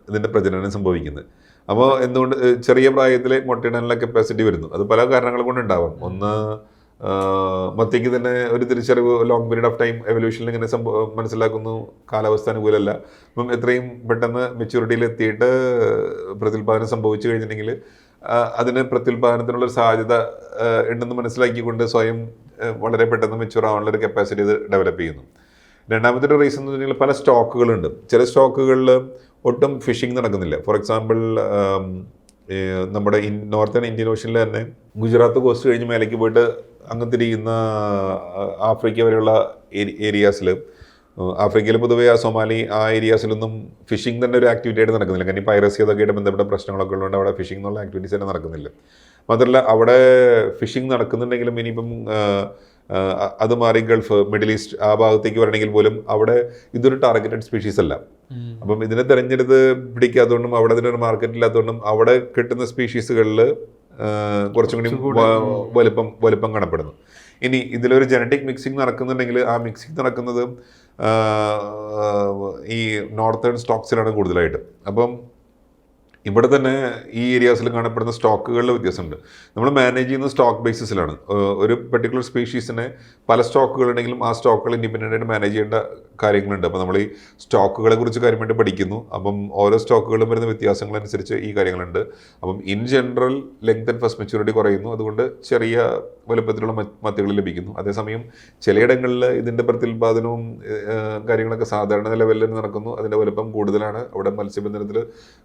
ഇതിൻ്റെ പ്രജനനം സംഭവിക്കുന്നത്. അപ്പോൾ എന്തുകൊണ്ട് ചെറിയ പ്രായത്തിൽ മുട്ടയിടാനുള്ള കപ്പാസിറ്റി വരുന്നു? അത് പല കാരണങ്ങൾ കൊണ്ടുണ്ടാവാം. ഒന്ന്, മത്തിക്ക് തന്നെ ഒരു തിരിച്ചറിവ് ലോങ് പീരീഡ് ഓഫ് ടൈം എവല്യൂഷനിൽ ഇങ്ങനെ മനസ്സിലാക്കുന്നു, കാലാവസ്ഥ അനുകൂലമല്ല. അപ്പം എത്രയും പെട്ടെന്ന് മെച്യൂരിറ്റിയിൽ എത്തിയിട്ട് പ്രത്യുൽപാദനം സംഭവിച്ചു കഴിഞ്ഞിട്ടുണ്ടെങ്കിൽ അതിന് പ്രത്യുൽപാദനത്തിനുള്ളൊരു സാധ്യത ഉണ്ടെന്ന് മനസ്സിലാക്കിക്കൊണ്ട് സ്വയം വളരെ പെട്ടെന്ന് മെച്യൂർ ആവാനുള്ള ഒരു കപ്പാസിറ്റി ഇത് ഡെവലപ്പ് ചെയ്യുന്നു. രണ്ടാമത്തെ ഒരു റീസൺ എന്ന് വെച്ചിട്ടുണ്ടെങ്കിൽ പല സ്റ്റോക്കുകളുണ്ട്. ചില സ്റ്റോക്കുകളിൽ ഒട്ടും ഫിഷിംഗ് നടക്കുന്നില്ല. ഫോർ എക്സാമ്പിൾ, നമ്മുടെ നോർത്തേൺ ഇന്ത്യൻ ഓഷ്യനിൽ തന്നെ ഗുജറാത്ത് കോസ്റ്റ് കഴിഞ്ഞ് മേലേക്ക് പോയിട്ട് അങ്ങ് തിരിയുന്ന ആഫ്രിക്ക വരെയുള്ള ഏരിയാസിൽ, ആഫ്രിക്കയിൽ പൊതുവേ സൊമാലി ആ ഏരിയാസിലൊന്നും ഫിഷിംഗ് തന്നെ ഒരു ആക്ടിവിറ്റി ആയിട്ട് നടക്കുന്നില്ല. കാരണം പൈറസി അതൊക്കെ ആയിട്ട് ബന്ധപ്പെട്ട പ്രശ്നങ്ങളൊക്കെ ഉള്ളതുകൊണ്ട് അവിടെ ഫിഷിംഗ് എന്നുള്ള ആക്ടിവിറ്റീസ് തന്നെ നടക്കുന്നില്ല. മാത്രമല്ല, അവിടെ ഫിഷിംഗ് നടക്കുന്നുണ്ടെങ്കിലും ഇനിയിപ്പം അത് മാറി ഗൾഫ്, മിഡിൽ ഈസ്റ്റ് ആ ഭാഗത്തേക്ക് വരണമെങ്കിൽ പോലും അവിടെ ഇതൊരു ടാർഗറ്റഡ് സ്പീഷീസ് അല്ല. അപ്പം ഇതിനെ തിരഞ്ഞെടുത്ത് പിടിക്കാത്തതുകൊണ്ടും അവിടെ അതിനൊരു മാർക്കറ്റ് ഇല്ലാത്തതുകൊണ്ടും അവിടെ കിട്ടുന്ന സ്പീഷീസുകളിൽ കുറച്ചും കൂടി വലുപ്പം കാണപ്പെടുന്നു. ഇനി ഇതിലൊരു ജനറ്റിക് മിക്സിംഗ് നടക്കുന്നുണ്ടെങ്കിൽ ആ മിക്സിംഗ് നടക്കുന്നത് ഈ നോർത്തേൺ സ്റ്റോക്സിലാണ് കൂടുതലായിട്ട്. അപ്പം ഇവിടെ തന്നെ ഈ ഏരിയാസിൽ കാണപ്പെടുന്ന സ്റ്റോക്കുകളിൽ വ്യത്യാസമുണ്ട്. നമ്മൾ മാനേജ് ചെയ്യുന്ന സ്റ്റോക്ക് ബേസിസിലാണ്. ഒരു പെർട്ടിക്കുലർ സ്പീഷീസിനെ പല സ്റ്റോക്കുകളുണ്ടെങ്കിലും ആ സ്റ്റോക്കുകൾ ഇൻഡിപെൻഡൻ്റ് ആയിട്ട് മാനേജ് ചെയ്യേണ്ട കാര്യങ്ങളുണ്ട്. അപ്പോൾ നമ്മൾ ഈ സ്റ്റോക്കുകളെ കുറിച്ച് കാര്യമായിട്ട് പഠിക്കുന്നു. അപ്പം ഓരോ സ്റ്റോക്കുകളും വരുന്ന വ്യത്യാസങ്ങളനുസരിച്ച് ഈ കാര്യങ്ങളുണ്ട്. അപ്പം in general length and first maturity കുറയുന്നു, അതുകൊണ്ട് ചെറിയ വലുപ്പത്തിലുള്ള മത്തികൾ ലഭിക്കുന്നു. അതേസമയം ചിലയിടങ്ങളിൽ ഇതിൻ്റെ പ്രത്യുൽപാദനവും കാര്യങ്ങളൊക്കെ സാധാരണ ലെവലിൽ നടക്കുന്നു, അതിൻ്റെ വലുപ്പം കൂടുതലാണ്. അവിടെ മത്സ്യബന്ധനത്തിൽ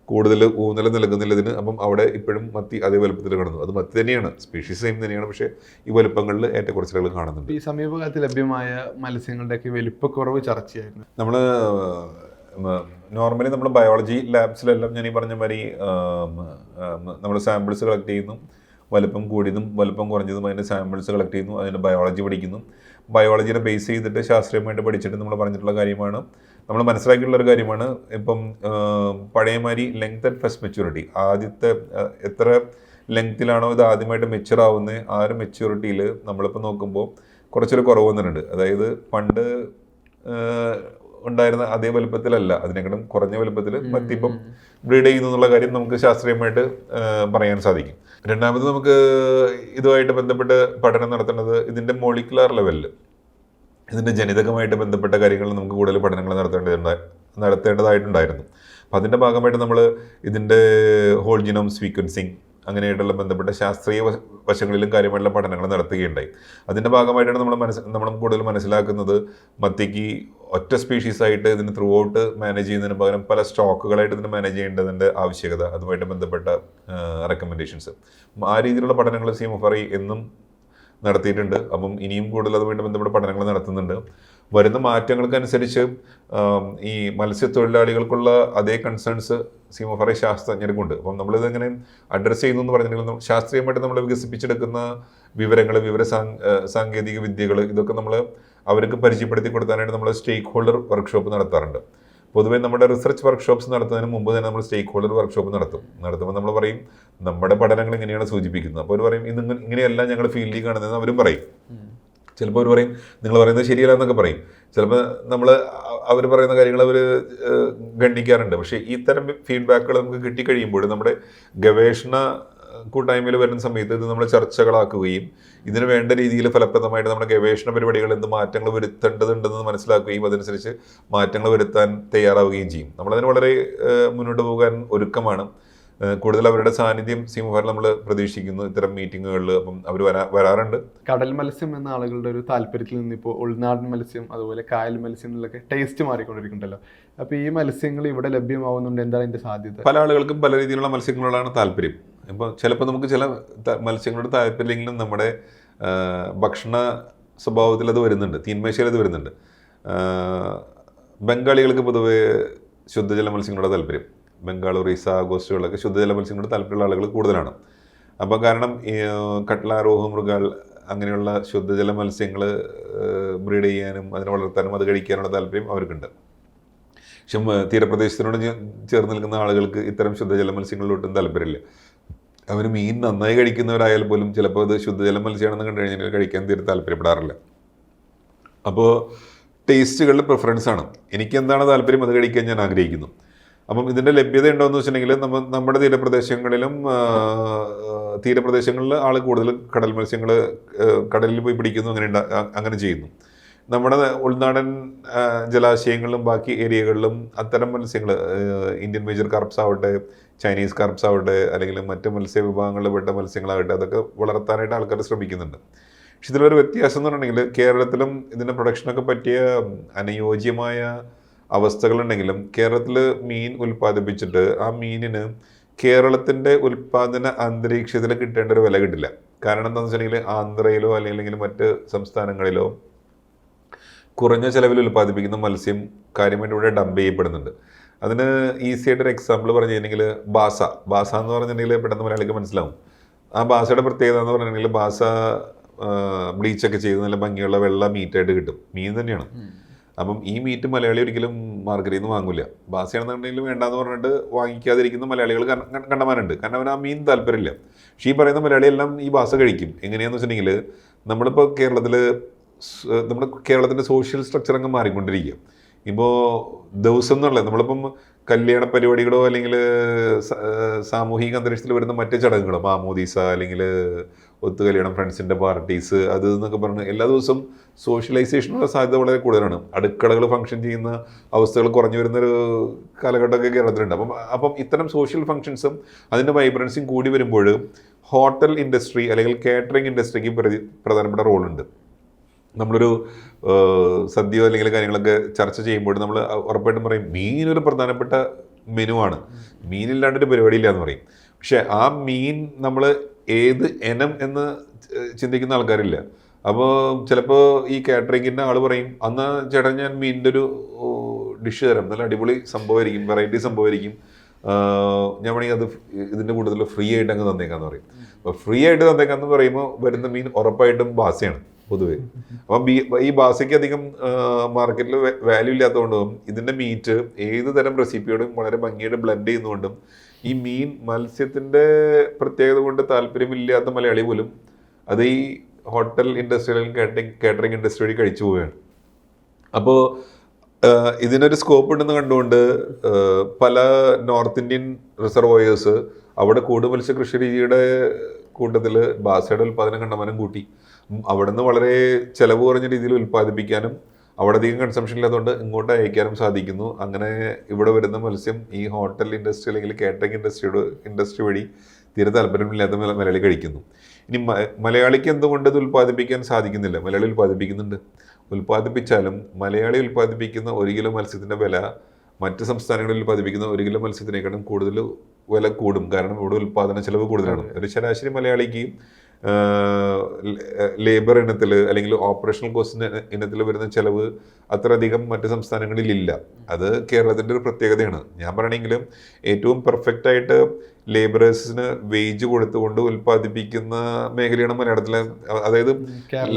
കൂടുതൽ ഊന്നൽ നൽകുന്നില്ലതിന്. അപ്പം അവിടെ ഇപ്പോഴും മത്തി അതേ വലുപ്പത്തിൽ കിടന്നു. അത് മത്തി തന്നെയാണ്, സ്പീഷീസ് സെയിം തന്നെയാണ്, പക്ഷേ ഈ വലുപ്പങ്ങളിൽ ഏറ്റക്കുറച്ചിലുകൾ കാണുന്നുണ്ട്. ഈ സമീപകാലത്ത് ലഭ്യമായ മത്സ്യങ്ങളുടെയൊക്കെ വലിപ്പക്കുറവ് ചർച്ചയായിരുന്നു. നമ്മൾ നോർമലി നമ്മൾ ബയോളജി ലാബ്സിലെല്ലാം ഞാൻ ഈ പറഞ്ഞ മാതിരി നമ്മൾ സാമ്പിൾസ് കളക്ട് ചെയ്യുന്നു, വലുപ്പം കൂടിയതും വലുപ്പം കുറഞ്ഞതും അതിൻ്റെ സാമ്പിൾസ് കളക്ട് ചെയ്യുന്നു, അതിൻ്റെ ബയോളജി പഠിക്കുന്നു. ബയോളജിനെ ബേസ് ചെയ്തിട്ട് ശാസ്ത്രീയമായിട്ട് പഠിച്ചിട്ട് നമ്മൾ പറഞ്ഞിട്ടുള്ള കാര്യമാണ്, നമ്മൾ മനസ്സിലാക്കിയിട്ടുള്ളൊരു കാര്യമാണ്. ഇപ്പം പഴയമാതിരി ലെങ്ത് ആൻഡ് ഫസ്റ്റ് മെച്യൂരിറ്റി, ആദ്യത്തെ എത്ര ലെങ്ത്തിലാണോ ഇത് ആദ്യമായിട്ട് മെച്യൂർ ആവുന്നത് ആ ഒരു മെച്യൂരിറ്റിയിൽ നമ്മളിപ്പോൾ നോക്കുമ്പോൾ കുറച്ചൊരു കുറവ് വന്നിട്ടുണ്ട്. അതായത് പണ്ട് ഉണ്ടായിരുന്ന അതേ വലുപ്പത്തിലല്ല, അതിനേക്കാളും കുറഞ്ഞ വലുപ്പത്തിൽ മത്തിപ്പം ബ്രീഡ് ചെയ്യുന്നു എന്നുള്ള കാര്യം നമുക്ക് ശാസ്ത്രീയമായിട്ട് പറയാൻ സാധിക്കും. രണ്ടാമത് നമുക്ക് ഇതുമായിട്ട് ബന്ധപ്പെട്ട് പഠനം നടത്തേണ്ടത് ഇതിൻ്റെ മോളിക്കുലാർ ലെവലിൽ, ഇതിൻ്റെ ജനിതകമായിട്ട് ബന്ധപ്പെട്ട കാര്യങ്ങൾ നമുക്ക് കൂടുതൽ പഠനങ്ങൾ നടത്തേണ്ടതായിട്ടുണ്ടായിരുന്നു. അപ്പം അതിൻ്റെ ഭാഗമായിട്ട് നമ്മൾ ഇതിൻ്റെ ഹോൾ ജീനോം സീക്വൻസിങ് അങ്ങനെയായിട്ടുള്ള ബന്ധപ്പെട്ട ശാസ്ത്രീയ വശങ്ങളിലും കാര്യമായിട്ടുള്ള പഠനങ്ങൾ നടത്തുകയുണ്ടായി. അതിൻ്റെ ഭാഗമായിട്ടാണ് നമ്മൾ കൂടുതൽ മനസ്സിലാക്കുന്നത് മത്തിക്ക് ഒറ്റ സ്പീഷീസായിട്ട് ഇതിന് ത്രൂ ഔട്ട് മാനേജ് ചെയ്യുന്നതിന് പകരം പല സ്റ്റോക്കുകളായിട്ട് ഇതിന് മാനേജ് ചെയ്യേണ്ടതിൻ്റെ ആവശ്യകത, അതുമായിട്ട് ബന്ധപ്പെട്ട റെക്കമെൻഡേഷൻസ്, ആ രീതിയിലുള്ള പഠനങ്ങൾ CMFRI എന്നും നടത്തിയിട്ടുണ്ട്. അപ്പം ഇനിയും കൂടുതൽ അതുമായിട്ട് ബന്ധപ്പെട്ട പഠനങ്ങൾ നടത്തുന്നുണ്ട്. വരുന്ന മാറ്റങ്ങൾക്കനുസരിച്ച് ഈ മത്സ്യത്തൊഴിലാളികൾക്കുള്ള അതേ കൺസേൺസ് CMFRI ശാസ്ത്രജ്ഞർക്കുണ്ട്. അപ്പം നമ്മളിതെങ്ങനെ അഡ്രസ്സ് ചെയ്യുന്നു എന്ന് പറഞ്ഞിട്ടുണ്ടെങ്കിൽ ശാസ്ത്രീയമായിട്ട് നമ്മൾ വികസിപ്പിച്ചെടുക്കുന്ന വിവരങ്ങൾ, സാങ്കേതിക വിദ്യകൾ, ഇതൊക്കെ നമ്മൾ അവർക്ക് പരിചയപ്പെടുത്തി കൊടുക്കാനായിട്ട് നമ്മൾ സ്റ്റേക്ക് ഹോൾഡർ വർക്ക്ഷോപ്പ് നടത്താറുണ്ട്. പൊതുവേ നമ്മുടെ റിസർച്ച് വർക്ക്ഷോപ്സ് നടത്തുന്നതിന് മുമ്പ് തന്നെ നമ്മൾ സ്റ്റേക്ക് ഹോൾഡർ വർക്ക്ഷോപ്പ് നടത്തുമ്പോൾ നമ്മൾ പറയും നമ്മുടെ പഠനങ്ങൾ ഇങ്ങനെയാണ് സൂചിപ്പിക്കുന്നത്. അപ്പോൾ അവർ പറയും ഇത് ഇങ്ങനെയല്ല ഞങ്ങൾ ഫീൽഡിൽ കാണുന്നതെന്ന് അവരും പറയും. ചിലപ്പോൾ അവർ പറയും നിങ്ങൾ പറയുന്നത് ശരിയല്ല എന്നൊക്കെ പറയും. ചിലപ്പോൾ അവർ പറയുന്ന കാര്യങ്ങൾ അവർ ഗണ്ണിക്കാറുണ്ട്. പക്ഷേ ഇത്തരം ഫീഡ്ബാക്കുകൾ നമുക്ക് കിട്ടിക്കഴിയുമ്പോൾ നമ്മുടെ ഗവേഷണ കൂട്ടായ്മയിൽ വരുന്ന സമയത്ത് ഇത് നമ്മൾ ചർച്ചകളാക്കുകയും ഇതിന് വേണ്ട രീതിയിൽ ഫലപ്രദമായിട്ട് നമ്മുടെ ഗവേഷണ പരിപാടികൾ എന്ത് മാറ്റങ്ങൾ വരുത്തേണ്ടതുണ്ടെന്ന് മനസ്സിലാക്കുകയും അതനുസരിച്ച് മാറ്റങ്ങൾ വരുത്താൻ തയ്യാറാവുകയും ചെയ്യും. നമ്മളതിന് വളരെ മുന്നോട്ട് പോകാൻ ഒരുക്കമാണ്. കൂടുതൽ അവരുടെ സാന്നിധ്യം CMFRI നമ്മൾ പ്രതീക്ഷിക്കുന്നു ഇത്തരം മീറ്റിങ്ങുകളിൽ. അപ്പം അവർ വരാറുണ്ട്. കടൽ മത്സ്യം എന്ന ആളുകളുടെ ഒരു താല്പര്യത്തിൽ നിന്ന് ഇപ്പോൾ ഉൾനാടൻ മത്സ്യം അതുപോലെ കായൽ മത്സ്യം എന്നുള്ളൊക്കെ ടേസ്റ്റ് മാറിക്കൊണ്ടിരിക്കുന്നുണ്ടല്ലോ. അപ്പോൾ ഈ മത്സ്യങ്ങൾ ഇവിടെ ലഭ്യമാവുന്നുണ്ട്, എന്താണ് അതിൻ്റെ സാധ്യത? പല ആളുകൾക്കും പല രീതിയിലുള്ള മത്സ്യങ്ങളോടാണ് താല്പര്യം. ഇപ്പോൾ ചിലപ്പോൾ നമുക്ക് ചില മത്സ്യങ്ങളുടെ താല്പര്യമെങ്കിലും നമ്മുടെ ഭക്ഷണ സ്വഭാവത്തിൽ അത് വരുന്നുണ്ട്, തീന്മേശയിൽ അത് വരുന്നുണ്ട്. ബംഗാളികൾക്ക് പൊതുവേ ശുദ്ധജല മത്സ്യങ്ങളുടെ താല്പര്യം, ബംഗാൾ, ഒറീസ, ആഗോസ്റ്റുകളൊക്കെ ശുദ്ധജല മത്സ്യങ്ങളുടെ താല്പര്യമുള്ള ആളുകൾ കൂടുതലാണ്. അപ്പോൾ കാരണം കട്ട്ല, റോഹു, മൃഗാൾ അങ്ങനെയുള്ള ശുദ്ധജല മത്സ്യങ്ങൾ ബ്രീഡ് ചെയ്യാനും അതിനെ വളർത്താനും അത് കഴിക്കാനുള്ള താല്പര്യം അവർക്കുണ്ട്. പക്ഷെ തീരപ്രദേശത്തിനോട് ചേർന്ന് നിൽക്കുന്ന ആളുകൾക്ക് ഇത്തരം ശുദ്ധജല മത്സ്യങ്ങളിലൊട്ടും താല്പര്യമില്ല. അവർ മീൻ നന്നായി കഴിക്കുന്നവരായാൽ പോലും ചിലപ്പോൾ അത് ശുദ്ധജല മത്സ്യമാണെന്ന് കണ്ടു കഴിഞ്ഞാൽ കഴിക്കാൻ തീരെ താല്പര്യപ്പെടാറില്ല. അപ്പോൾ ടേസ്റ്റുകളുടെ പ്രിഫറൻസ് ആണ്. എനിക്ക് എന്താണ് താല്പര്യം അത് കഴിക്കാൻ ഞാൻ ആഗ്രഹിക്കുന്നു. അപ്പം ഇതിൻ്റെ ലഭ്യത ഉണ്ടോ എന്ന് വെച്ചിട്ടുണ്ടെങ്കിൽ നമ്മുടെ തീരപ്രദേശങ്ങളിൽ ആൾ കൂടുതൽ കടൽ മത്സ്യങ്ങൾ കടലിൽ പോയി പിടിക്കുന്നു, അങ്ങനെ ചെയ്യുന്നു. നമ്മുടെ ഉൾനാടൻ ജലാശയങ്ങളിലും ബാക്കി ഏരിയകളിലും അത്തരം മത്സ്യങ്ങൾ, ഇന്ത്യൻ മേജർ കാർപ്സ് ആവട്ടെ, ചൈനീസ് കാർപ്സ് ആവട്ടെ, അല്ലെങ്കിൽ മറ്റ് മത്സ്യ വിഭാഗങ്ങളിൽ പെട്ട മത്സ്യങ്ങളാകട്ടെ, അതൊക്കെ വളർത്താനായിട്ട് ആൾക്കാർ ശ്രമിക്കുന്നുണ്ട്. പക്ഷെ ഇതിലൊരു വ്യത്യാസം എന്ന് പറഞ്ഞിട്ടുണ്ടെങ്കിൽ കേരളത്തിലും ഇതിൻ്റെ പ്രൊഡക്ഷനൊക്കെ പറ്റിയ അനുയോജ്യമായ അവസ്ഥകളുണ്ടെങ്കിലും കേരളത്തിൽ മീൻ ഉൽപ്പാദിപ്പിച്ചിട്ട് ആ മീനിന് കേരളത്തിൻ്റെ ഉൽപ്പാദന അന്തരീക്ഷത്തിൽ കിട്ടേണ്ട ഒരു വില കിട്ടില്ല. കാരണം എന്താണെന്ന് വെച്ചിട്ടുണ്ടെങ്കിൽ ആന്ധ്രയിലോ അല്ലെങ്കിൽ മറ്റ് സംസ്ഥാനങ്ങളിലോ കുറഞ്ഞ ചിലവിൽ ഉൽപ്പാദിപ്പിക്കുന്ന മത്സ്യം കാര്യമായിട്ട് ഇവിടെ ഡംപ് ചെയ്യപ്പെടുന്നുണ്ട്. അതിന് ഈസി ആയിട്ടൊരു എക്സാമ്പിൾ പറഞ്ഞു കഴിഞ്ഞിട്ടുണ്ടെങ്കിൽ ബാസ എന്ന് പറഞ്ഞിട്ടുണ്ടെങ്കിൽ പെട്ടെന്ന് മലയാളിക്ക് മനസ്സിലാവും. ആ ബാസയുടെ പ്രത്യേകത എന്ന് പറഞ്ഞിട്ടുണ്ടെങ്കിൽ ബാസ ബ്ലീച്ചൊക്കെ ചെയ്ത് നല്ല ഭംഗിയുള്ള വെള്ള മീറ്റായിട്ട് കിട്ടും. മീൻ തന്നെയാണ്. അപ്പം ഈ മീറ്റ് മലയാളി ഒരിക്കലും മാർക്കറ്റിൽ നിന്ന് വാങ്ങില്ല. ബാസയാണെന്നുണ്ടെങ്കിൽ വേണ്ടാന്ന് പറഞ്ഞിട്ട് വാങ്ങിക്കാതിരിക്കുന്ന മലയാളികൾ കണ്ടമാനുണ്ട്. കാരണം അവന് ആ മീൻ താല്പര്യമില്ല. പക്ഷേ ഈ പറയുന്ന മലയാളിയെല്ലാം ഈ ബാസ കഴിക്കും. എങ്ങനെയാണെന്ന് വെച്ചിട്ടുണ്ടെങ്കിൽ നമ്മുടെ കേരളത്തിൻ്റെ സോഷ്യൽ സ്ട്രക്ചർ അങ്ങ് മാറിക്കൊണ്ടിരിക്കുക. ഇപ്പോൾ ദിവസം എന്നുള്ളത് നമ്മളിപ്പം കല്യാണ പരിപാടികളോ അല്ലെങ്കിൽ സാമൂഹിക അന്തരീക്ഷത്തിൽ വരുന്ന മറ്റ് ചടങ്ങുകളോ, മാമോദീസ അല്ലെങ്കിൽ ഒത്തുകല്യാണം, ഫ്രണ്ട്സിൻ്റെ പാർട്ടീസ്, അത് എന്നൊക്കെ പറഞ്ഞ് എല്ലാ ദിവസവും സോഷ്യലൈസേഷനുള്ള സാധ്യത വളരെ കൂടുതലാണ്. അടുക്കളകൾ ഫംഗ്ഷൻ ചെയ്യുന്ന അവസ്ഥകൾ കുറഞ്ഞു വരുന്നൊരു കാലഘട്ടമൊക്കെ കേരളത്തിലുണ്ട്. അപ്പം ഇത്തരം സോഷ്യൽ ഫംഗ്ഷൻസും അതിൻ്റെ വൈബ്രൻസിയും കൂടി വരുമ്പോൾ ഹോട്ടൽ ഇൻഡസ്ട്രി അല്ലെങ്കിൽ കാറ്ററിംഗ് ഇൻഡസ്ട്രിക്ക് പ്രധാനപ്പെട്ട റോളുണ്ട്. നമ്മളൊരു സദ്യയോ അല്ലെങ്കിൽ കാര്യങ്ങളൊക്കെ ചർച്ച ചെയ്യുമ്പോൾ നമ്മൾ ഉറപ്പായിട്ടും പറയും മീനൊരു പ്രധാനപ്പെട്ട മെനുവാണ്, മീനില്ലാണ്ടൊരു പരിപാടിയില്ല എന്ന് പറയും. പക്ഷെ ആ മീൻ നമ്മൾ ഏത് ഇനം എന്ന് ചിന്തിക്കുന്ന ആൾക്കാരില്ല. അപ്പോൾ ചിലപ്പോൾ ഈ കാറ്ററിങ്ങിൻ്റെ ആൾ പറയും, അന്ന് ചേട്ടൻ ഞാൻ മീനിൻ്റെ ഒരു ഡിഷ് തരാം, നല്ല അടിപൊളി സംഭവമായിരിക്കും, വെറൈറ്റി സംഭവമായിരിക്കും, ഞാൻ വേണമെങ്കിൽ അത് ഇതിൻ്റെ കൂടുതൽ ഫ്രീ ആയിട്ട് അങ്ങ് തന്നേക്കാന്ന് പറയും. അപ്പോൾ ഫ്രീ ആയിട്ട് തന്നേക്കാന്ന് പറയുമ്പോൾ വരുന്ന മീൻ ഉറപ്പായിട്ടും ബാസയാണ് പൊതുവെ. അപ്പം ഈ ബാസയ്ക്ക് അധികം മാർക്കറ്റിൽ വാല്യൂ ഇല്ലാത്തതുകൊണ്ടും ഇതിൻ്റെ മീറ്റ് ഏത് തരം റെസിപ്പിയോടും വളരെ ഭംഗിയായിട്ട് ബ്ലെൻഡ് ചെയ്യുന്നതുകൊണ്ടും ഈ മത്സ്യത്തിൻ്റെ പ്രത്യേകത കൊണ്ട് താല്പര്യമില്ലാത്ത മലയാളി പോലും അത് ഈ ഹോട്ടൽ ഇൻഡസ്ട്രി അല്ലെങ്കിൽ കാറ്ററിംഗ് ഇൻഡസ്ട്രി വഴി കഴിച്ചു പോവുകയാണ്. അപ്പോൾ ഇതിനൊരു സ്കോപ്പ് ഉണ്ടെന്ന് കണ്ടുകൊണ്ട് പല നോർത്ത് ഇന്ത്യൻ റിസർവോയേഴ്സ് അവിടെ മത്സ്യകൃഷി രീതിയുടെ കൂട്ടത്തിൽ ബാസയുടെ ഉൽപ്പാദനം കണ്ടമാനം കൂട്ടി. അവിടെ നിന്ന് വളരെ ചിലവ് കുറഞ്ഞ രീതിയിൽ ഉൽപ്പാദിപ്പിക്കാനും അവിടെ അധികം കൺസംഷൻ ഇല്ലാത്തതുകൊണ്ട് ഇങ്ങോട്ട് അയക്കാനും സാധിക്കുന്നു. അങ്ങനെ ഇവിടെ വരുന്ന മത്സ്യം ഈ ഹോട്ടൽ ഇൻഡസ്ട്രി അല്ലെങ്കിൽ കാറ്ററിംഗ് ഇൻഡസ്ട്രി വഴി തീരെ താല്പര്യമില്ലാത്ത മലയാളി കഴിക്കുന്നു. ഇനി മലയാളിക്ക് എന്തുകൊണ്ട് ഇത് ഉൽപ്പാദിപ്പിക്കാൻ സാധിക്കുന്നില്ല? മലയാളി ഉൽപ്പാദിപ്പിക്കുന്നുണ്ട്. ഉൽപ്പാദിപ്പിച്ചാലും മലയാളി ഉൽപ്പാദിപ്പിക്കുന്ന 1 കിലോ മത്സ്യത്തിൻ്റെ വില മറ്റ് സംസ്ഥാനങ്ങളിൽ ഉൽപ്പാദിപ്പിക്കുന്ന 1 കിലോ മത്സ്യത്തിനേക്കാളും കൂടുതൽ വില കൂടും. കാരണം ഇവിടെ ഉൽപ്പാദന ചെലവ് കൂടുതലാണ്. ഒരു ശരാശരി മലയാളിക്ക് ലേബർ ഇനത്തിൽ അല്ലെങ്കിൽ ഓപ്പറേഷണൽ കോസ്റ്റ് ഇനത്തിൽ വരുന്ന ചിലവ് അത്രയധികം മറ്റ് സംസ്ഥാനങ്ങളിലില്ല. അത് കേരളത്തിൻ്റെ ഒരു പ്രത്യേകതയാണ്. ഞാൻ പറയണമെങ്കിലും ഏറ്റവും പെർഫെക്റ്റായിട്ട് ലേബറേഴ്സിന് വേജ് കൊടുത്തുകൊണ്ട് ഉൽപ്പാദിപ്പിക്കുന്ന മേഖലയാണ് മലയാളത്തിലെ. അതായത്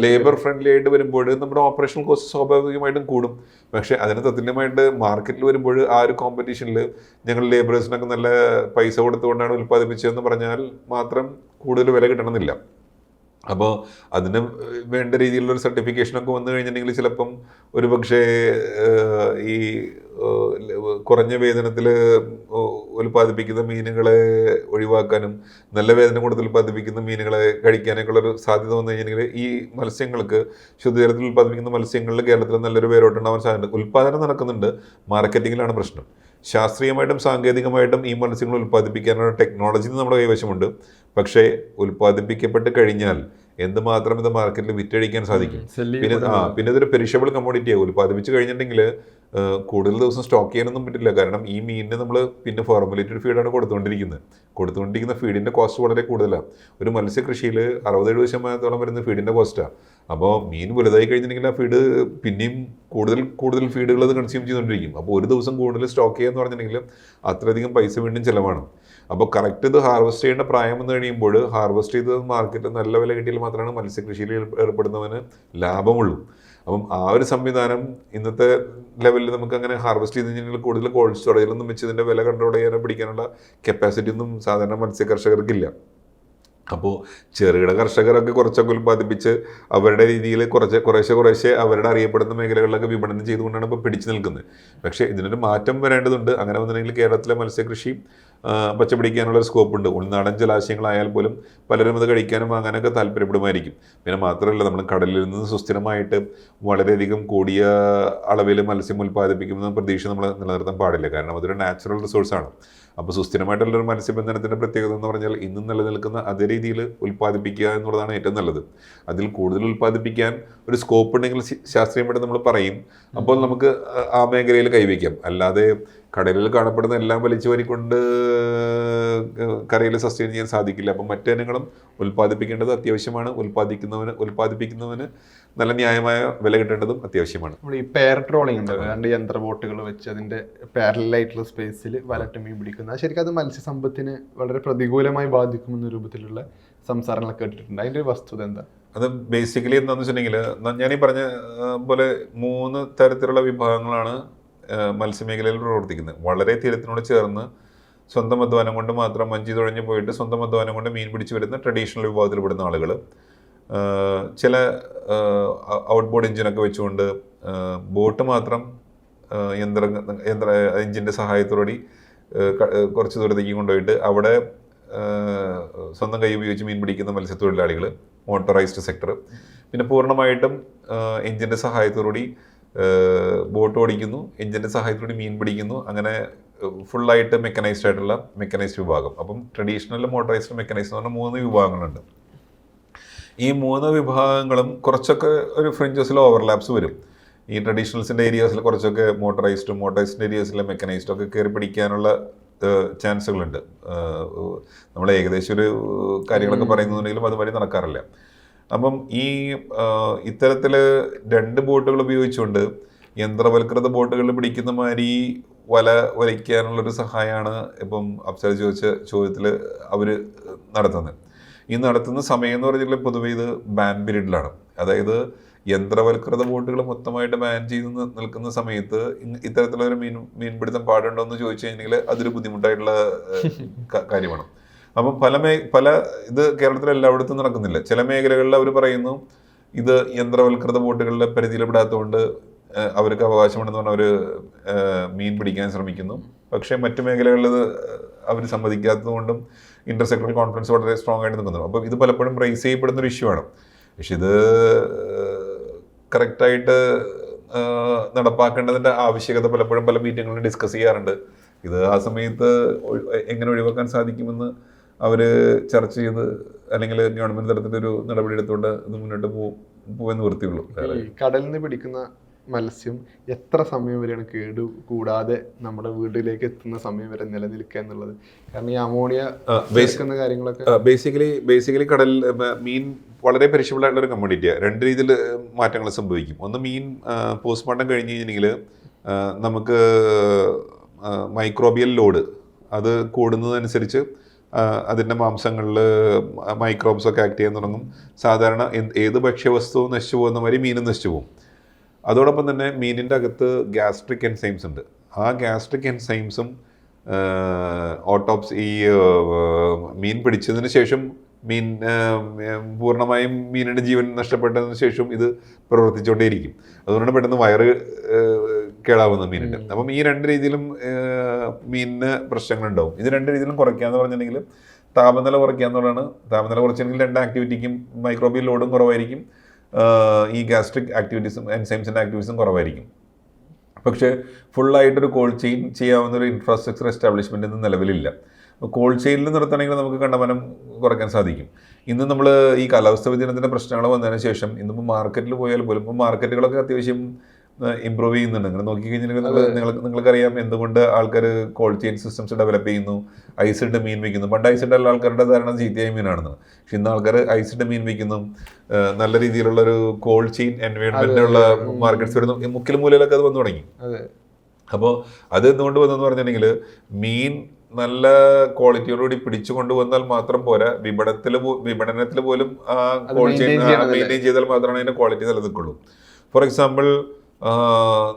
ലേബർ ഫ്രണ്ട്ലി ആയിട്ട് വരുമ്പോൾ നമ്മുടെ ഓപ്പറേഷണൽ കോസ്റ്റ് സ്വാഭാവികമായിട്ടും കൂടും. പക്ഷേ അതിന് തത്തുല്യമായിട്ട് മാർക്കറ്റിൽ വരുമ്പോൾ ആ ഒരു കോമ്പറ്റീഷനിൽ ഞങ്ങൾ ലേബറേഴ്സിനൊക്കെ നല്ല പൈസ കൊടുത്തുകൊണ്ടാണ് ഉൽപ്പാദിപ്പിച്ചതെന്ന് പറഞ്ഞാൽ മാത്രം കൂടുതൽ വില കിട്ടണമെന്നില്ല. അപ്പോൾ അതിന് വേണ്ട രീതിയിലുള്ളൊരു സർട്ടിഫിക്കേഷനൊക്കെ വന്നു കഴിഞ്ഞിട്ടുണ്ടെങ്കിൽ ചിലപ്പം ഒരു പക്ഷേ ഈ കുറഞ്ഞ വേതനത്തിൽ ഉൽപ്പാദിപ്പിക്കുന്ന മീനുകളെ ഒഴിവാക്കാനും നല്ല വേതനം കൊടുത്ത് ഉൽപ്പാദിപ്പിക്കുന്ന മീനുകളെ കഴിക്കാനൊക്കെ ഉള്ളൊരു സാധ്യത വന്നു കഴിഞ്ഞിട്ടുണ്ടെങ്കിൽ ഈ മത്സ്യങ്ങൾക്ക് ശുദ്ധജലത്തിൽ ഉൽപ്പാദിപ്പിക്കുന്ന മത്സ്യങ്ങളിൽ കേരളത്തിൽ നല്ലൊരു പേരോട്ടുണ്ടാവാൻ സാധ്യത. ഉൽപ്പാദനം നടക്കുന്നുണ്ട്, മാർക്കറ്റിങ്ങിലാണ് പ്രശ്നം. ശാസ്ത്രീയമായിട്ടും സാങ്കേതികമായിട്ടും ഈ മത്സ്യങ്ങൾ ഉൽപ്പാദിപ്പിക്കാനുള്ള ടെക്നോളജി നമ്മുടെ കൈവശമുണ്ട്. പക്ഷേ ഉൽപ്പാദിപ്പിക്കപ്പെട്ട് കഴിഞ്ഞാൽ എന്തുമാത്രം ഇത് മാർക്കറ്റിൽ വിറ്റഴിക്കാൻ സാധിക്കും? പിന്നെ ഇതൊരു പെരിഷബിൾ കമ്മോഡിറ്റിയാണ്. ഉൽപ്പാദിപ്പിച്ച് കഴിഞ്ഞിട്ടുണ്ടെങ്കിൽ കൂടുതൽ ദിവസം സ്റ്റോക്ക് ചെയ്യാനൊന്നും പറ്റില്ല. കാരണം ഈ മീനിന് നമ്മൾ പിന്നെ ഫോർമുലേറ്റഡ് ഫീഡാണ് കൊടുത്തുകൊണ്ടിരിക്കുന്ന ഫീഡിൻ്റെ കോസ്റ്റ് വളരെ കൂടുതലാണ്. ഒരു മത്സ്യകൃഷിയിൽ 60-70% വരുന്ന ഫീഡിൻ്റെ കോസ്റ്റാണ്. അപ്പോൾ മീൻ വലുതായി കഴിഞ്ഞിട്ടുണ്ടെങ്കിൽ ആ ഫീഡ് പിന്നെയും കൂടുതൽ ഫീഡുകൾ അത് കൺസ്യൂം ചെയ്തുകൊണ്ടിരിക്കും. അപ്പോൾ ഒരു ദിവസം കൂടുതൽ സ്റ്റോക്ക് ചെയ്യാന്ന് പറഞ്ഞിട്ടുണ്ടെങ്കിൽ അത്രയധികം പൈസ വീണ്ടും ചിലവാണ്. അപ്പോൾ കറക്റ്റ് ഇത് ഹാർവെസ്റ്റ് ചെയ്യേണ്ട പ്രായം എന്ന് കഴിയുമ്പോൾ ഹാർവെസ്റ്റ് ചെയ്ത് മാർക്കറ്റിൽ നല്ല വില കിട്ടിയാൽ മാത്രമാണ് മത്സ്യകൃഷിയിൽ ഏർപ്പെടുന്നവന് ലാഭമുള്ളൂ. അപ്പം ആ ഒരു സംവിധാനം ഇന്നത്തെ ലെവലിൽ നമുക്ക് അങ്ങനെ ഹാർവെസ്റ്റ് ചെയ്ത് കഴിഞ്ഞാൽ കൂടുതൽ കോൾഡ് സ്റ്റോറേജിലൊന്നും വെച്ച് ഇതിൻ്റെ വില കൺട്രോൾ ചെയ്യാനോ പിടിക്കാനുള്ള കപ്പാസിറ്റി ഒന്നും സാധാരണ മത്സ്യ കർഷകർക്കില്ല. അപ്പോൾ ചെറുകിട കർഷകരൊക്കെ കുറച്ചൊക്കെ ഉൽപ്പാദിപ്പിച്ച് അവരുടെ രീതിയിൽ കുറേശ്ശെ അവരുടെ അറിയപ്പെടുന്ന മേഖലകളിലൊക്കെ വിപണനം ചെയ്തുകൊണ്ടാണ് ഇപ്പോൾ പിടിച്ചു നിൽക്കുന്നത്. പക്ഷേ ഇതിനൊരു മാറ്റം വരേണ്ടതുണ്ട്. അങ്ങനെ വന്നിട്ടുണ്ടെങ്കിൽ കേരളത്തിലെ മത്സ്യകൃഷി പച്ചപിടിക്കാനുള്ളൊരു സ്കോപ്പുണ്ട്. ഉൾനാടൻ ജലാശയങ്ങളായാൽ പോലും പലരും അത് കഴിക്കാനും വാങ്ങാനൊക്കെ താല്പര്യപ്പെടുമായിരിക്കും. പിന്നെ മാത്രമല്ല, നമ്മൾ കടലിൽ നിന്ന് സുസ്ഥിരമായിട്ട് വളരെയധികം കൂടിയ അളവിൽ മത്സ്യം ഉൽപ്പാദിപ്പിക്കുന്ന പ്രതീക്ഷ നമ്മൾ നിലനിർത്താൻ പാടില്ല. കാരണം അതൊരു നാച്ചുറൽ റിസോഴ്സാണ്. അപ്പോൾ സുസ്ഥിരമായിട്ടുള്ളൊരു മത്സ്യബന്ധനത്തിൻ്റെ പ്രത്യേകത എന്ന് പറഞ്ഞാൽ ഇന്നും നിലനിൽക്കുന്ന അതേ രീതിയിൽ ഉൽപ്പാദിപ്പിക്കുക എന്നുള്ളതാണ് ഏറ്റവും നല്ലത്. അതിൽ കൂടുതൽ ഉൽപ്പാദിപ്പിക്കാൻ ഒരു സ്കോപ്പ് ഉണ്ടെങ്കിൽ ശാസ്ത്രീയമായിട്ട് നമ്മൾ പറയും. അപ്പോൾ നമുക്ക് ആ മേഖലയിൽ കൈവയ്ക്കാം. അല്ലാതെ കടലിൽ കാണപ്പെടുന്ന എല്ലാം വലിച്ചു വരിക്കൊണ്ട് കരയിൽ സസ്റ്റെയിൻ ചെയ്യാൻ സാധിക്കില്ല. അപ്പം മറ്റു ഇനങ്ങളും ഉൽപ്പാദിപ്പിക്കേണ്ടത് അത്യാവശ്യമാണ്. ഉൽപ്പാദിപ്പിക്കുന്നവന് നല്ല ന്യായമായ വില കിട്ടേണ്ടതും അത്യാവശ്യമാണ്. നമ്മൾ ഈ പെയർ ട്രോളിംഗ് ഉണ്ട്, 2 യന്ത്ര ബോട്ടുകൾ വെച്ച് അതിന്റെ പാരലായിട്ടുള്ള സ്പേസിൽ വലട്ട് മീൻ പിടിക്കുന്നത്. ശരിക്കും അത് മത്സ്യസമ്പത്തിനെ വളരെ പ്രതികൂലമായി ബാധിക്കുമെന്ന രൂപത്തിലുള്ള സംസാരങ്ങൾ കേട്ടിട്ടുണ്ട്. അതിന്റെ ഒരു വസ്തുത എന്താ? അത് ബേസിക്കലി എന്താണെന്ന് വെച്ചിട്ടുണ്ടെങ്കിൽ, ഞാനീ പറഞ്ഞ പോലെ 3 തരത്തിലുള്ള വിഭാഗങ്ങളാണ് മത്സ്യമേഖലയിൽ പ്രവർത്തിക്കുന്നത്. വളരെ തീരത്തിനോട് ചേർന്ന് സ്വന്തം അധ്വാനം കൊണ്ട് മാത്രം വഞ്ചി തുഴഞ്ഞു പോയിട്ട് സ്വന്തം അധ്വാനം കൊണ്ട് മീൻ പിടിച്ചു വരുന്ന ട്രഡീഷണൽ വിഭാഗത്തിൽ പെടുന്ന ആളുകൾ, ചില ഔട്ട്ബോർഡ് എഞ്ചിനൊക്കെ വെച്ചുകൊണ്ട് ബോട്ട് മാത്രം യന്ത്ര എഞ്ചിൻ്റെ സഹായത്തോടെ കുറച്ച് ദൂരത്തേക്ക് കൊണ്ടുപോയിട്ട് അവിടെ സ്വന്തം കൈ ഉപയോഗിച്ച് മീൻ പിടിക്കുന്ന മത്സ്യത്തൊഴിലാളികൾ, മോട്ടോറൈസ്ഡ് സെക്ടർ. പിന്നെ പൂർണ്ണമായിട്ടും എഞ്ചിൻ്റെ സഹായത്തോടുകൂടി ബോട്ട് ഓടിക്കുന്നു, എഞ്ചിൻ്റെ സഹായത്തോടെ മീൻ പിടിക്കുന്നു. അങ്ങനെ ഫുള്ളായിട്ട് മെക്കനൈസ്ഡ് വിഭാഗം. അപ്പം ട്രഡീഷണൽ, മോട്ടോറൈസ്ഡ്, മെക്കനൈസ്ഡ് എന്ന് പറഞ്ഞാൽ 3 വിഭാഗങ്ങളുണ്ട്. ഈ 3 വിഭാഗങ്ങളും കുറച്ചൊക്കെ ഒരു ഫ്രിഞ്ചസിൽ ഓവർലാപ്സ് വരും. ഈ ട്രഡീഷണൽസിൻ്റെ ഏരിയാസിൽ കുറച്ചൊക്കെ മോട്ടോറൈസ്ഡ് ഏരിയാസിലെ മെക്കനൈസ്ഡും ഒക്കെ കയറി പിടിക്കാനുള്ള ചാൻസുകളുണ്ട്. നമ്മൾ ഏകദേശം ഒരു കാര്യങ്ങളൊക്കെ പറയുന്നുണ്ടെങ്കിലും അതുവഴി നടക്കാറില്ല. അപ്പം ഇത്തരത്തിൽ 2 ബോട്ടുകൾ ഉപയോഗിച്ചുകൊണ്ട് യന്ത്രവൽകൃത ബോട്ടുകൾ പിടിക്കുന്ന മാതിരി വല വലിക്കാനുള്ളൊരു സഹായമാണ് ഇപ്പം അപ്സര ചോദിച്ച ചോദ്യത്തിൽ അവർ നടത്തുന്നത്. ഈ നടത്തുന്ന സമയം എന്ന് പറഞ്ഞാൽ പൊതുവെ ഇത് ബാൻ പീരീഡിലാണ്. അതായത് യന്ത്രവൽകൃത ബോട്ടുകൾ മൊത്തമായിട്ട് ബാൻ ചെയ്ത് നിൽക്കുന്ന സമയത്ത് ഇത്തരത്തിലൊരു മീൻപിടുത്തം പാടുണ്ടോ എന്ന് ചോദിച്ചു കഴിഞ്ഞാൽ അതൊരു ബുദ്ധിമുട്ടായിട്ടുള്ള കാര്യമാണ്. അപ്പം പല ഇത് കേരളത്തിൽ എല്ലായിടത്തും നടക്കുന്നില്ല. ചില മേഖലകളിൽ അവർ പറയുന്നു ഇത് യന്ത്രവൽകൃത ബോട്ടുകളുടെ പരിധിയിൽപ്പെടാത്തതുകൊണ്ട് അവർക്ക് അവകാശമുണ്ടെന്ന് പറഞ്ഞാൽ അവർ മീൻ പിടിക്കാൻ ശ്രമിക്കുന്നു. പക്ഷേ മറ്റു മേഖലകളിൽ അവർ സമ്മതിക്കാത്തതുകൊണ്ടും ഇന്റർസെക്ടറൽ കോൺഫറൻസ് വളരെ സ്ട്രോങ് ആയിട്ട് നിൽക്കുന്നു. അപ്പം ഇത് പലപ്പോഴും റൈസ് ചെയ്യപ്പെടുന്ന ഒരു ഇഷ്യൂ ആണ്. പക്ഷെ ഇത് കറക്റ്റായിട്ട് നടപ്പാക്കേണ്ടതിൻ്റെ ആവശ്യകത പലപ്പോഴും പല മീറ്റിങ്ങുകളിലും ഡിസ്കസ് ചെയ്യാറുണ്ട്. ഇത് ആ സമയത്ത് എങ്ങനെ ഒഴിവാക്കാൻ സാധിക്കുമെന്ന് അവർ ചർച്ച ചെയ്ത് അല്ലെങ്കിൽ ഗവൺമെന്റ് തലത്തിലൊരു നടപടി എടുത്തുകൊണ്ട് ഇത് മുന്നോട്ട് പോവെന്ന് വൃത്തിയുള്ളൂ. കടലിൽ നിന്ന് പിടിക്കുന്ന മത്സ്യം എത്ര സമയം വരെയാണ് കേടു കൂടാതെ നമ്മുടെ വീട്ടിലേക്ക് എത്തുന്ന സമയം വരെ നിലനിൽക്കുക എന്നുള്ളത്? കാരണം ഈ അമോണിയ വേക്കുന്ന കാര്യങ്ങളൊക്കെ ബേസിക്കലി കടൽ മീൻ വളരെ പെരിഷബിൾ ആയിട്ടുള്ള ഒരു കമ്മോഡിറ്റിയാണ്. 2 രീതിയിൽ മാറ്റങ്ങൾ സംഭവിക്കും. ഒന്ന്, മീൻ പോസ്റ്റ്മോർട്ടം കഴിഞ്ഞ് കഴിഞ്ഞിട്ടുണ്ടെങ്കിൽ നമുക്ക് മൈക്രോബിയൽ ലോഡ് അത് കൂടുന്നതനുസരിച്ച് അതിൻ്റെ മാംസങ്ങളിൽ മൈക്രോബ്സ് ഒക്കെ ആക്ട് ചെയ്യാൻ തുടങ്ങും. സാധാരണ ഏത് ഭക്ഷ്യവസ്തുവും നശിച്ചു പോകുന്ന മാതിരി മീനും നശിച്ചു പോകും. അതോടൊപ്പം തന്നെ മീനിൻ്റെ അകത്ത് ഗ്യാസ്ട്രിക് എൻസൈംസ് ഉണ്ട്. ആ ഗ്യാസ്ട്രിക് എൻസൈംസും മീൻ പിടിച്ചതിന് ശേഷം പൂർണ്ണമായും മീനിൻ്റെ ജീവൻ നഷ്ടപ്പെട്ടതിന് ശേഷം ഇത് പ്രവർത്തിച്ചുകൊണ്ടേയിരിക്കും. അതുകൊണ്ടാണ് പെട്ടെന്ന് വയറ് കേടാവുന്നത് മീനിൻ്റെ. അപ്പം ഈ 2 രീതിയിലും മീനിന് പ്രശ്നങ്ങളുണ്ടാവും. ഇത് 2 രീതിയിലും കുറയ്ക്കാന്ന് പറഞ്ഞിട്ടുണ്ടെങ്കിൽ താപനില കുറയ്ക്കാന്നുള്ളതാണ്. താപനില കുറച്ചിട്ടുണ്ടെങ്കിൽ 2 ആക്ടിവിറ്റിക്കും മൈക്രോബിയൽ ലോഡും കുറവായിരിക്കും, ഈ ഗ്യാസ്ട്രിക് ആക്ടിവിറ്റീസും എൻസൈംസിൻ്റെ ആക്ടിവിറ്റീസും കുറവായിരിക്കും. പക്ഷേ ഫുള്ളായിട്ടൊരു കോൾഡ് ചെയിൻ ചെയ്യാവുന്ന ഒരു ഇൻഫ്രാസ്ട്രക്ചർ എസ്റ്റാബ്ലിഷ്മെൻ്റ് ഇന്ന് നിലവിലില്ല. കോൾഡ് ചെയിനിൽ നിർത്തണമെങ്കിൽ നമുക്ക് കണ്ടമാനം കുറയ്ക്കാൻ സാധിക്കും. ഇന്ന് നമ്മൾ ഈ കാലാവസ്ഥ വ്യതിയാനത്തിൻ്റെ പ്രശ്നങ്ങൾ വന്നതിന് ശേഷം ഇന്നിപ്പോൾ മാർക്കറ്റിൽ പോയാൽ പോലും ഇപ്പോൾ മാർക്കറ്റുകളൊക്കെ അത്യാവശ്യം ഇമ്പ്രൂവ് ചെയ്യുന്നുണ്ട്. നിങ്ങൾ നോക്കിക്കഴിഞ്ഞാൽ നിങ്ങൾക്കറിയാം എന്തുകൊണ്ട് ആൾക്കാർ കോൾഡ് ചെയിൻ സിസ്റ്റംസ് ഡെവലപ്പ് ചെയ്യുന്നു, ഐസിട്ട് മീൻ വയ്ക്കുന്നു. പണ്ട് ഐസിട്ട് എല്ലാ ആൾക്കാരുടെ ധാരണ ചീത്തയായ മീനാണെന്ന്. പക്ഷെ ഇന്ന് ആൾക്കാർ ഐസിട്ട് മീൻ വയ്ക്കുന്നു. നല്ല രീതിയിലുള്ളൊരു കോൾഡ് ചെയിൻ എൻവയോൺമെൻറ്റുള്ള മാർക്കറ്റ്സ് വരുന്നു. മുക്കിലും മൂലയിലൊക്കെ അത് വന്നു തുടങ്ങി. അപ്പോൾ അത് എന്തുകൊണ്ട് വന്നെന്ന് പറഞ്ഞിട്ടുണ്ടെങ്കിൽ മീൻ നല്ല ക്വാളിറ്റിയോടുകൂടി പിടിച്ചു കൊണ്ടുവന്നാൽ മാത്രം പോരാ, വിപണനത്തിൽ പോലും ആ കോൾഡ് ചെയിൻ മെയിൻറ്റെയിൻ ചെയ്താൽ മാത്രമാണ് അതിൻ്റെ ക്വാളിറ്റി നിലനിൽക്കുള്ളൂ. ഫോർ എക്സാമ്പിൾ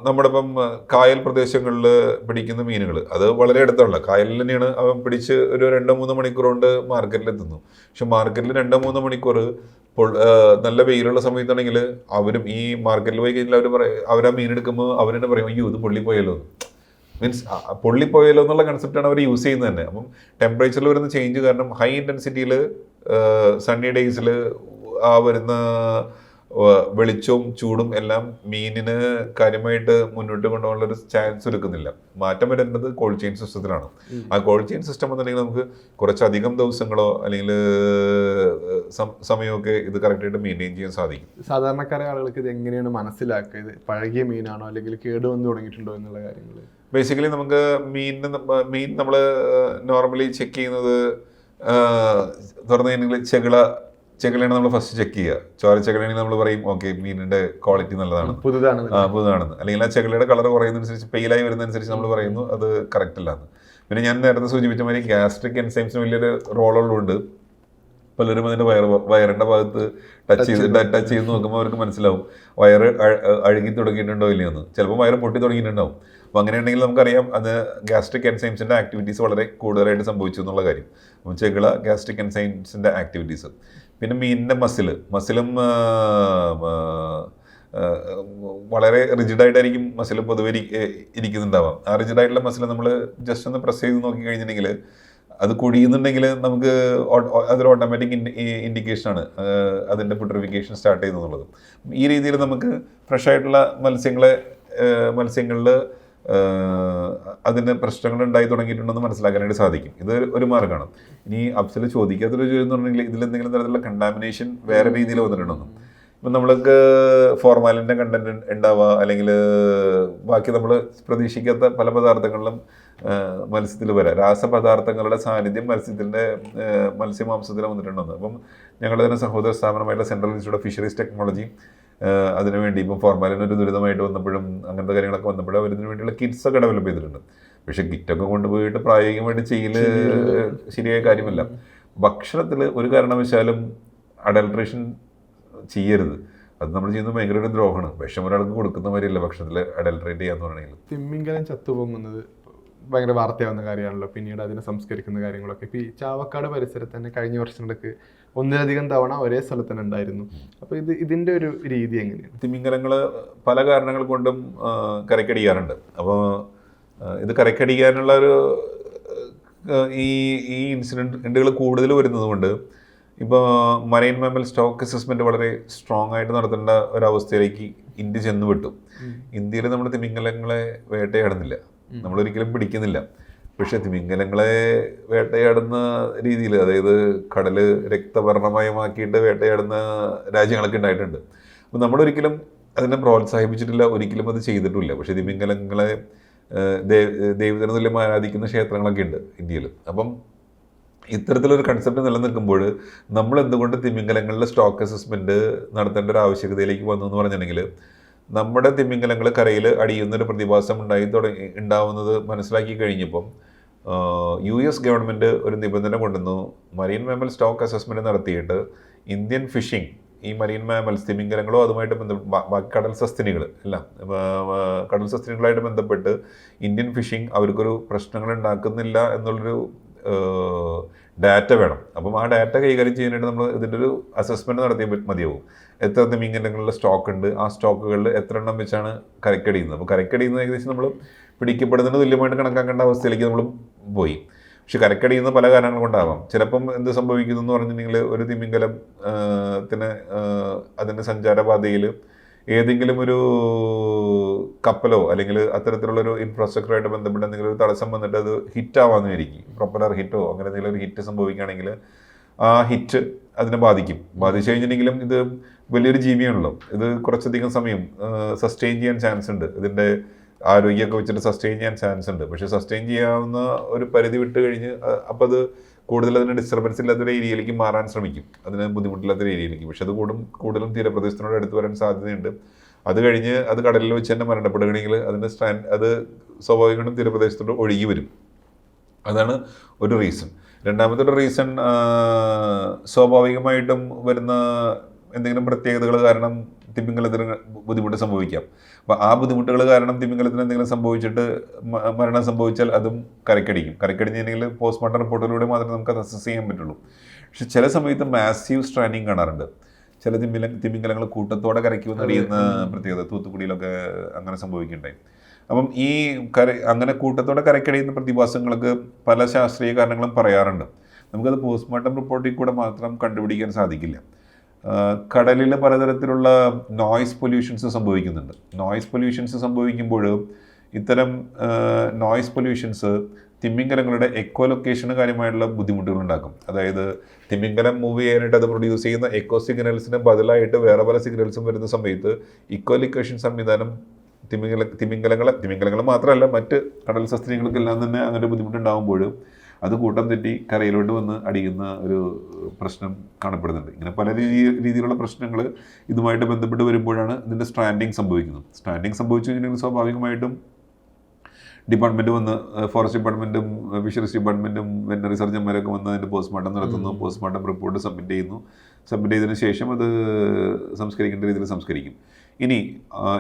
നമ്മുടെ ഇപ്പം കായൽ പ്രദേശങ്ങളിൽ പിടിക്കുന്ന മീനുകൾ അത് വളരെ അടുത്തുള്ള കായലിൽ തന്നെയാണ് അവൻ പിടിച്ച് ഒരു 2-3 മണിക്കൂർ കൊണ്ട് മാർക്കറ്റിലെത്തുന്നു. പക്ഷെ മാർക്കറ്റിൽ 2-3 മണിക്കൂർ നല്ല വെയിലുള്ള സമയത്താണെങ്കിൽ അവരും ഈ മാർക്കറ്റിൽ പോയി കഴിഞ്ഞാൽ അവരാ മീൻ എടുക്കുമ്പോൾ അവരെന്നെ പറയും അയ്യോ ഇത് പൊള്ളിപ്പോയല്ലോ, മീൻസ് പൊള്ളിപ്പോയല്ലോ എന്നുള്ള കൺസെപ്റ്റാണ് അവർ യൂസ് ചെയ്യുന്നത് തന്നെ. അപ്പം ടെമ്പറേച്ചറിൽ വരുന്ന ചേഞ്ച് കാരണം ഹൈ ഇൻറ്റൻസിറ്റിയിൽ സണ്ണി ഡേയ്സിൽ ആ വരുന്ന വെളിച്ചവും ചൂടും എല്ലാം മീനിന് കാര്യമായിട്ട് മുന്നോട്ട് കൊണ്ടുപോകാനുള്ളൊരു ചാൻസ് എടുക്കുന്നില്ല. മാറ്റം വരുന്നത് കോൾഡ് ചെയിൻ സിസ്റ്റത്തിലാണ്. ആ കോൾഡ് ചെയിൻ സിസ്റ്റം എന്നുണ്ടെങ്കിൽ നമുക്ക് കുറച്ചധികം ദിവസങ്ങളോ അല്ലെങ്കിൽ സമയമൊക്കെ ഇത് കറക്റ്റായിട്ട് മെയിൻറ്റെയിൻ ചെയ്യാൻ സാധിക്കും. സാധാരണക്കാരായ ആളുകൾക്ക് ഇത് എങ്ങനെയാണ് മനസ്സിലാക്കുക, ഇത് പഴകിയ മീനാണോ അല്ലെങ്കിൽ കേടുവന്ന് തുടങ്ങിയിട്ടുണ്ടോ എന്നുള്ള കാര്യങ്ങൾ? ബേസിക്കലി നമുക്ക് മീൻ നമ്മൾ നോർമലി ചെക്ക് ചെയ്യുന്നത് തുറന്നു കഴിഞ്ഞാൽ ചെകിളയാണ് നമ്മൾ ഫസ്റ്റ് ചെക്ക് ചെയ്യുക. ചോരച്ചെകിളയാണെങ്കിൽ നമ്മൾ പറയും ഓക്കെ മീനിന്റെ ക്വാളിറ്റി നല്ലതാണ്, പുതുതാണെന്ന്. അല്ലെങ്കിൽ ആ ചെകിളയുടെ കളർ കുറയുന്നതനുസരിച്ച് പെയിലായി വരുന്നതനുസരിച്ച് നമ്മൾ പറയുന്നു അത് കറക്റ്റ് അല്ലാന്ന്. പിന്നെ ഞാൻ നേരത്തെ സൂചിപ്പിച്ച മാതിരി ഗ്യാസ്ട്രിക് എൻസൈംസിന് വലിയൊരു റോളുള്ളതുകൊണ്ട് പലരും അതിന്റെ വയറിന്റെ ഭാഗത്ത് ടച്ച് ചെയ്ത് നോക്കുമ്പോൾ അവർക്ക് മനസ്സിലാവും വയറ് അഴുകി തുടങ്ങിയിട്ടുണ്ടോ ഇല്ലയെന്ന്. ചിലപ്പോൾ വയറ് പൊട്ടി തുടങ്ങിയിട്ടുണ്ടാവും. അപ്പോൾ അങ്ങനെയുണ്ടെങ്കിൽ നമുക്കറിയാം അത് ഗ്യാസ്ട്രിക് എൻസൈംസിൻ്റെ ആക്ടിവിറ്റീസ് വളരെ കൂടുതലായിട്ട് സംഭവിച്ചു എന്നുള്ള കാര്യം. അപ്പം ചെകിള ഗ്യാസ്ട്രിക് എൻസൈംസിൻ്റെ ആക്ടിവിറ്റീസ്. പിന്നെ മീനിൻ്റെ മസിലും വളരെ റിജിഡായിട്ടായിരിക്കും മസിൽ പൊതുവെ ഇരിക്കുന്നുണ്ടാവാം. ആ റിജിഡായിട്ടുള്ള മസിൽ നമ്മൾ ജസ്റ്റ് ഒന്ന് പ്രസ് ചെയ്ത് നോക്കി കഴിഞ്ഞിട്ടുണ്ടെങ്കിൽ അത് കുഴിയുന്നുണ്ടെങ്കിൽ നമുക്ക് അതൊരു ഓട്ടോമാറ്റിക് ഇൻഡിക്കേഷനാണ് അതിൻ്റെ പുട്രിഫിക്കേഷൻ സ്റ്റാർട്ട് ചെയ്യുന്നുള്ളത്. ഈ രീതിയിൽ നമുക്ക് ഫ്രഷ് ആയിട്ടുള്ള മത്സ്യങ്ങളിൽ അതിന് പ്രശ്നങ്ങൾ ഉണ്ടായി തുടങ്ങിയിട്ടുണ്ടെന്ന് മനസ്സിലാക്കാനായിട്ട് സാധിക്കും. ഇത് ഒരു മാർഗ്ഗമാണ്. ഇനി അഫ്സൽ ചോദിക്കാത്തൊരു ചോദ്യം എന്ന് പറഞ്ഞിട്ടുണ്ടെങ്കിൽ ഇതിലെന്തെങ്കിലും തരത്തിലുള്ള കണ്ടാമിനേഷൻ വേറെ രീതിയിൽ വന്നിട്ടുണ്ടെന്നും ഇപ്പം നമ്മൾക്ക് ഫോർമാലിൻ്റെ കണ്ടന്റ് ഉണ്ടാവുക അല്ലെങ്കിൽ ബാക്കി നമ്മൾ പ്രതീക്ഷിക്കാത്ത പല പദാർത്ഥങ്ങളിലും മത്സ്യത്തിൽ വരാം. രാസപദാർത്ഥങ്ങളുടെ സാന്നിധ്യം മത്സ്യമാംസത്തിൽ വന്നിട്ടുണ്ടെന്ന്. അപ്പം ഞങ്ങളുടെ തന്നെ സഹോദര സ്ഥാപനമായിട്ടുള്ള central institute of fisheries technology അതിനുവേണ്ടി ഇപ്പം ഫോർമാലിനൊരു ദുരിതമായിട്ട് വന്നപ്പോഴും അങ്ങനത്തെ കാര്യങ്ങളൊക്കെ വന്നപ്പോഴും അവരിതിനു വേണ്ടിയുള്ള കിറ്റ്സൊക്കെ ഡെവലപ്പ് ചെയ്തിട്ടുണ്ട്. പക്ഷെ കിറ്റൊക്കെ കൊണ്ടുപോയിട്ട് പ്രായോഗികമായിട്ട് ചെയ്യൽ ശരിയായ കാര്യമല്ല. ഭക്ഷണത്തിൽ ഒരു കാരണവശാലും അഡൾട്രേഷൻ ചെയ്യരുത്. അത് നമ്മൾ ചെയ്യുന്നത് ഭയങ്കര ഒരു ദ്രോഹമാണ്. വിഷം ഒരാൾക്ക് കൊടുക്കുന്ന മാതിരിയല്ല ഭക്ഷണത്തിൽ അഡൾട്രേറ്റ് ചെയ്യാന്ന് പറഞ്ഞെങ്കിൽ. തിമിംഗലം ചത്തുപൊങ്ങുന്നത് ഭയങ്കര വാർത്തയാവുന്ന കാര്യമാണല്ലോ. പിന്നീട് അതിനെ സംസ്കരിക്കുന്ന കാര്യങ്ങളൊക്കെ ഇപ്പോൾ ഈ ചാവക്കാട് പരിസരത്ത് തന്നെ കഴിഞ്ഞ വർഷങ്ങൾക്ക് ഒന്നിലധികം തവണ ഒരേ സ്ഥലത്ത് തന്നെ ഉണ്ടായിരുന്നു. അപ്പോൾ ഇതിൻ്റെ ഒരു രീതി എങ്ങനെയാണ്? തിമിംഗലങ്ങൾ പല കാരണങ്ങൾ കൊണ്ടും കരക്കടിക്കാറുണ്ട്. അപ്പോൾ ഇത് കരക്കടിക്കാനുള്ള ഒരു ഈ ഇൻസിഡൻറ്റുകൾ കൂടുതൽ വരുന്നത് കൊണ്ട് ഇപ്പോൾ മറൈൻ മാമൽ സ്റ്റോക്ക് അസസ്മെൻറ്റ് വളരെ സ്ട്രോങ് ആയിട്ട് നടത്തേണ്ട ഒരവസ്ഥയിലേക്ക് ഇന്ത്യ ചെന്ന് വിട്ടു. ഇന്ത്യയിൽ നമ്മൾ തിമിംഗലങ്ങളെ വേട്ടയാടുന്നില്ല, നമ്മളൊരിക്കലും പിടിക്കുന്നില്ല. പക്ഷെ തിമിംഗലങ്ങളെ വേട്ടയാടുന്ന രീതിയിൽ, അതായത് കടൽ രക്തവർണ്ണമയമാക്കിയിട്ട് വേട്ടയാടുന്ന രാജ്യങ്ങളൊക്കെ ഉണ്ടായിട്ടുണ്ട്. അപ്പം നമ്മളൊരിക്കലും അതിനെ പ്രോത്സാഹിപ്പിച്ചിട്ടില്ല, ഒരിക്കലും അത് ചെയ്തിട്ടില്ല. പക്ഷെ തിമിംഗലങ്ങളെ ദൈവത്തിന് തുല്യം ആരാധിക്കുന്ന ക്ഷേത്രങ്ങളൊക്കെ ഉണ്ട് ഇന്ത്യയിൽ. അപ്പം ഇത്തരത്തിലൊരു കൺസെപ്റ്റ് നിലനിൽക്കുമ്പോൾ നമ്മൾ എന്തുകൊണ്ട് തിമിംഗലങ്ങളുടെ സ്റ്റോക്ക് അസസ്മെൻറ്റ് നടത്തേണ്ട ഒരു ആവശ്യകതയിലേക്ക് വന്നു എന്ന് പറഞ്ഞിട്ടുണ്ടെങ്കിൽ നമ്മുടെ തിമിംഗലങ്ങൾ കരയിൽ അടിയുന്നൊരു പ്രതിഭാസം ഉണ്ടാവുന്നത് മനസ്സിലാക്കി കഴിഞ്ഞപ്പം US ഗവൺമെൻറ് ഒരു നിബന്ധന കൊണ്ടുവന്നു. മറീൻ മാമൽ സ്റ്റോക്ക് അസസ്മെൻറ്റ് നടത്തിയിട്ട് ഇന്ത്യൻ ഫിഷിംഗ്, ഈ മറീൻ മാമൽസ് തിമിംഗലങ്ങളോ അതുമായിട്ട് ബാക്കി കടൽ സസ്തിനികൾ എല്ലാം കടൽ സസ്തിനികളായിട്ട് ബന്ധപ്പെട്ട് ഇന്ത്യൻ ഫിഷിംഗ് അവർക്കൊരു പ്രശ്നങ്ങൾ ഉണ്ടാക്കുന്നില്ല എന്നുള്ളൊരു ഡാറ്റ വേണം. അപ്പം ആ ഡാറ്റ കൈകാര്യം ചെയ്യാനായിട്ട് നമ്മൾ ഇതിൻ്റെ ഒരു അസസ്മെൻറ്റ് നടത്തിയാൽ മതിയാവും. എത്ര തിമിംഗലങ്ങളുടെ സ്റ്റോക്ക് ഉണ്ട്, ആ സ്റ്റോക്കുകളിൽ എത്ര എണ്ണം വെച്ചാണ് കരക്കടിയുന്നത്. അപ്പോൾ കരക്കടിയുന്നത് ഏകദേശം നമ്മൾ പിടിക്കപ്പെടുന്നതിന് തുല്യമായിട്ട് കണക്കാക്കേണ്ട അവസ്ഥയിലേക്ക് നമ്മൾ പോയി. പക്ഷെ കരക്കടിയുന്ന പല കാരണങ്ങൾ കൊണ്ടാവാം. ചിലപ്പം എന്ത് സംഭവിക്കുന്നു എന്ന് പറഞ്ഞിട്ടുണ്ടെങ്കിൽ ഒരു തിമിംഗലത്തിന് അതിൻ്റെ സഞ്ചാരപാതയിൽ ഏതെങ്കിലും ഒരു കപ്പലോ അല്ലെങ്കിൽ അത്തരത്തിലുള്ളൊരു ഇൻഫ്രാസ്ട്രക്ചറുമായിട്ട് ബന്ധപ്പെട്ട് എന്തെങ്കിലും ഒരു തടസ്സം വന്നിട്ട് അത് ഹിറ്റാവാന്ന് വിചാരിക്കും. പ്രൊപ്പലർ ഹിറ്റോ അങ്ങനെ എന്തെങ്കിലും ഒരു ഹിറ്റ് സംഭവിക്കുകയാണെങ്കിൽ ആ ഹിറ്റ് അതിനെ ബാധിച്ചു കഴിഞ്ഞിട്ടുണ്ടെങ്കിലും ഇത് വലിയൊരു ജീവിയാണല്ലോ. ഇത് കുറച്ചധികം സമയം സസ്റ്റെയിൻ ചെയ്യാൻ ചാൻസ് ഉണ്ട്. ഇതിൻ്റെ ആരോഗ്യമൊക്കെ വെച്ചിട്ട് സസ്റ്റെയിൻ ചെയ്യാൻ ചാൻസ് ഉണ്ട്. പക്ഷേ സസ്റ്റെയിൻ ചെയ്യാവുന്ന ഒരു പരിധി വിട്ട് കഴിഞ്ഞ് അപ്പോൾ അത് കൂടുതൽ അതിന് ഡിസ്റ്റർബൻസ് ഇല്ലാത്തൊരു ഏരിയയിലേക്ക് മാറാൻ ശ്രമിക്കും, അതിന് ബുദ്ധിമുട്ടില്ലാത്തൊരു ഏരിയയിലേക്ക്. പക്ഷെ അത് കൂടുതലും തീരപ്രദേശത്തിനോട് അടുത്ത് വരാൻ സാധ്യതയുണ്ട്. അത് കഴിഞ്ഞ് അത് കടലിൽ വെച്ച് തന്നെ മരണപ്പെടുകയാണെങ്കിൽ അതിൻ്റെ അത് സ്വാഭാവികമായിട്ടും തീരപ്രദേശത്തോട് ഒഴുകി വരും. അതാണ് ഒരു റീസൺ. രണ്ടാമത്തെ ഒരു റീസൺ സ്വാഭാവികമായിട്ടും വരുന്ന എന്തെങ്കിലും പ്രത്യേകതകൾ കാരണം തിമിംഗലത്തിന് ബുദ്ധിമുട്ട് സംഭവിക്കാം. അപ്പോൾ ആ ബുദ്ധിമുട്ടുകൾ കാരണം തിമിംഗലത്തിന് എന്തെങ്കിലും സംഭവിച്ചിട്ട് മരണം സംഭവിച്ചാൽ അതും കരക്കടിഞ്ഞിട്ടുണ്ടെങ്കിൽ പോസ്റ്റ്മോർട്ടം റിപ്പോർട്ടിലൂടെ മാത്രമേ നമുക്ക് അത് അസസ് ചെയ്യാൻ പറ്റുള്ളൂ. പക്ഷെ ചില സമയത്ത് മാസീവ് സ്ട്രാൻഡിങ് കാണാറുണ്ട്. ചില തിമിംഗലങ്ങൾ കൂട്ടത്തോടെ കരയ്ക്കുമെന്ന് അറിയുന്ന പ്രത്യേകത തൂത്തുക്കുടിയിലൊക്കെ അങ്ങനെ സംഭവിക്കുന്നുണ്ടായി. അപ്പം ഈ അങ്ങനെ കൂട്ടത്തോടെ കരക്കടിയുന്ന പ്രതിഭാസങ്ങൾക്ക് പല ശാസ്ത്രീയ കാരണങ്ങളും പറയാറുണ്ട്. നമുക്കത് പോസ്റ്റ്മോർട്ടം റിപ്പോർട്ടിൽ കൂടെ മാത്രം കണ്ടുപിടിക്കാൻ സാധിക്കില്ല. കടലിൽ പലതരത്തിലുള്ള നോയ്സ് പൊല്യൂഷൻസ് സംഭവിക്കുന്നുണ്ട്. നോയ്സ് പൊല്യൂഷൻസ് സംഭവിക്കുമ്പോൾ ഇത്തരം നോയ്സ് പൊല്യൂഷൻസ് തിമിംഗലങ്ങളുടെ എക്കോ ലൊക്കേഷന് കാര്യമായിട്ടുള്ള ബുദ്ധിമുട്ടുകൾ ഉണ്ടാക്കും. അതായത് തിമിംഗലം മൂവ് ചെയ്യാനായിട്ട് അത് പ്രൊഡ്യൂസ് ചെയ്യുന്ന എക്കോ സിഗ്നൽസിന് ബദലായിട്ട് വേറെ പല സിഗ്നൽസും വരുന്ന സമയത്ത് ഇക്കോ ലൊക്കേഷൻ സംവിധാനം തിമിംഗലങ്ങൾ മാത്രമല്ല മറ്റ് കടൽ സസ്തനികൾക്കെല്ലാം തന്നെ അങ്ങനെ ബുദ്ധിമുട്ടുണ്ടാകുമ്പോൾ അത് കൂട്ടം തെറ്റി കരയിലോട്ട് വന്ന് അടിയുന്ന ഒരു പ്രശ്നം കാണപ്പെടുന്നുണ്ട്. ഇങ്ങനെ പല രീതിയിലുള്ള പ്രശ്നങ്ങൾ ഇതുമായിട്ട് ബന്ധപ്പെട്ട് വരുമ്പോഴാണ് ഇതിൻ്റെ സ്ട്രാൻഡിങ് സംഭവിക്കുന്നത്. സ്ട്രാൻഡിങ് സംഭവിച്ചു കഴിഞ്ഞാൽ സ്വാഭാവികമായിട്ടും ഡിപ്പാർട്ട്മെൻറ്റ് വന്ന് ഫോറസ്റ്റ് ഡിപ്പാർട്ട്മെൻറ്റും ഫിഷറീസ് ഡിപ്പാർട്ട്മെൻറ്റും വെറ്ററിനറി സർജന്മാരൊക്കെ വന്ന് അതിൻ്റെ പോസ്റ്റ്മോർട്ടം നടത്തുന്നു. പോസ്റ്റ്മോർട്ടം റിപ്പോർട്ട് സബ്മിറ്റ് ചെയ്യുന്നു. സബ്മിറ്റ് ചെയ്തതിന് ശേഷം അത് സംസ്കരിക്കേണ്ട രീതിയിൽ സംസ്കരിക്കും. ഇനി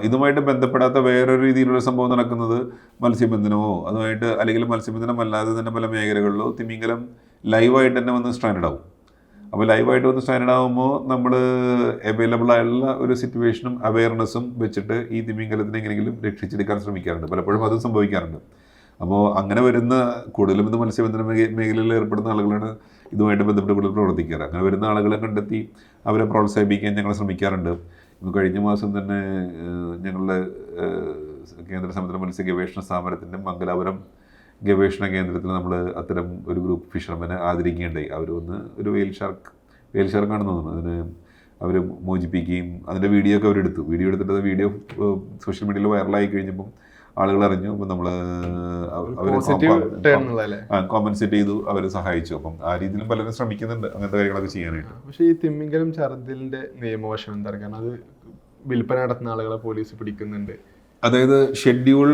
ഇതുമായിട്ട് ബന്ധപ്പെടാത്ത വേറൊരു രീതിയിലുള്ള സംഭവം നടക്കുന്നത് മത്സ്യബന്ധനമോ അതുമായിട്ട് അല്ലെങ്കിൽ മത്സ്യബന്ധനം അല്ലാതെ തന്നെ പല മേഖലകളിലോ തിമിംഗലം ലൈവായിട്ട് തന്നെ വന്ന് സ്റ്റാൻഡേർഡ് ആവും. അപ്പോൾ ലൈവായിട്ട് വന്ന് സ്റ്റാൻഡേർഡ് ആകുമ്പോൾ നമ്മൾ അവൈലബിൾ ആയുള്ള ഒരു സിറ്റുവേഷനും അവെയർനെസ്സും വെച്ചിട്ട് ഈ തിമിംഗലത്തിനെ എങ്ങനെയെങ്കിലും രക്ഷിച്ചെടുക്കാൻ ശ്രമിക്കാറുണ്ട്. പലപ്പോഴും അതും സംഭവിക്കാറുണ്ട്. അപ്പോൾ അങ്ങനെ വരുന്ന കൂടുതലും ഇത് മത്സ്യബന്ധന മേഖലയിൽ ഏർപ്പെടുന്ന ആളുകളാണ് ഇതുമായിട്ട് ബന്ധപ്പെട്ട് കൂടുതൽ പ്രവർത്തിക്കാറ്. അങ്ങനെ വരുന്ന ആളുകളെ കണ്ടെത്തി അവരെ പ്രോത്സാഹിപ്പിക്കാൻ ഞങ്ങൾ ശ്രമിക്കാറുണ്ട്. കഴിഞ്ഞ മാസം തന്നെ ഞങ്ങളുടെ കേന്ദ്ര സമുദ്ര മത്സ്യ ഗവേഷണ സ്ഥാപനത്തിൻ്റെ മംഗലാപുരം ഗവേഷണ കേന്ദ്രത്തിൽ നമ്മൾ അത്തരം ഒരു ഗ്രൂപ്പ് ഫിഷർമാനെ ആദരിക്കുകയുണ്ടായി. അവർ വന്ന് ഒരു വെയിൽ ഷാർക്കാണെന്ന് തോന്നുന്നു, അതിന് അവർ മോചിപ്പിക്കുകയും അതിൻ്റെ വീഡിയോ ഒക്കെ അവരെടുത്തു. വീഡിയോ എടുത്തിട്ട് വീഡിയോ സോഷ്യൽ മീഡിയയിൽ വൈറലായി കഴിഞ്ഞപ്പം ആളുകൾ അറിഞ്ഞു. അപ്പം നമ്മൾ അവർ കോമ്പൻസേറ്റ് ചെയ്തു, അവർ സഹായിച്ചു. അപ്പം ആ രീതിയിലും പലരും ശ്രമിക്കുന്നുണ്ട് അങ്ങനത്തെ കാര്യങ്ങളൊക്കെ ചെയ്യാനായിട്ട്. പക്ഷേ ഈ തിമിംഗലം ഛർദിലിൻ്റെ നിയമവശം എന്താ? കാരണം അത് വിൽപ്പന നടത്തുന്ന ആളുകളെ പോലീസ് പിടിക്കുന്നുണ്ട്. അതായത് ഷെഡ്യൂൾ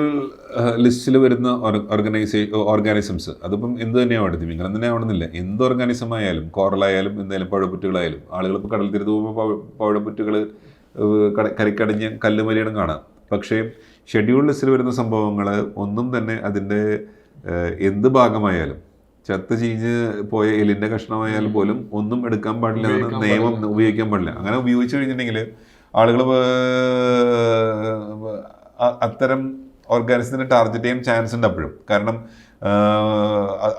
ലിസ്റ്റിൽ വരുന്ന ഓർഗാനിസംസ് അതിപ്പം എന്ത് തന്നെയാവട്ടെ, തിമിംഗലം തന്നെ ആവണമെന്നില്ല, എന്ത് ഓർഗാനിസം ആയാലും, കോറലായാലും എന്തായാലും പവിഴപ്പുറ്റുകളായാലും, ആളുകൾ ഇപ്പോൾ കടൽ തീരത്ത് പോകുമ്പോൾ പവിഴപ്പുറ്റുകൾ കരക്കടിഞ്ഞ് കല്ലുമലിയിടം കാണാം. പക്ഷേ ഷെഡ്യൂൾ ലിസ്റ്റിൽ വരുന്ന സംഭവങ്ങൾ ഒന്നും തന്നെ അതിൻ്റെ എന്ത് ഭാഗമായാലും, ചത്ത് ചീഞ്ഞ് പോയ എലിൻ്റെ കഷ്ണമായാലും പോലും ഒന്നും എടുക്കാൻ പാടില്ല എന്നാണ് നിയമം. ഉപയോഗിക്കാൻ പാടില്ല. അങ്ങനെ ഉപയോഗിച്ചു കഴിഞ്ഞിട്ടുണ്ടെങ്കിൽ ആളുകൾ അത്തരം ഓർഗാനിസത്തിനെ ടാർഗറ്റ് ചെയ്യാൻ ചാൻസ് ഉണ്ട് അപ്പോഴും. കാരണം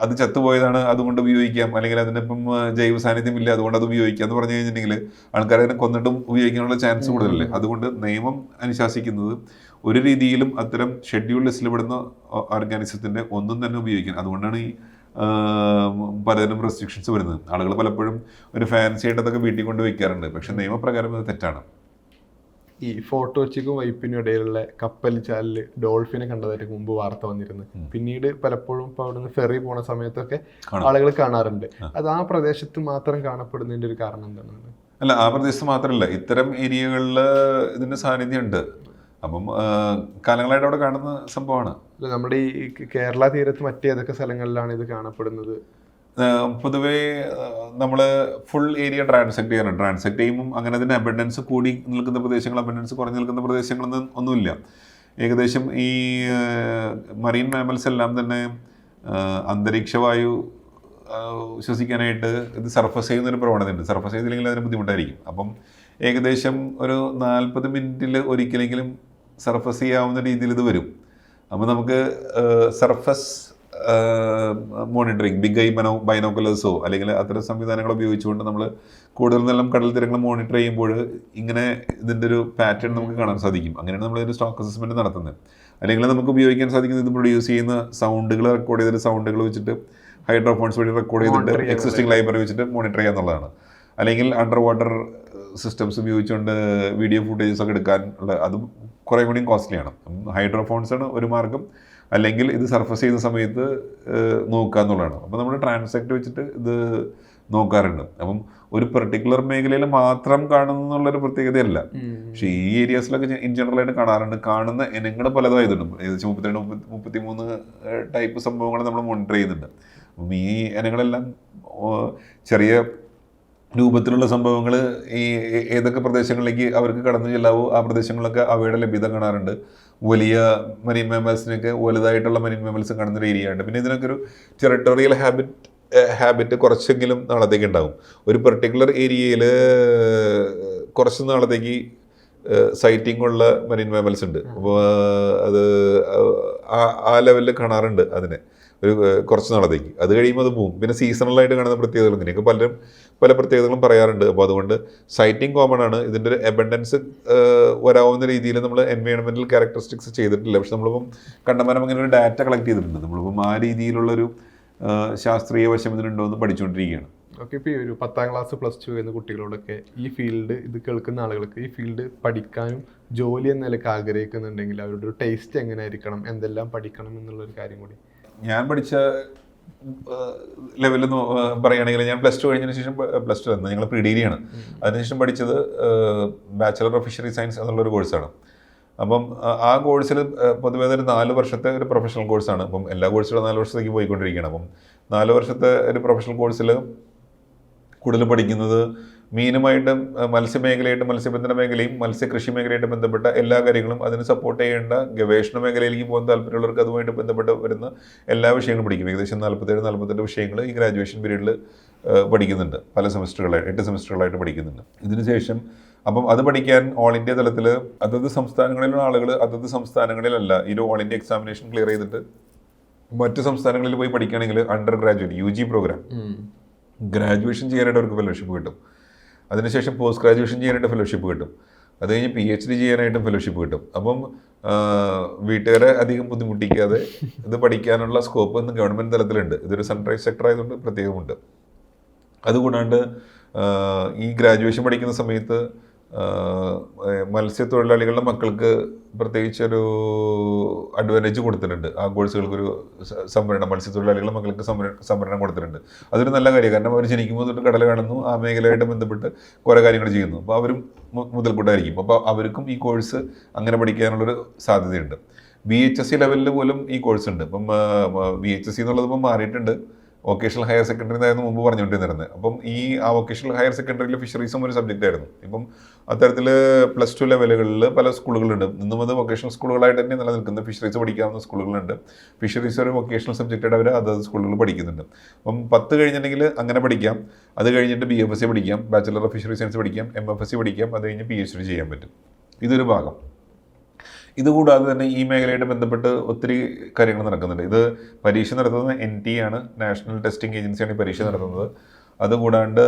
അത് ചത്തുപോയതാണ്, അതുകൊണ്ട് ഉപയോഗിക്കാം, അല്ലെങ്കിൽ അതിനിപ്പം ജൈവ സാന്നിധ്യം ഇല്ല അതുകൊണ്ട് അത് ഉപയോഗിക്കാം എന്ന് പറഞ്ഞു കഴിഞ്ഞിട്ടുണ്ടെങ്കിൽ ആൾക്കാർ അതിനെ കൊന്നിട്ടും ഉപയോഗിക്കാനുള്ള ചാൻസ് കൂടുതലല്ലേ. അതുകൊണ്ട് നിയമം അനുശാസിക്കുന്നത് ഒരു രീതിയിലും അത്തരം ഷെഡ്യൂൾ ലിസ്റ്റിൽ പെടുന്ന ഓർഗാനിസത്തിൻ്റെ ഒന്നും തന്നെ ഉപയോഗിക്കാൻ. അതുകൊണ്ടാണ് ഈ പലതരം റെസ്ട്രിക്ഷൻസ് വരുന്നത്. ആളുകൾ പലപ്പോഴും ഒരു ഫാൻസി ആയിട്ട് അതൊക്കെ വീട്ടിൽ കൊണ്ട് വയ്ക്കാറുണ്ട്. പക്ഷെ നിയമപ്രകാരം അത് തെറ്റാണ്. ഈ ഫോർട്ട് കൊച്ചിക്കും വൈപ്പിനും ഇടയിലുള്ള കപ്പൽ ചാലിൽ ഡോൾഫിനെ കണ്ടതായിട്ട് മുമ്പ് വാർത്ത വന്നിരുന്നു. പിന്നീട് പലപ്പോഴും ഇപ്പോൾ അവിടെ നിന്ന് ഫെറി പോണ സമയത്തൊക്കെ ആളുകൾ കാണാറുണ്ട്. അത് ആ പ്രദേശത്ത് മാത്രം കാണപ്പെടുന്നതിൻ്റെ ഒരു കാരണം എന്താണ്? അല്ല, ആ പ്രദേശത്ത് മാത്രമല്ല, ഇത്തരം ഏരിയകളിൽ ഇതിൻ്റെ സാന്നിധ്യം ഉണ്ട്. അപ്പം കാലങ്ങളായിട്ട് അവിടെ കാണുന്ന സംഭവമാണ്. നമ്മുടെ ഈ കേരള തീരത്ത് മറ്റേതൊക്കെ സ്ഥലങ്ങളിലാണ് ഇത് കാണപ്പെടുന്നത്? പൊതുവേ നമ്മൾ ഫുൾ ഏരിയ ട്രാൻസാക്ട് ചെയ്യാറുണ്ട്. ട്രാൻസാക്ട് ചെയ്യുമ്പം അങ്ങനെ അതിൻ്റെ അബൻഡൻസ് കൂടി നിൽക്കുന്ന പ്രദേശങ്ങൾ, അബൻഡൻസ് കുറഞ്ഞു നിൽക്കുന്ന പ്രദേശങ്ങളൊന്നും ഒന്നുമില്ല. ഏകദേശം ഈ മറീൻ മാമൽസ് എല്ലാം തന്നെ അന്തരീക്ഷവായു ശ്വസിക്കാനായിട്ട് ഇത് സർഫസ് ചെയ്യുന്നൊരു പ്രവണതയുണ്ട്. സർഫസ് ചെയ്തില്ലെങ്കിൽ അതിന് ബുദ്ധിമുട്ടായിരിക്കും. അപ്പം ഏകദേശം ഒരു 40 മിനിറ്റിൽ ഒരിക്കലെങ്കിലും സർഫസ് ചെയ്യാവുന്ന രീതിയിൽ ഇത് വരും. അപ്പോൾ നമുക്ക് സർഫസ് മോണിറ്ററിങ്, ബിഗ് ഐ ബൈനോക്കുലേഴ്സോ അല്ലെങ്കിൽ അത്തരം സംവിധാനങ്ങൾ ഉപയോഗിച്ചുകൊണ്ട് നമ്മൾ കൂടുതൽ നല്ല കടൽ തീരങ്ങൾ മോണിറ്റർ ചെയ്യുമ്പോൾ ഇങ്ങനെ ഇതിൻ്റെ ഒരു പാറ്റേൺ നമുക്ക് കാണാൻ സാധിക്കും. അങ്ങനെയാണ് നമ്മളൊരു സ്റ്റോക്ക് അസസ്മെൻറ്റ് നടത്തുന്നത്. അല്ലെങ്കിൽ നമുക്ക് ഉപയോഗിക്കാൻ സാധിക്കുന്നത് ഇത് പ്രൊഡ്യൂസ് ചെയ്യുന്ന സൗണ്ടുകൾ റെക്കോർഡ് ചെയ്തിട്ട് സൗണ്ടുകൾ വെച്ചിട്ട് ഹൈഡ്രോഫോൺസ് വഴി റെക്കോർഡ് ചെയ്തിട്ട് എക്സിസ്റ്റിംഗ് ലൈബ്രറി വെച്ചിട്ട് മോണിറ്റർ ചെയ്യുക എന്നുള്ളതാണ്. അല്ലെങ്കിൽ അണ്ടർ വാട്ടർ സിസ്റ്റംസ് ഉപയോഗിച്ചുകൊണ്ട് വീഡിയോ ഫുട്ടേജസ് ഒക്കെ എടുക്കാനുള്ള അത് കുറേ കൂടിയും കോസ്റ്റ്ലിയാണ്. ഹൈഡ്രോഫോൺസാണ് ഒരു മാർഗം. അല്ലെങ്കിൽ ഇത് സർഫസ് ചെയ്യുന്ന സമയത്ത് നോക്കുക എന്നുള്ളതാണ്. അപ്പോൾ നമ്മൾ ട്രാൻസാക്ട് വെച്ചിട്ട് ഇത് നോക്കാറുണ്ട്. അപ്പം ഒരു പെർട്ടിക്കുലർ മേഖലയിൽ മാത്രം കാണുന്നുള്ളൊരു പ്രത്യേകതയല്ല. പക്ഷേ ഈ ഏരിയാസിലൊക്കെ ഇൻ ജനറലായിട്ട് കാണാറുണ്ട്. കാണുന്ന ഇനങ്ങൾ പലതായതുണ്ട്. ഏകദേശം 32-33 ടൈപ്പ് സംഭവങ്ങൾ നമ്മൾ മോണിറ്റർ ചെയ്യുന്നുണ്ട്. അപ്പം ഈ ഇനങ്ങളെല്ലാം ചെറിയ രൂപത്തിലുള്ള സംഭവങ്ങൾ ഈ ഏതൊക്കെ പ്രദേശങ്ങളിലേക്ക് അവർക്ക് കടന്നു ചെല്ലാവോ ആ പ്രദേശങ്ങളിലൊക്കെ അവയുടെ ലഭ്യത കാണാറുണ്ട്. വലിയ മരീൻ മാമൽസിനൊക്കെ വലുതായിട്ടുള്ള മരീൻ മാമൽസ് കാണുന്നൊരു ഏരിയ ഉണ്ട്. പിന്നെ ഇതിനൊക്കെ ഒരു ടെറിട്ടോറിയൽ ഹാബിറ്റ് കുറച്ചെങ്കിലും നാളത്തേക്ക് ഉണ്ടാകും. ഒരു പെർട്ടിക്കുലർ ഏരിയയിൽ കുറച്ച് നാളത്തേക്ക് സൈറ്റിംഗ് ഉള്ള മരീൻ മാമൽസ് ഉണ്ട്. അപ്പോൾ അത് ആ ലെവലിൽ കാണാറുണ്ട് അതിനെ ഒരു കുറച്ച് നാളത്തേക്ക്. അത് കഴിയുമ്പോൾ അത് പോവും. പിന്നെ സീസണലായിട്ട് കാണുന്ന പ്രത്യേകതകൾ ഇങ്ങനെയൊക്കെ പല പ്രത്യേകതകളും പറയാറുണ്ട്. അപ്പോൾ അതുകൊണ്ട് സൈറ്റിംഗ് കോമൺ ആണ്. ഇതിൻ്റെ ഒരു എബൻഡൻസ് വരാവുന്ന രീതിയിൽ നമ്മൾ എൻവയോൺമെൻറ്റൽ ക്യാരക്ടറിസ്റ്റിക്സ് ചെയ്തിട്ടില്ല. പക്ഷെ നമ്മളിപ്പം കണ്ടമാനം അങ്ങനെ ഒരു ഡാറ്റ കളക്ട് ചെയ്തിട്ടുണ്ട്. നമ്മളിപ്പം ആ രീതിയിലുള്ളൊരു ശാസ്ത്രീയ വശം ഇതിനുണ്ടോ എന്ന് പഠിച്ചുകൊണ്ടിരിക്കുകയാണ്. ഓക്കെ, ഇപ്പോൾ ഈ ഒരു 10ാം ക്ലാസ് +2 എന്ന കുട്ടികളോടൊക്കെ ഈ ഫീൽഡ് ഇത് കേൾക്കുന്ന ആളുകൾക്ക് ഈ ഫീൽഡ് പഠിക്കാനും ജോലി എന്ന നിലയ്ക്ക് ആഗ്രഹിക്കുന്നുണ്ടെങ്കിൽ അവരുടെ ഒരു ടേസ്റ്റ് എങ്ങനെ ആയിരിക്കണം, എന്തെല്ലാം പഠിക്കണം എന്നുള്ളൊരു കാര്യം കൂടി. ഞാൻ പഠിച്ച ലെവലിൽ പറയുകയാണെങ്കിൽ ഞാൻ +2 കഴിഞ്ഞതിന് ശേഷം +2 തന്നെ ഞങ്ങൾ പ്രീ ഡിഗ്രിയാണ്. അതിനുശേഷം പഠിച്ചത് ബാച്ചലർ ഓഫ് ഫിഷറി സയൻസ് എന്നുള്ളൊരു കോഴ്സാണ്. അപ്പം ആ കോഴ്സിൽ പൊതുവേ ഒരു 4 വർഷത്തെ ഒരു പ്രൊഫഷണൽ കോഴ്സാണ്. അപ്പം എല്ലാ കോഴ്സുകളും 4 വർഷത്തേക്ക് പോയിക്കൊണ്ടിരിക്കുകയാണ്. അപ്പം 4 വർഷത്തെ ഒരു പ്രൊഫഷണൽ കോഴ്സിൽ കൂടുതൽ പഠിക്കുന്നത് മീനുമായിട്ടും മത്സ്യമേഖലയായിട്ടും മത്സ്യബന്ധന മേഖലയും മത്സ്യകൃഷി മേഖലയായിട്ട് ബന്ധപ്പെട്ട എല്ലാ കാര്യങ്ങളും അതിന് സപ്പോർട്ട് ചെയ്യേണ്ട ഗവേഷണ മേഖലയിലേക്ക് പോകാൻ താല്പര്യമുള്ളവർക്ക് അതുമായിട്ട് ബന്ധപ്പെട്ട് വരുന്ന എല്ലാ വിഷയങ്ങളും പഠിക്കും. ഏകദേശം 47-48 വിഷയങ്ങൾ ഈ ഗ്രാജുവേഷൻ പീരീഡിൽ പഠിക്കുന്നുണ്ട്. പല സെമിസ്റ്ററുകളായിട്ട് 8 സെമിസ്റ്ററുകളായിട്ട് പഠിക്കുന്നുണ്ട്. ഇതിനുശേഷം അപ്പം അത് പഠിക്കാൻ ഓൾ ഇന്ത്യ തലത്തിൽ അതത് സംസ്ഥാനങ്ങളിലുള്ള ആളുകൾ അതത് സംസ്ഥാനങ്ങളിലല്ല ഈ ഒരു ഓൾ ഇന്ത്യ എക്സാമിനേഷൻ ക്ലിയർ ചെയ്തിട്ട് മറ്റ് സംസ്ഥാനങ്ങളിൽ പോയി പഠിക്കുകയാണെങ്കിൽ undergraduate UG program graduation ചെയ്യാനായിട്ട് അവർക്ക് ഫെലോഷിപ്പ് കിട്ടും. അതിനുശേഷം പോസ്റ്റ് ഗ്രാജുവേഷൻ ചെയ്യാനായിട്ട് ഫെലോഷിപ്പ് കിട്ടും. അത് കഴിഞ്ഞ് PhD ചെയ്യാനായിട്ടും ഫെലോഷിപ്പ് കിട്ടും. അപ്പം വീട്ടുകാരെ അധികം ബുദ്ധിമുട്ടിക്കാതെ ഇത് പഠിക്കാനുള്ള സ്കോപ്പ് ഇന്ന് ഗവൺമെൻറ് തലത്തിലുണ്ട്. ഇതൊരു സൺറൈസ് സെക്ടർ ആയതുകൊണ്ട് പ്രത്യേകമുണ്ട്. അതുകൂടാണ്ട് ഈ ഗ്രാജുവേഷൻ പഠിക്കുന്ന സമയത്ത് മത്സ്യത്തൊഴിലാളികളുടെ മക്കൾക്ക് പ്രത്യേകിച്ചൊരു അഡ്വാൻറ്റേജ് കൊടുത്തിട്ടുണ്ട്. ആ കോഴ്സുകൾക്കൊരു സംവരണം, മത്സ്യത്തൊഴിലാളികളുടെ മക്കൾക്ക് സംവരണം കൊടുത്തിട്ടുണ്ട്. അതൊരു നല്ല കാര്യമാണ്. കാരണം അവർ ജനിക്കുമ്പോൾ തൊട്ട് കടൽ കാണുന്നു, ആ മേഖലയായിട്ട് ബന്ധപ്പെട്ട് കുറേ കാര്യങ്ങൾ ചെയ്യുന്നു. അപ്പോൾ അവരും മുതൽക്കൂട്ടായിരിക്കും. അപ്പോൾ അവർക്കും ഈ കോഴ്സ് അങ്ങനെ പഠിക്കാനുള്ളൊരു സാധ്യതയുണ്ട്. VHSC ലെവലിൽ പോലും ഈ കോഴ്സ് ഉണ്ട്. ഇപ്പം VHSC എന്നുള്ളത് ഇപ്പം മാറിയിട്ടുണ്ട്. വൊക്കേഷണൽ ഹയർ സെക്കൻഡറി എന്നായിരുന്നു മുമ്പ് പറഞ്ഞുകൊണ്ടിരുന്നത്. അപ്പം ആ വൊക്കേഷണൽ ഹയർ സെക്കൻഡറിയിൽ ഫിഷറീസും ഒരു സബ്ജക്റ്റ് ആയിരുന്നു. ഇപ്പം അത്തരത്തിൽ +2 ലെവലുകളിൽ പല സ്കൂളുകളുണ്ട്. ഇന്നും അത് വൊക്കേഷണൽ സ്കൂളുകളായിട്ട് തന്നെ നിലനിൽക്കുന്നത്. ഫിഷറീസ് പഠിക്കാവുന്ന സ്കൂളുകളുണ്ട്. ഫിഷറീസ് ഒരു വൊക്കേഷണൽ സബ്ജക്റ്റായിട്ട് അവർ അതത് സ്കൂളുകൾ പഠിക്കുന്നുണ്ട്. അപ്പം 10 കഴിഞ്ഞിട്ടുണ്ടെങ്കിൽ അങ്ങനെ പഠിക്കാം. അത് കഴിഞ്ഞിട്ട് BFSC പഠിക്കാം, ബാച്ചലർ ഓഫ് ഫിഷറി സയൻസ് പഠിക്കാം, MFSC പഠിക്കാം. അത് കഴിഞ്ഞ് PhD ചെയ്യാൻ പറ്റും. ഇതൊരു ഭാഗം. ഇതുകൂടാതെ തന്നെ ഈ മേഖലയായിട്ട് ബന്ധപ്പെട്ട് ഒത്തിരി കാര്യങ്ങൾ നടക്കുന്നുണ്ട്. ഇത് പരീക്ഷ നടത്തുന്നത് NT ആണ്, നാഷണൽ ടെസ്റ്റിംഗ് ഏജൻസിയാണ് ഈ പരീക്ഷ നടത്തുന്നത്. അതുകൂടാണ്ട്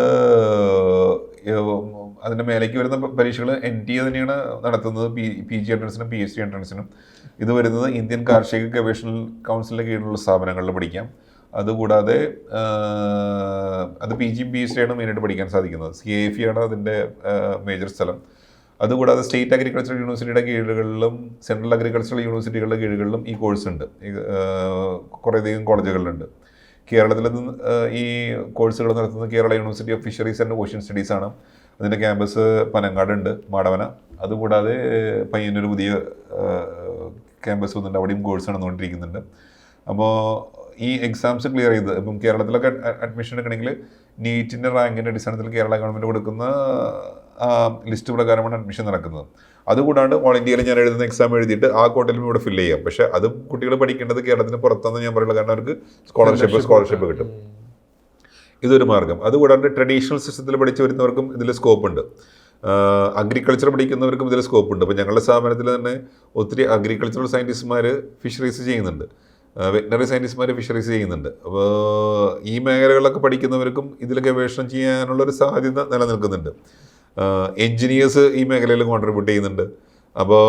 അതിൻ്റെ മേലേക്ക് വരുന്ന പരീക്ഷകൾ NT തന്നെയാണ് നടത്തുന്നത്. PG എൻട്രൻസിനും PhD എൻട്രൻസിനും. ഇത് വരുന്നത് ഇന്ത്യൻ കാർഷിക ഗവേഷണ കൗൺസിലിൻ്റെ കീഴിലുള്ള സ്ഥാപനങ്ങളിൽ പഠിക്കാം. അതുകൂടാതെ അത് PGയും PhD ആണ് മെയിനായിട്ട് പഠിക്കാൻ സാധിക്കുന്നത്. CAFE ആണ് അതിൻ്റെ മേജർ സ്ഥലം. അതുകൂടാതെ സ്റ്റേറ്റ് അഗ്രികൾച്ചറൽ യൂണിവേഴ്സിറ്റിയുടെ കീഴുകളിലും സെൻട്രൽ അഗ്രികൾച്ചറൽ യൂണിവേഴ്സിറ്റികളുടെ കീഴുകളിലും ഈ കോഴ്സ് ഉണ്ട്. കുറേയധികം കോളേജുകളിലുണ്ട്. കേരളത്തിൽ ഈ കോഴ്സുകൾ നടത്തുന്നത് Kerala university of fisheries and ocean studies ആണ്. അതിൻ്റെ ക്യാമ്പസ് പനങ്ങാടുണ്ട്, മാടവന. അതുകൂടാതെ പയ്യന്നൂർ പുതിയ ക്യാമ്പസ് വന്നിട്ടുണ്ട്, അവിടെയും കോഴ്സ് നടന്നുകൊണ്ടിരിക്കുന്നുണ്ട്. അപ്പോൾ ഈ എക്സാംസ് ക്ലിയർ ചെയ്ത് ഇപ്പം കേരളത്തിലൊക്കെ അഡ്മിഷൻ എടുക്കണമെങ്കിൽ നീറ്റിൻ്റെ റാങ്കിൻ്റെ അടിസ്ഥാനത്തിൽ കേരള ഗവൺമെൻറ് കൊടുക്കുന്ന ലിസ്റ്റ് പ്രകാരമാണ് അഡ്മിഷൻ നടക്കുന്നത്. അതുകൂടാണ്ട് ഓൾ ഇന്ത്യയിൽ ഞാൻ എഴുതുന്ന എക്സാം എഴുതിയിട്ട് ആ കോട്ടയിലും ഇവിടെ ഫില്ല് ചെയ്യാം. പക്ഷേ അത് കുട്ടികൾ പഠിക്കേണ്ടത് കേരളത്തിന് പുറത്താണെന്ന് ഞാൻ പറയുള്ളൂ. കാരണം അവർക്ക് സ്കോളർഷിപ്പ് കിട്ടും. ഇതൊരു മാർഗ്ഗം. അതുകൂടാണ്ട് ട്രഡീഷണൽ സിസ്റ്റത്തിൽ പഠിച്ചു വരുന്നവർക്കും ഇതിൽ സ്കോപ്പ് ഉണ്ട്. അഗ്രികൾച്ചർ പഠിക്കുന്നവർക്കും ഇതിൽ സ്കോപ്പ് ഉണ്ട്. അപ്പോൾ ഞങ്ങളുടെ സ്ഥാപനത്തിൽ തന്നെ ഒത്തിരി അഗ്രികൾച്ചറൽ സയൻറ്റിസ്റ്റ്മാർ ഫിഷറീസ് ചെയ്യുന്നുണ്ട്, വെറ്റിനറി സയൻറ്റിസ്റ്റ്മാർ ഫിഷറീസ് ചെയ്യുന്നുണ്ട്. അപ്പോൾ ഈ മേഖലകളിലൊക്കെ പഠിക്കുന്നവർക്കും ഇതിൽ ഗവേഷണം ചെയ്യാനുള്ളൊരു സാധ്യത നിലനിൽക്കുന്നുണ്ട്. എൻജിനീയേഴ്സ് ഈ മേഖലയിൽ കോൺട്രിബ്യൂട്ട് ചെയ്യുന്നുണ്ട്. അപ്പോൾ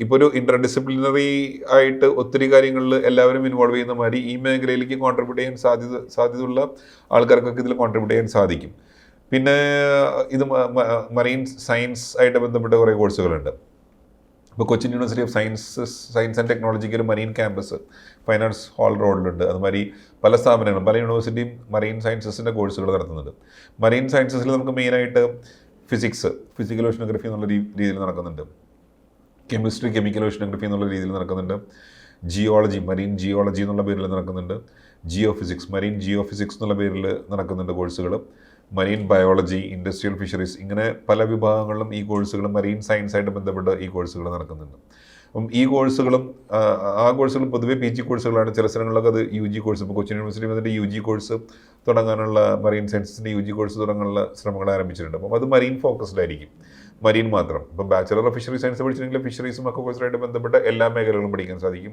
ഇപ്പോൾ ഒരു ഇൻ്റർഡിസിപ്ലിനറി ആയിട്ട് ഒത്തിരി കാര്യങ്ങളിൽ എല്ലാവരും ഇൻവോൾവ് ചെയ്യുന്ന മാതിരി ഈ മേഖലയിലേക്ക് കോൺട്രിബ്യൂട്ട് ചെയ്യാൻ സാധ്യതയുള്ള ആൾക്കാർക്കൊക്കെ ഇതിൽ കോൺട്രിബ്യൂട്ട് ചെയ്യാൻ സാധിക്കും. പിന്നെ ഇത് മറൈൻ സയൻസ് ആയിട്ട് ബന്ധപ്പെട്ട കുറേ കോഴ്സുകളുണ്ട്. ഇപ്പോൾ Cochin university of science and ടെക്നോളജിക്ക് ഒരു marine campus fine arts hall റോഡിലുണ്ട്. അതുമാതിരി പല സ്ഥാപനങ്ങളും പല യൂണിവേഴ്സിറ്റിയും മറീൻ സയൻസസിൻ്റെ കോഴ്സുകൾ നടത്തുന്നുണ്ട്. മറീൻ സയൻസസിൽ നമുക്ക് മെയിനായിട്ട് ഫിസിക്കൽ ഓഷ്യനോഗ്രഫി എന്നുള്ള രീതിയിൽ നടക്കുന്നുണ്ട്. കെമിസ്ട്രി കെമിക്കൽ ഓഷ്യനോഗ്രഫി എന്നുള്ള രീതിയിൽ നടക്കുന്നുണ്ട്. ജിയോളജി മറീൻ ജിയോളജി എന്നുള്ള പേരിൽ നടക്കുന്നുണ്ട്. മറീൻ ജിയോ ഫിസിക്സ് എന്നുള്ള പേരിൽ നടക്കുന്നുണ്ട് കോഴ്സുകൾ. മറീൻ ബയോളജി, ഇൻഡസ്ട്രിയൽ ഫിഷറീസ്, ഇങ്ങനെ പല വിഭാഗങ്ങളിലും ഈ കോഴ്സുകളും മറീൻ സയൻസായിട്ട് ബന്ധപ്പെട്ട് ഈ കോഴ്സുകൾ നടക്കുന്നുണ്ട്. അപ്പം ഈ കോഴ്സുകളും ആ കോഴ്സുകൾ പൊതുവെ PG കോഴ്സുകളാണ്. ചില സ്ഥലങ്ങളിലൊക്കെ അത് UG കോഴ്സ്, ഇപ്പോൾ കൊച്ചിൻ യൂണിവേഴ്സിറ്റി അതിൻ്റെ UG കോഴ്സ് തുടങ്ങാനുള്ള, മറീൻ സയൻസസിൻ്റെ UG കോഴ്സ് തുടങ്ങാനുള്ള ശ്രമങ്ങൾ ആരംഭിച്ചിട്ടുണ്ട്. അപ്പം അത് മറീൻ ഫോക്കസ്ഡ് ആയിരിക്കും, മറീൻ മാത്രം. ഇപ്പോൾ ബാച്ചലർ ഓഫ് ഫിഷറി സയൻസ് പഠിച്ചിട്ടുണ്ടെങ്കിൽ ഫിഷറീസും അക്വാകൾച്ചറുമായിട്ട് ബന്ധപ്പെട്ട എല്ലാ മേഖലകളും പഠിക്കാൻ സാധിക്കും.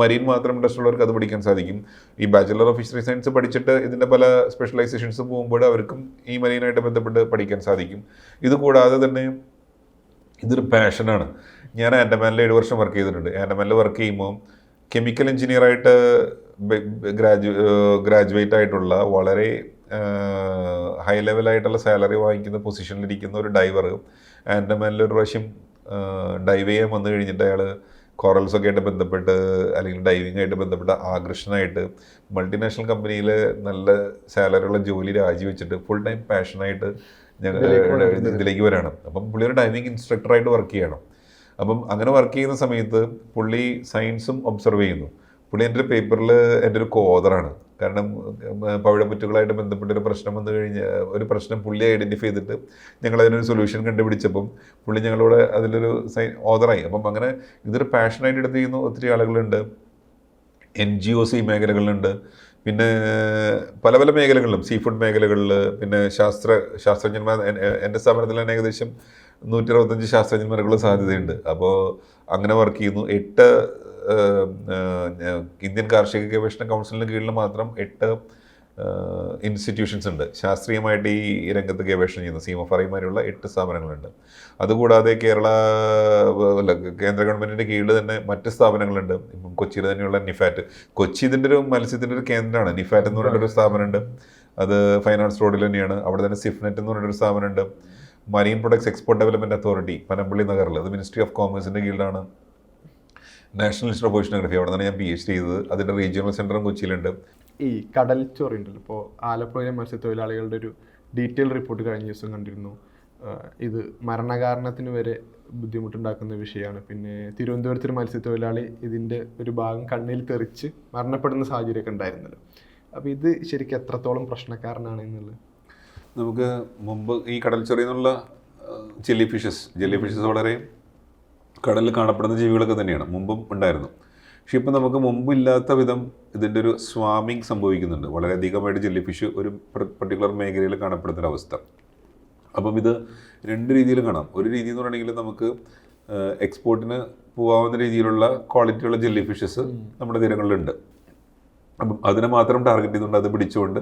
മറീൻ മാത്രം ഇൻട്രസ്റ്റ് ഉള്ളവർക്ക് അത് പഠിക്കാൻ സാധിക്കും. ഈ ബാച്ചലർ ഓഫ് ഫിഷറി സയൻസ് പഠിച്ചിട്ട് ഇതിൻ്റെ പല സ്പെഷ്യലൈസേഷൻസ് പോകുമ്പോൾ അവർക്കും ഈ മറീനായിട്ട് ബന്ധപ്പെട്ട് പഠിക്കാൻ സാധിക്കും. ഇത് കൂടാതെ തന്നെ ഇതൊരു പാഷനാണ്. ഞാൻ ആൻഡമാനിൽ 7 വർഷം വർക്ക് ചെയ്തിട്ടുണ്ട്. ആൻഡമാനിൽ വർക്ക് ചെയ്യുമ്പോൾ കെമിക്കൽ എഞ്ചിനീയറായിട്ട് ഗ്രാജുവേറ്റ് ആയിട്ടുള്ള വളരെ ഹൈ ലെവലായിട്ടുള്ള സാലറി വാങ്ങിക്കുന്ന പൊസിഷനിലിരിക്കുന്ന ഒരു ഡൈവർ ആൻഡമാനിൽ ഒരു പ്രാവശ്യം ഡൈവ് ചെയ്യാൻ വന്നു കഴിഞ്ഞിട്ട് അയാൾ കോറൽസൊക്കെ ആയിട്ട് ബന്ധപ്പെട്ട് അല്ലെങ്കിൽ ഡൈവിംഗ് ആയിട്ട് ബന്ധപ്പെട്ട് ആകർഷണമായിട്ട് മൾട്ടിനാഷണൽ കമ്പനിയിൽ നല്ല സാലറിയുള്ള ജോലി രാജിവെച്ചിട്ട് ഫുൾ ടൈം പാഷനായിട്ട് ഞങ്ങൾ ഇതിലേക്ക് വരാണ്. അപ്പം പുള്ളി ഒരു ഡൈവിംഗ് ഇൻസ്ട്രക്ടറായിട്ട് വർക്ക് ചെയ്യണം. അപ്പം അങ്ങനെ വർക്ക് ചെയ്യുന്ന സമയത്ത് പുള്ളി സയൻസും ഒബ്സർവ് ചെയ്യുന്നു. പുള്ളി എൻ്റെ ഒരു പേപ്പറിൽ എൻ്റെ ഒരു കോതറാണ്. കാരണം പവിഴപ്പുറ്റുകളായിട്ട് ബന്ധപ്പെട്ടൊരു പ്രശ്നം വന്നു കഴിഞ്ഞാൽ ഒരു പ്രശ്നം പുള്ളി ഐഡൻറ്റിഫൈ ചെയ്തിട്ട് ഞങ്ങൾ അതിനൊരു സൊല്യൂഷൻ കണ്ടുപിടിച്ചപ്പം പുള്ളി ഞങ്ങളോട് അതിലൊരു ഓതറായി. അപ്പം അങ്ങനെ ഇതൊരു പാഷനായിട്ട് എടുത്തിരിക്കുന്ന ഒത്തിരി ആളുകളുണ്ട്. NGOs ഈ മേഖലകളിലുണ്ട്. പിന്നെ പല പല മേഖലകളിലും, സീ ഫുഡ് മേഖലകളിൽ, പിന്നെ ശാസ്ത്രജ്ഞന്മാർ. എൻ്റെ സ്ഥാപനത്തിൽ തന്നെ ഏകദേശം 125 ശാസ്ത്രജ്ഞന്മാർക്കുള്ള സാധ്യതയുണ്ട്. അപ്പോൾ അങ്ങനെ വർക്ക് ചെയ്യുന്നു. 8 ഇന്ത്യൻ കാർഷിക ഗവേഷണ കൗൺസിലിന് കീഴിൽ മാത്രം 8 ഇൻസ്റ്റിറ്റ്യൂഷൻസ് ഉണ്ട് ശാസ്ത്രീയമായിട്ട് ഈ രംഗത്ത് ഗവേഷണം ചെയ്യുന്ന. CMFRI-മാരുള്ള 8 സ്ഥാപനങ്ങളുണ്ട്. അതുകൂടാതെ കേന്ദ്ര ഗവൺമെൻറ്റിൻ്റെ കീഴിൽ തന്നെ മറ്റ് സ്ഥാപനങ്ങളുണ്ട്. ഇപ്പം കൊച്ചിയിൽ തന്നെയുള്ള നിഫാറ്റ്, കൊച്ചി ഇതിൻ്റെ ഒരു മത്സ്യത്തിൻ്റെ ഒരു കേന്ദ്രമാണ്. നിഫാറ്റ് എന്ന് പറഞ്ഞിട്ടൊരു സ്ഥാപനമുണ്ട്. അത് ഫൈനാൻസ് റോഡിൽ തന്നെയാണ്. അവിടെ തന്നെ സിഫ്നെറ്റ് എന്ന് പറഞ്ഞിട്ടൊരു സ്ഥാപനമുണ്ട്. Marine products export development authority Panampilly നഗറിൽ, അത് മിനിസ്ട്രി ഓഫ് കോമേഴ്സിൻ്റെ കീഴിലാണ്. നാഷണൽ ഇൻസ്റ്റിറ്റ്യൂട്ട് ഓഫ് ഓഷ്യനോഗ്രഫി, അവിടെ നിന്നാണ് ഞാൻ PhD ചെയ്തത്. അതിൻ്റെ റീജിയണൽ സെൻറ്ററും കൊച്ചിയിലുണ്ട്. ഈ കടൽ ചോറി ഉണ്ടല്ലോ, ഇപ്പോൾ ആലപ്പുഴയിലെ മത്സ്യത്തൊഴിലാളികളുടെ ഒരു ഡീറ്റെയിൽ റിപ്പോർട്ട് കഴിഞ്ഞ ദിവസം കണ്ടിരുന്നു. ഇത് മരണകാരണത്തിന് വരെ ബുദ്ധിമുട്ടുണ്ടാക്കുന്ന വിഷയമാണ്. പിന്നെ തിരുവനന്തപുരത്തൊരു മത്സ്യത്തൊഴിലാളി ഇതിൻ്റെ ഒരു ഭാഗം കണ്ണിൽ തെറിച്ച് മരണപ്പെടുന്ന സാഹചര്യമൊക്കെ ഉണ്ടായിരുന്നല്ലോ. അപ്പോൾ ഇത് ശരിക്കും എത്രത്തോളം പ്രശ്നക്കാരനാണ് എന്നുള്ളത് നമുക്ക് മുമ്പ് ഈ കടൽ ചൊറിയെന്നുള്ള ജെല്ലി ഫിഷസ് വളരെ കടലിൽ കാണപ്പെടുന്ന ജീവികളൊക്കെ തന്നെയാണ്, മുമ്പും ഉണ്ടായിരുന്നു. പക്ഷെ ഇപ്പം നമുക്ക് മുമ്പില്ലാത്ത വിധം ഇതിൻ്റെ ഒരു സ്വാമിങ് സംഭവിക്കുന്നുണ്ട്. വളരെയധികമായിട്ട് ജെല്ലി ഫിഷ് ഒരു പർട്ടിക്കുലർ മേഖലയിൽ കാണപ്പെടുന്നൊരവസ്ഥ. അപ്പം ഇത് 2 രീതിയിൽ കാണാം. ഒരു രീതി എന്ന് പറയുകയാണെങ്കിൽ നമുക്ക് എക്സ്പോർട്ടിന് പോകാവുന്ന രീതിയിലുള്ള ക്വാളിറ്റിയുള്ള ജെല്ലി ഫിഷസ് നമ്മുടെ തീരങ്ങളിലുണ്ട്. അപ്പം അതിനെ മാത്രം ടാർഗറ്റ് ചെയ്തുകൊണ്ട് അത് പിടിച്ചുകൊണ്ട്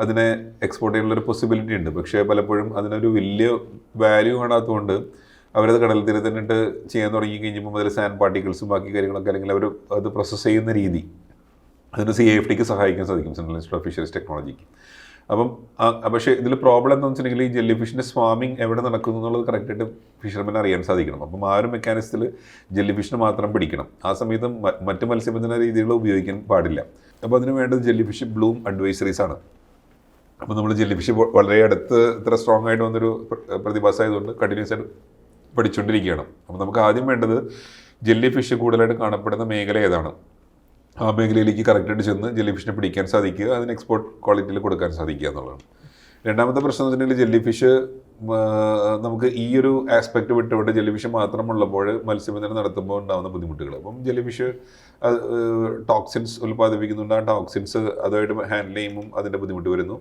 അതിനെ എക്സ്പോർട്ട് ചെയ്യാനുള്ളൊരു പോസിബിലിറ്റി ഉണ്ട്. പക്ഷേ പലപ്പോഴും അതിനൊരു വലിയ വാല്യൂ കാണാത്തതുകൊണ്ട് അവരത് കടൽ തീരത്തിനിട്ട് ചെയ്യാൻ തുടങ്ങി കഴിഞ്ഞപ്പോൾ അതിൽ സാൻഡ് പാർട്ടിക്കിൾസും ബാക്കി കാര്യങ്ങളൊക്കെ, അല്ലെങ്കിൽ അവർ അത് പ്രോസസ്സ് ചെയ്യുന്ന രീതി അതിന് CIFTക്ക് സഹായിക്കാൻ സാധിക്കും, സെൻട്രൽ ഇൻസ്റ്റിറ്റ്യൂട്ട് ഓഫ് ഫിഷറീസ് ടെക്നോളജിക്ക്. അപ്പം പക്ഷേ ഇതിൽ പ്രോബ്ലം എന്താണെന്ന് വെച്ചിട്ടുണ്ടെങ്കിൽ ഈ ജെല്ലി ഫിഷിൻ്റെ സ്വാമിങ് എവിടെ നടക്കുന്നു എന്നുള്ളത് കറക്റ്റായിട്ട് ഫിഷർമാൻ അറിയാൻ സാധിക്കണം. അപ്പം ആ ഒരു മെക്കാനിസത്തിൽ ജെല്ലി ഫിഷിനെ മാത്രം പിടിക്കണം. ആ സമയത്ത് മറ്റ് മത്സ്യബന്ധന രീതികൾ ഉപയോഗിക്കാൻ പാടില്ല. അപ്പോൾ അതിന് വേണ്ടത് ജെല്ലി ഫിഷ് ബ്ലൂം അഡ്വൈസറീസ് ആണ്. അപ്പോൾ നമ്മൾ ജെല്ലി ഫിഷ് വളരെ അടുത്ത് ഇത്ര സ്ട്രോങ് ആയിട്ട് വന്നൊരു പ്രതിഭാസമായതുകൊണ്ട് കണ്ടിന്യൂസ് ആയിട്ട് പഠിച്ചുകൊണ്ടിരിക്കുകയാണ്. അപ്പോൾ നമുക്ക് ആദ്യം വേണ്ടത് ജെല്ലി ഫിഷ് കൂടുതലായിട്ട് കാണപ്പെടുന്ന മേഖല ഏതാണ്, ആ മേഖലയിലേക്ക് കറക്റ്റായിട്ട് ചെന്ന് ജെല്ലി ഫിഷിനെ പിടിക്കാൻ സാധിക്കുക, അതിന് എക്സ്പോർട്ട് ക്വാളിറ്റിയിൽ കൊടുക്കാൻ സാധിക്കുക എന്നുള്ളതാണ്. രണ്ടാമത്തെ പ്രശ്നം എന്ന് വെച്ചിട്ടുണ്ടെങ്കിൽ ജെല്ലി ഫിഷ് നമുക്ക് ഈ ഒരു ആസ്പെക്റ്റ് വിട്ടുകൊണ്ട് ജെല്ലി ഫിഷ് മാത്രമുള്ളപ്പോൾ മത്സ്യബന്ധനം നടത്തുമ്പോൾ ഉണ്ടാകുന്ന ബുദ്ധിമുട്ടുകൾ. അപ്പം ജെല്ലി ഫിഷ് ടോക്സിൻസ് ഉൽപ്പാദിപ്പിക്കുന്നുണ്ട്. ആ ടോക്സിൻസ് അതുമായിട്ട് ഹാൻഡിൽ ചെയ്യുമ്പം അതിൻ്റെ ബുദ്ധിമുട്ട് വരുന്നു.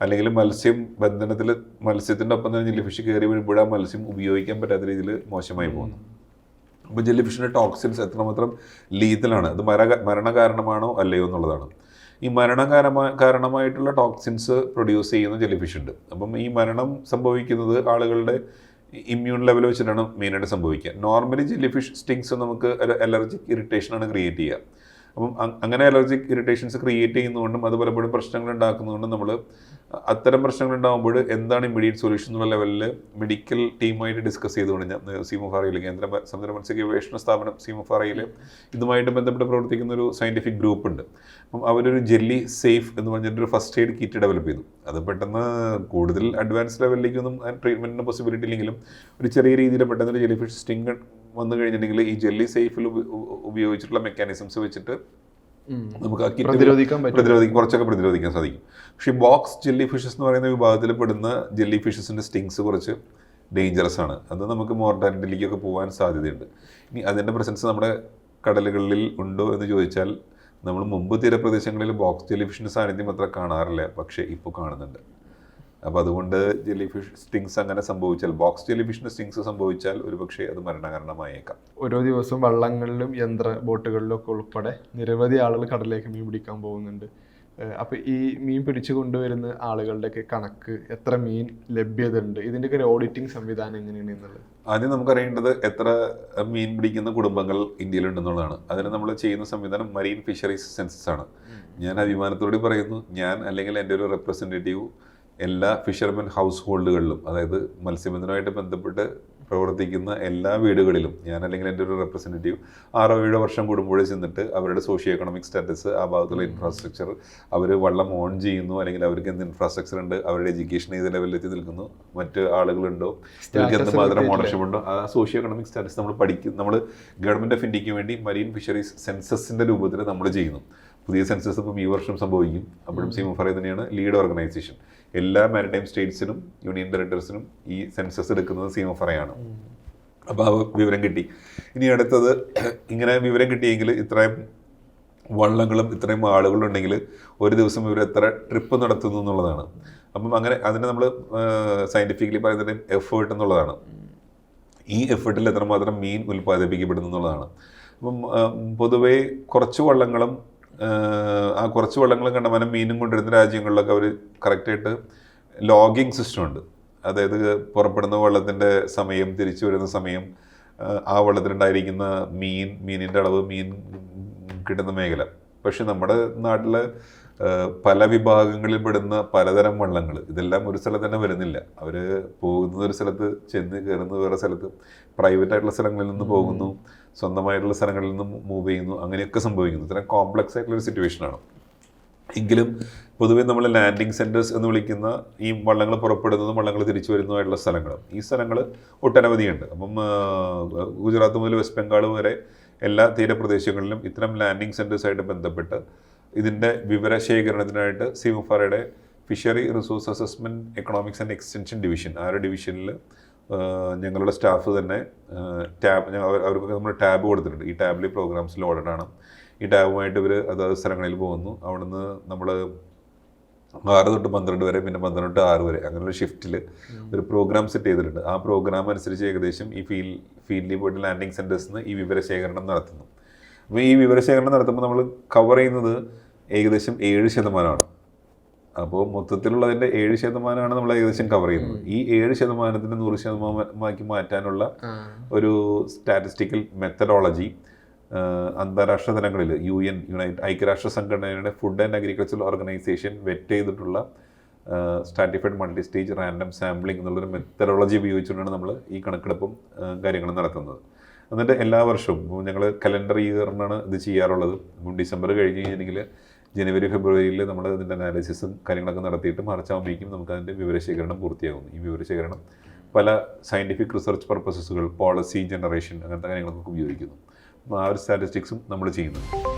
അല്ലെങ്കിൽ മത്സ്യബന്ധനത്തിൽ മത്സ്യത്തിൻ്റെ ഒപ്പം തന്നെ ജെല്ലി ഫിഷ് കയറി വരുമ്പോൾ ആ മത്സ്യം ഉപയോഗിക്കാൻ പറ്റാത്ത രീതിയിൽ മോശമായി പോകുന്നു. അപ്പോൾ ജെല്ലി ഫിഷിൻ്റെ ടോക്സിൻസ് എത്രമാത്രം ലീതലാണ്, അത് മരണകാരണമാണോ അല്ലയോ എന്നുള്ളതാണ്. ഈ കാരണമായിട്ടുള്ള ടോക്സിൻസ് പ്രൊഡ്യൂസ് ചെയ്യുന്ന ജെല്ലി ഫിഷ് ഉണ്ട്. അപ്പം ഈ മരണം സംഭവിക്കുന്നത് ആളുകളുടെ ഇമ്മ്യൂൺ ലെവൽ വെച്ചിട്ടാണ് മെയിനായിട്ട് സംഭവിക്കുക. നോർമലി ജെല്ലി ഫിഷ് സ്റ്റിങ്സ് നമുക്ക് അലർജിക് ഇറിറ്റേഷനാണ് ക്രിയേറ്റ് ചെയ്യുക. അപ്പം അങ്ങനെ അലർജിക് ഇറിറ്റേഷൻസ് ക്രിയേറ്റ് ചെയ്യുന്നതുകൊണ്ടും അത് പലപ്പോഴും പ്രശ്നങ്ങൾ ഉണ്ടാക്കുന്നതുകൊണ്ടും നമ്മൾ അത്തരം പ്രശ്നങ്ങൾ ഉണ്ടാകുമ്പോൾ എന്താണ് ഇമ്മീഡിയറ്റ് സൊല്യൂഷൻ എന്നുള്ള ലെവലിൽ മെഡിക്കൽ ടീമായിട്ട് ഡിസ്കസ് ചെയ്തുകൊണ്ട് ഞാൻ CMFRI കേന്ദ്ര സമുദ്ര മത്സ്യ ഗവേഷണ സ്ഥാപനം CMFRI ഇതുമായിട്ട് ബന്ധപ്പെട്ട് പ്രവർത്തിക്കുന്ന ഒരു സയൻറ്റിഫിക് ഗ്രൂപ്പ് ഉണ്ട്. അപ്പം അവരൊരു ജെല്ലി സേഫ് എന്ന് പറഞ്ഞിട്ടൊരു ഫസ്റ്റ് എയ്ഡ് കിറ്റ് ഡെവലപ്പ് ചെയ്തു. അത് പെട്ടെന്ന് കൂടുതൽ അഡ്വാൻസ് ലെവലിലേക്കൊന്നും ട്രീറ്റ്മെൻറ്റിന് പോസിബിലിറ്റി ഇല്ലെങ്കിലും ഒരു ചെറിയ രീതിയിൽ പെട്ടെന്നൊരു ജെല്ലി ഫിഷ് സ്റ്റിങ് വന്നു കഴിഞ്ഞിട്ടുണ്ടെങ്കിൽ ഈ ജെല്ലി സേഫിൽ ഉപയോഗിച്ചിട്ടുള്ള മെക്കാനിസംസ് വെച്ചിട്ട് നമുക്ക് ആ കിറ്റ് പ്രതിരോധിക്കാൻ പറ്റും. കുറച്ചൊക്കെ പ്രതിരോധിക്കാൻ സാധിക്കും. പക്ഷേ ബോക്സ് ജെല്ലി ഫിഷസ് എന്ന് പറയുന്ന വിഭാഗത്തിൽ പെടുന്ന ജെല്ലി ഫിഷസിൻ്റെ സ്റ്റിങ്സ് കുറച്ച് ഡേഞ്ചറസ് ആണ്. അത് നമുക്ക് മോർട്ടാലിറ്റിയിലേക്കൊക്കെ പോകാൻ സാധ്യതയുണ്ട്. ഇനി അതിൻ്റെ പ്രസൻസ് നമ്മുടെ കടലുകളിൽ ഉണ്ടോ എന്ന് ചോദിച്ചാൽ നമ്മൾ മുമ്പ് തീരപ്രദേശങ്ങളിൽ ബോക്സ് ജെല്ലി ഫിഷിൻ്റെ സാന്നിധ്യം അത്ര കാണാറില്ല, പക്ഷേ ഇപ്പോൾ കാണുന്നുണ്ട്. അപ്പോൾ അതുകൊണ്ട് ജെല്ലി ഫിഷ് സ്റ്റിങ്സ് അങ്ങനെ സംഭവിച്ചാൽ, ബോക്സ് ജെല്ലി ഫിഷിൻ്റെ സ്റ്റിങ്സ് സംഭവിച്ചാൽ ഒരുപക്ഷെ അത് മരണകാരണമായേക്കാം. ഓരോ ദിവസവും വള്ളങ്ങളിലും യന്ത്ര ബോട്ടുകളിലും ഒക്കെ ഉൾപ്പെടെ നിരവധി ആളുകൾ കടലിലേക്ക് മീൻ പിടിക്കാൻ പോകുന്നുണ്ട്. അപ്പോൾ ഈ മീൻ പിടിച്ചു കൊണ്ടുവരുന്ന ആളുകളുടെയൊക്കെ കണക്ക്, എത്ര മീൻ ലഭ്യത ഉണ്ട്, ഇതിൻ്റെയൊക്കെ ഒരു ഓഡിറ്റിംഗ് സംവിധാനം എങ്ങനെയാണ് എന്നുള്ളത് ആദ്യം നമുക്കറിയേണ്ടത് എത്ര മീൻ പിടിക്കുന്ന കുടുംബങ്ങൾ ഇന്ത്യയിലുണ്ടെന്നുള്ളതാണ്. അതിന് നമ്മൾ ചെയ്യുന്ന സംവിധാനം മറീൻ ഫിഷറീസ് സെൻസസ് ആണ്. ഞാൻ അഭിമാനത്തോടെ പറയുന്നു, ഞാൻ അല്ലെങ്കിൽ എൻ്റെ ഒരു റെപ്രസെൻറ്റേറ്റീവ് എല്ലാ ഫിഷർമെൻ ഹൗസ് ഹോൾഡുകളിലും, അതായത് മത്സ്യബന്ധനവുമായിട്ട് ബന്ധപ്പെട്ട് പ്രവർത്തിക്കുന്ന എല്ലാ വീടുകളിലും ഞാൻ അല്ലെങ്കിൽ എൻ്റെ ഒരു റെപ്രസെൻറ്റേറ്റീവ് 6-7 വർഷം കൂടുമ്പോഴേ ചെന്നിട്ട് അവരുടെ സോഷ്യോ എക്കണോമിക് സ്റ്റാറ്റസ്, ആ ഭാഗത്തുള്ള ഇൻഫ്രാസ്ട്രക്ചർ, അവർ വള്ളം ഓൺ ചെയ്യുന്നു അല്ലെങ്കിൽ അവർക്ക് എന്ത് ഇൻഫ്രാസ്ട്രക്ചർ ഉണ്ട്, അവരുടെ എഡ്യൂക്കേഷൻ ഏത് ലെവലിലെത്തി നിൽക്കുന്നു, മറ്റ് ആളുകളുണ്ടോ, അവർക്ക് എന്തുമാത്രം ഓണർഷിപ്പ് ഉണ്ടോ, ആ സോഷ്യോ എക്കണോമിക് സ്റ്റാറ്റസ് നമ്മൾ നമ്മൾ ഗവൺമെൻറ് ഓഫ് ഇന്ത്യക്ക് വേണ്ടി മറീൻ ഫിഷറീസ് സെൻസസിൻ്റെ രൂപത്തിൽ നമ്മൾ ചെയ്യുന്നു. പുതിയ സെൻസസ് ഇപ്പം ഈ വർഷം സംഭവിക്കും. അപ്പോഴും സീമഫറ തന്നെയാണ് ലീഡ് ഓർഗനൈസേഷൻ. എല്ലാ മാരിടൈം സ്റ്റേറ്റ്സിനും യൂണിയൻ ടെറിട്ടറീസിനും ഈ സെൻസസ് എടുക്കുന്നത് സീമഫറയാണ്. അപ്പോൾ ആ വിവരം കിട്ടി. ഇനി അടുത്തത്, ഇങ്ങനെ വിവരം കിട്ടിയെങ്കിൽ ഇത്രയും വള്ളങ്ങളും ഇത്രയും ആളുകളും ഉണ്ടെങ്കിൽ ഒരു ദിവസം ഇവർ എത്ര ട്രിപ്പ് നടത്തുന്നു എന്നുള്ളതാണ്. അപ്പം അങ്ങനെ അതിനെ നമ്മൾ സയൻറ്റിഫിക്കലി പറയുന്നത് എഫേർട്ട് എന്നുള്ളതാണ്. ഈ എഫേർട്ടിൽ എത്രമാത്രം മീൻ ഉൽപ്പാദിപ്പിക്കപ്പെടുന്നു എന്നുള്ളതാണ്. അപ്പം പൊതുവേ കുറച്ച് വള്ളങ്ങളും കണ്ടമാനം മീനും കൊണ്ടിരുന്ന രാജ്യങ്ങളിലൊക്കെ അവർ കറക്റ്റായിട്ട് ലോഗിങ് സിസ്റ്റം ഉണ്ട്. അതായത് പുറപ്പെടുന്ന വള്ളത്തിൻ്റെ സമയം, തിരിച്ചു വരുന്ന സമയം, ആ വള്ളത്തിലുണ്ടായിരിക്കുന്ന മീനിൻ്റെ അളവ്, മീൻ കിട്ടുന്ന മേഖല. പക്ഷെ നമ്മുടെ നാട്ടിൽ പല വിഭാഗങ്ങളിൽ പെടുന്ന പലതരം വള്ളങ്ങൾ, ഇതെല്ലാം ഒരു സ്ഥലത്ത് തന്നെ വരുന്നില്ല. അവർ പോകുന്നത് ഒരു സ്ഥലത്ത്, ചെന്ന് കയറുന്നത് വേറെ സ്ഥലത്ത്, പ്രൈവറ്റ് ആയിട്ടുള്ള സ്ഥലങ്ങളിൽ നിന്ന് പോകുന്നു, സ്വന്തമായിട്ടുള്ള സ്ഥലങ്ങളിൽ നിന്നും മൂവ് ചെയ്യുന്നു, അങ്ങനെയൊക്കെ സംഭവിക്കുന്നു. ഇത്രയും കോംപ്ലക്സ് ആയിട്ടുള്ളൊരു സിറ്റുവേഷനാണ്. എങ്കിലും പൊതുവെ നമ്മൾ ലാൻഡിങ് സെൻറ്റേഴ്സ് എന്ന് വിളിക്കുന്ന ഈ വള്ളങ്ങൾ പുറപ്പെടുന്നതും വള്ളങ്ങൾ തിരിച്ചു വരുന്നതുമായിട്ടുള്ള സ്ഥലങ്ങൾ, ഈ സ്ഥലങ്ങൾ ഒട്ടനവധിയുണ്ട്. അപ്പം ഗുജറാത്ത് മുതൽ വെസ്റ്റ് ബംഗാൾ വരെ എല്ലാ തീരപ്രദേശങ്ങളിലും ഇത്തരം ലാൻഡിങ് സെൻറ്റേഴ്സായിട്ട് ബന്ധപ്പെട്ട് ഇതിൻ്റെ വിവരശേഖരണത്തിനായിട്ട് സീമഫറയുടെ fishery resource assessment economics and extension division, ആ ഒരു ഡിവിഷനിൽ ഞങ്ങളുടെ സ്റ്റാഫ് തന്നെ അവർക്ക് നമ്മൾ ടാബ് കൊടുത്തിട്ടുണ്ട്. ഈ ടാബിൽ പ്രോഗ്രാംസ് ലോഡഡ് ആണ്. ഈ ടാബുമായിട്ട് ഇവർ അതാത് സ്ഥലങ്ങളിൽ പോകുന്നു. അവിടുന്ന് നമ്മൾ 6 തൊട്ട് 12 വരെ, പിന്നെ 12 തൊട്ട് 6 വരെ, അങ്ങനെയുള്ള ഷിഫ്റ്റിൽ ഒരു പ്രോഗ്രാം സെറ്റ് ചെയ്തിട്ടുണ്ട്. ആ പ്രോഗ്രാം അനുസരിച്ച് ഏകദേശം ഈ ഫീൽഡിൽ പോയിട്ട് ലാൻഡിങ് സെൻറ്റേഴ്സിൽ നിന്ന് ഈ വിവരശേഖരണം നടത്തുന്നു. അപ്പോൾ ഈ വിവരശേഖരണം നടത്തുമ്പോൾ നമ്മൾ കവർ ചെയ്യുന്നത് ഏകദേശം 7%. അപ്പോൾ മൊത്തത്തിലുള്ളതിൻ്റെ 7% നമ്മൾ ഏകദേശം കവർ ചെയ്യുന്നത്. ഈ 7%-ന് 100% മാറ്റാനുള്ള ഒരു സ്റ്റാറ്റിസ്റ്റിക്കൽ മെത്തഡോളജി അന്താരാഷ്ട്ര തലങ്ങളിൽ ഐക്യരാഷ്ട്ര സംഘടനയുടെ food and agricultural organization vet ചെയ്തിട്ടുള്ള stratified multi stage random sampling എന്നുള്ളൊരു മെത്തഡോളജി ഉപയോഗിച്ചുകൊണ്ടാണ് നമ്മൾ ഈ കണക്കെടുപ്പും കാര്യങ്ങളും നടത്തുന്നത്. എന്നിട്ട് എല്ലാ വർഷവും ഞങ്ങൾ കലണ്ടർ ഇയറിനാണ് ഇത് ചെയ്യാറുള്ളത്. ഡിസംബർ കഴിഞ്ഞ് കഴിഞ്ഞിട്ടുണ്ടെങ്കിൽ ജനുവരി ഫെബ്രുവരിയിൽ നമ്മൾ ഇതിൻ്റെ അനാലിസിസും കാര്യങ്ങളൊക്കെ നടത്തിയിട്ട് മാർച്ച് ആകുമ്പോഴേക്കും നമുക്ക് അതിൻ്റെ വിവരശേഖരണം പൂർത്തിയാകുന്നു. ഈ വിവരശേഖരണം പല സയൻറ്റിഫിക് റിസർച്ച് പർപ്പസസുകൾ, പോളിസി ജനറേഷൻ, അങ്ങനത്തെ കാര്യങ്ങളൊക്കെ ഉപയോഗിക്കുന്നു. ആ ഒരു സ്റ്റാറ്റിസ്റ്റിക്സും നമ്മൾ ചെയ്യുന്നുണ്ട്.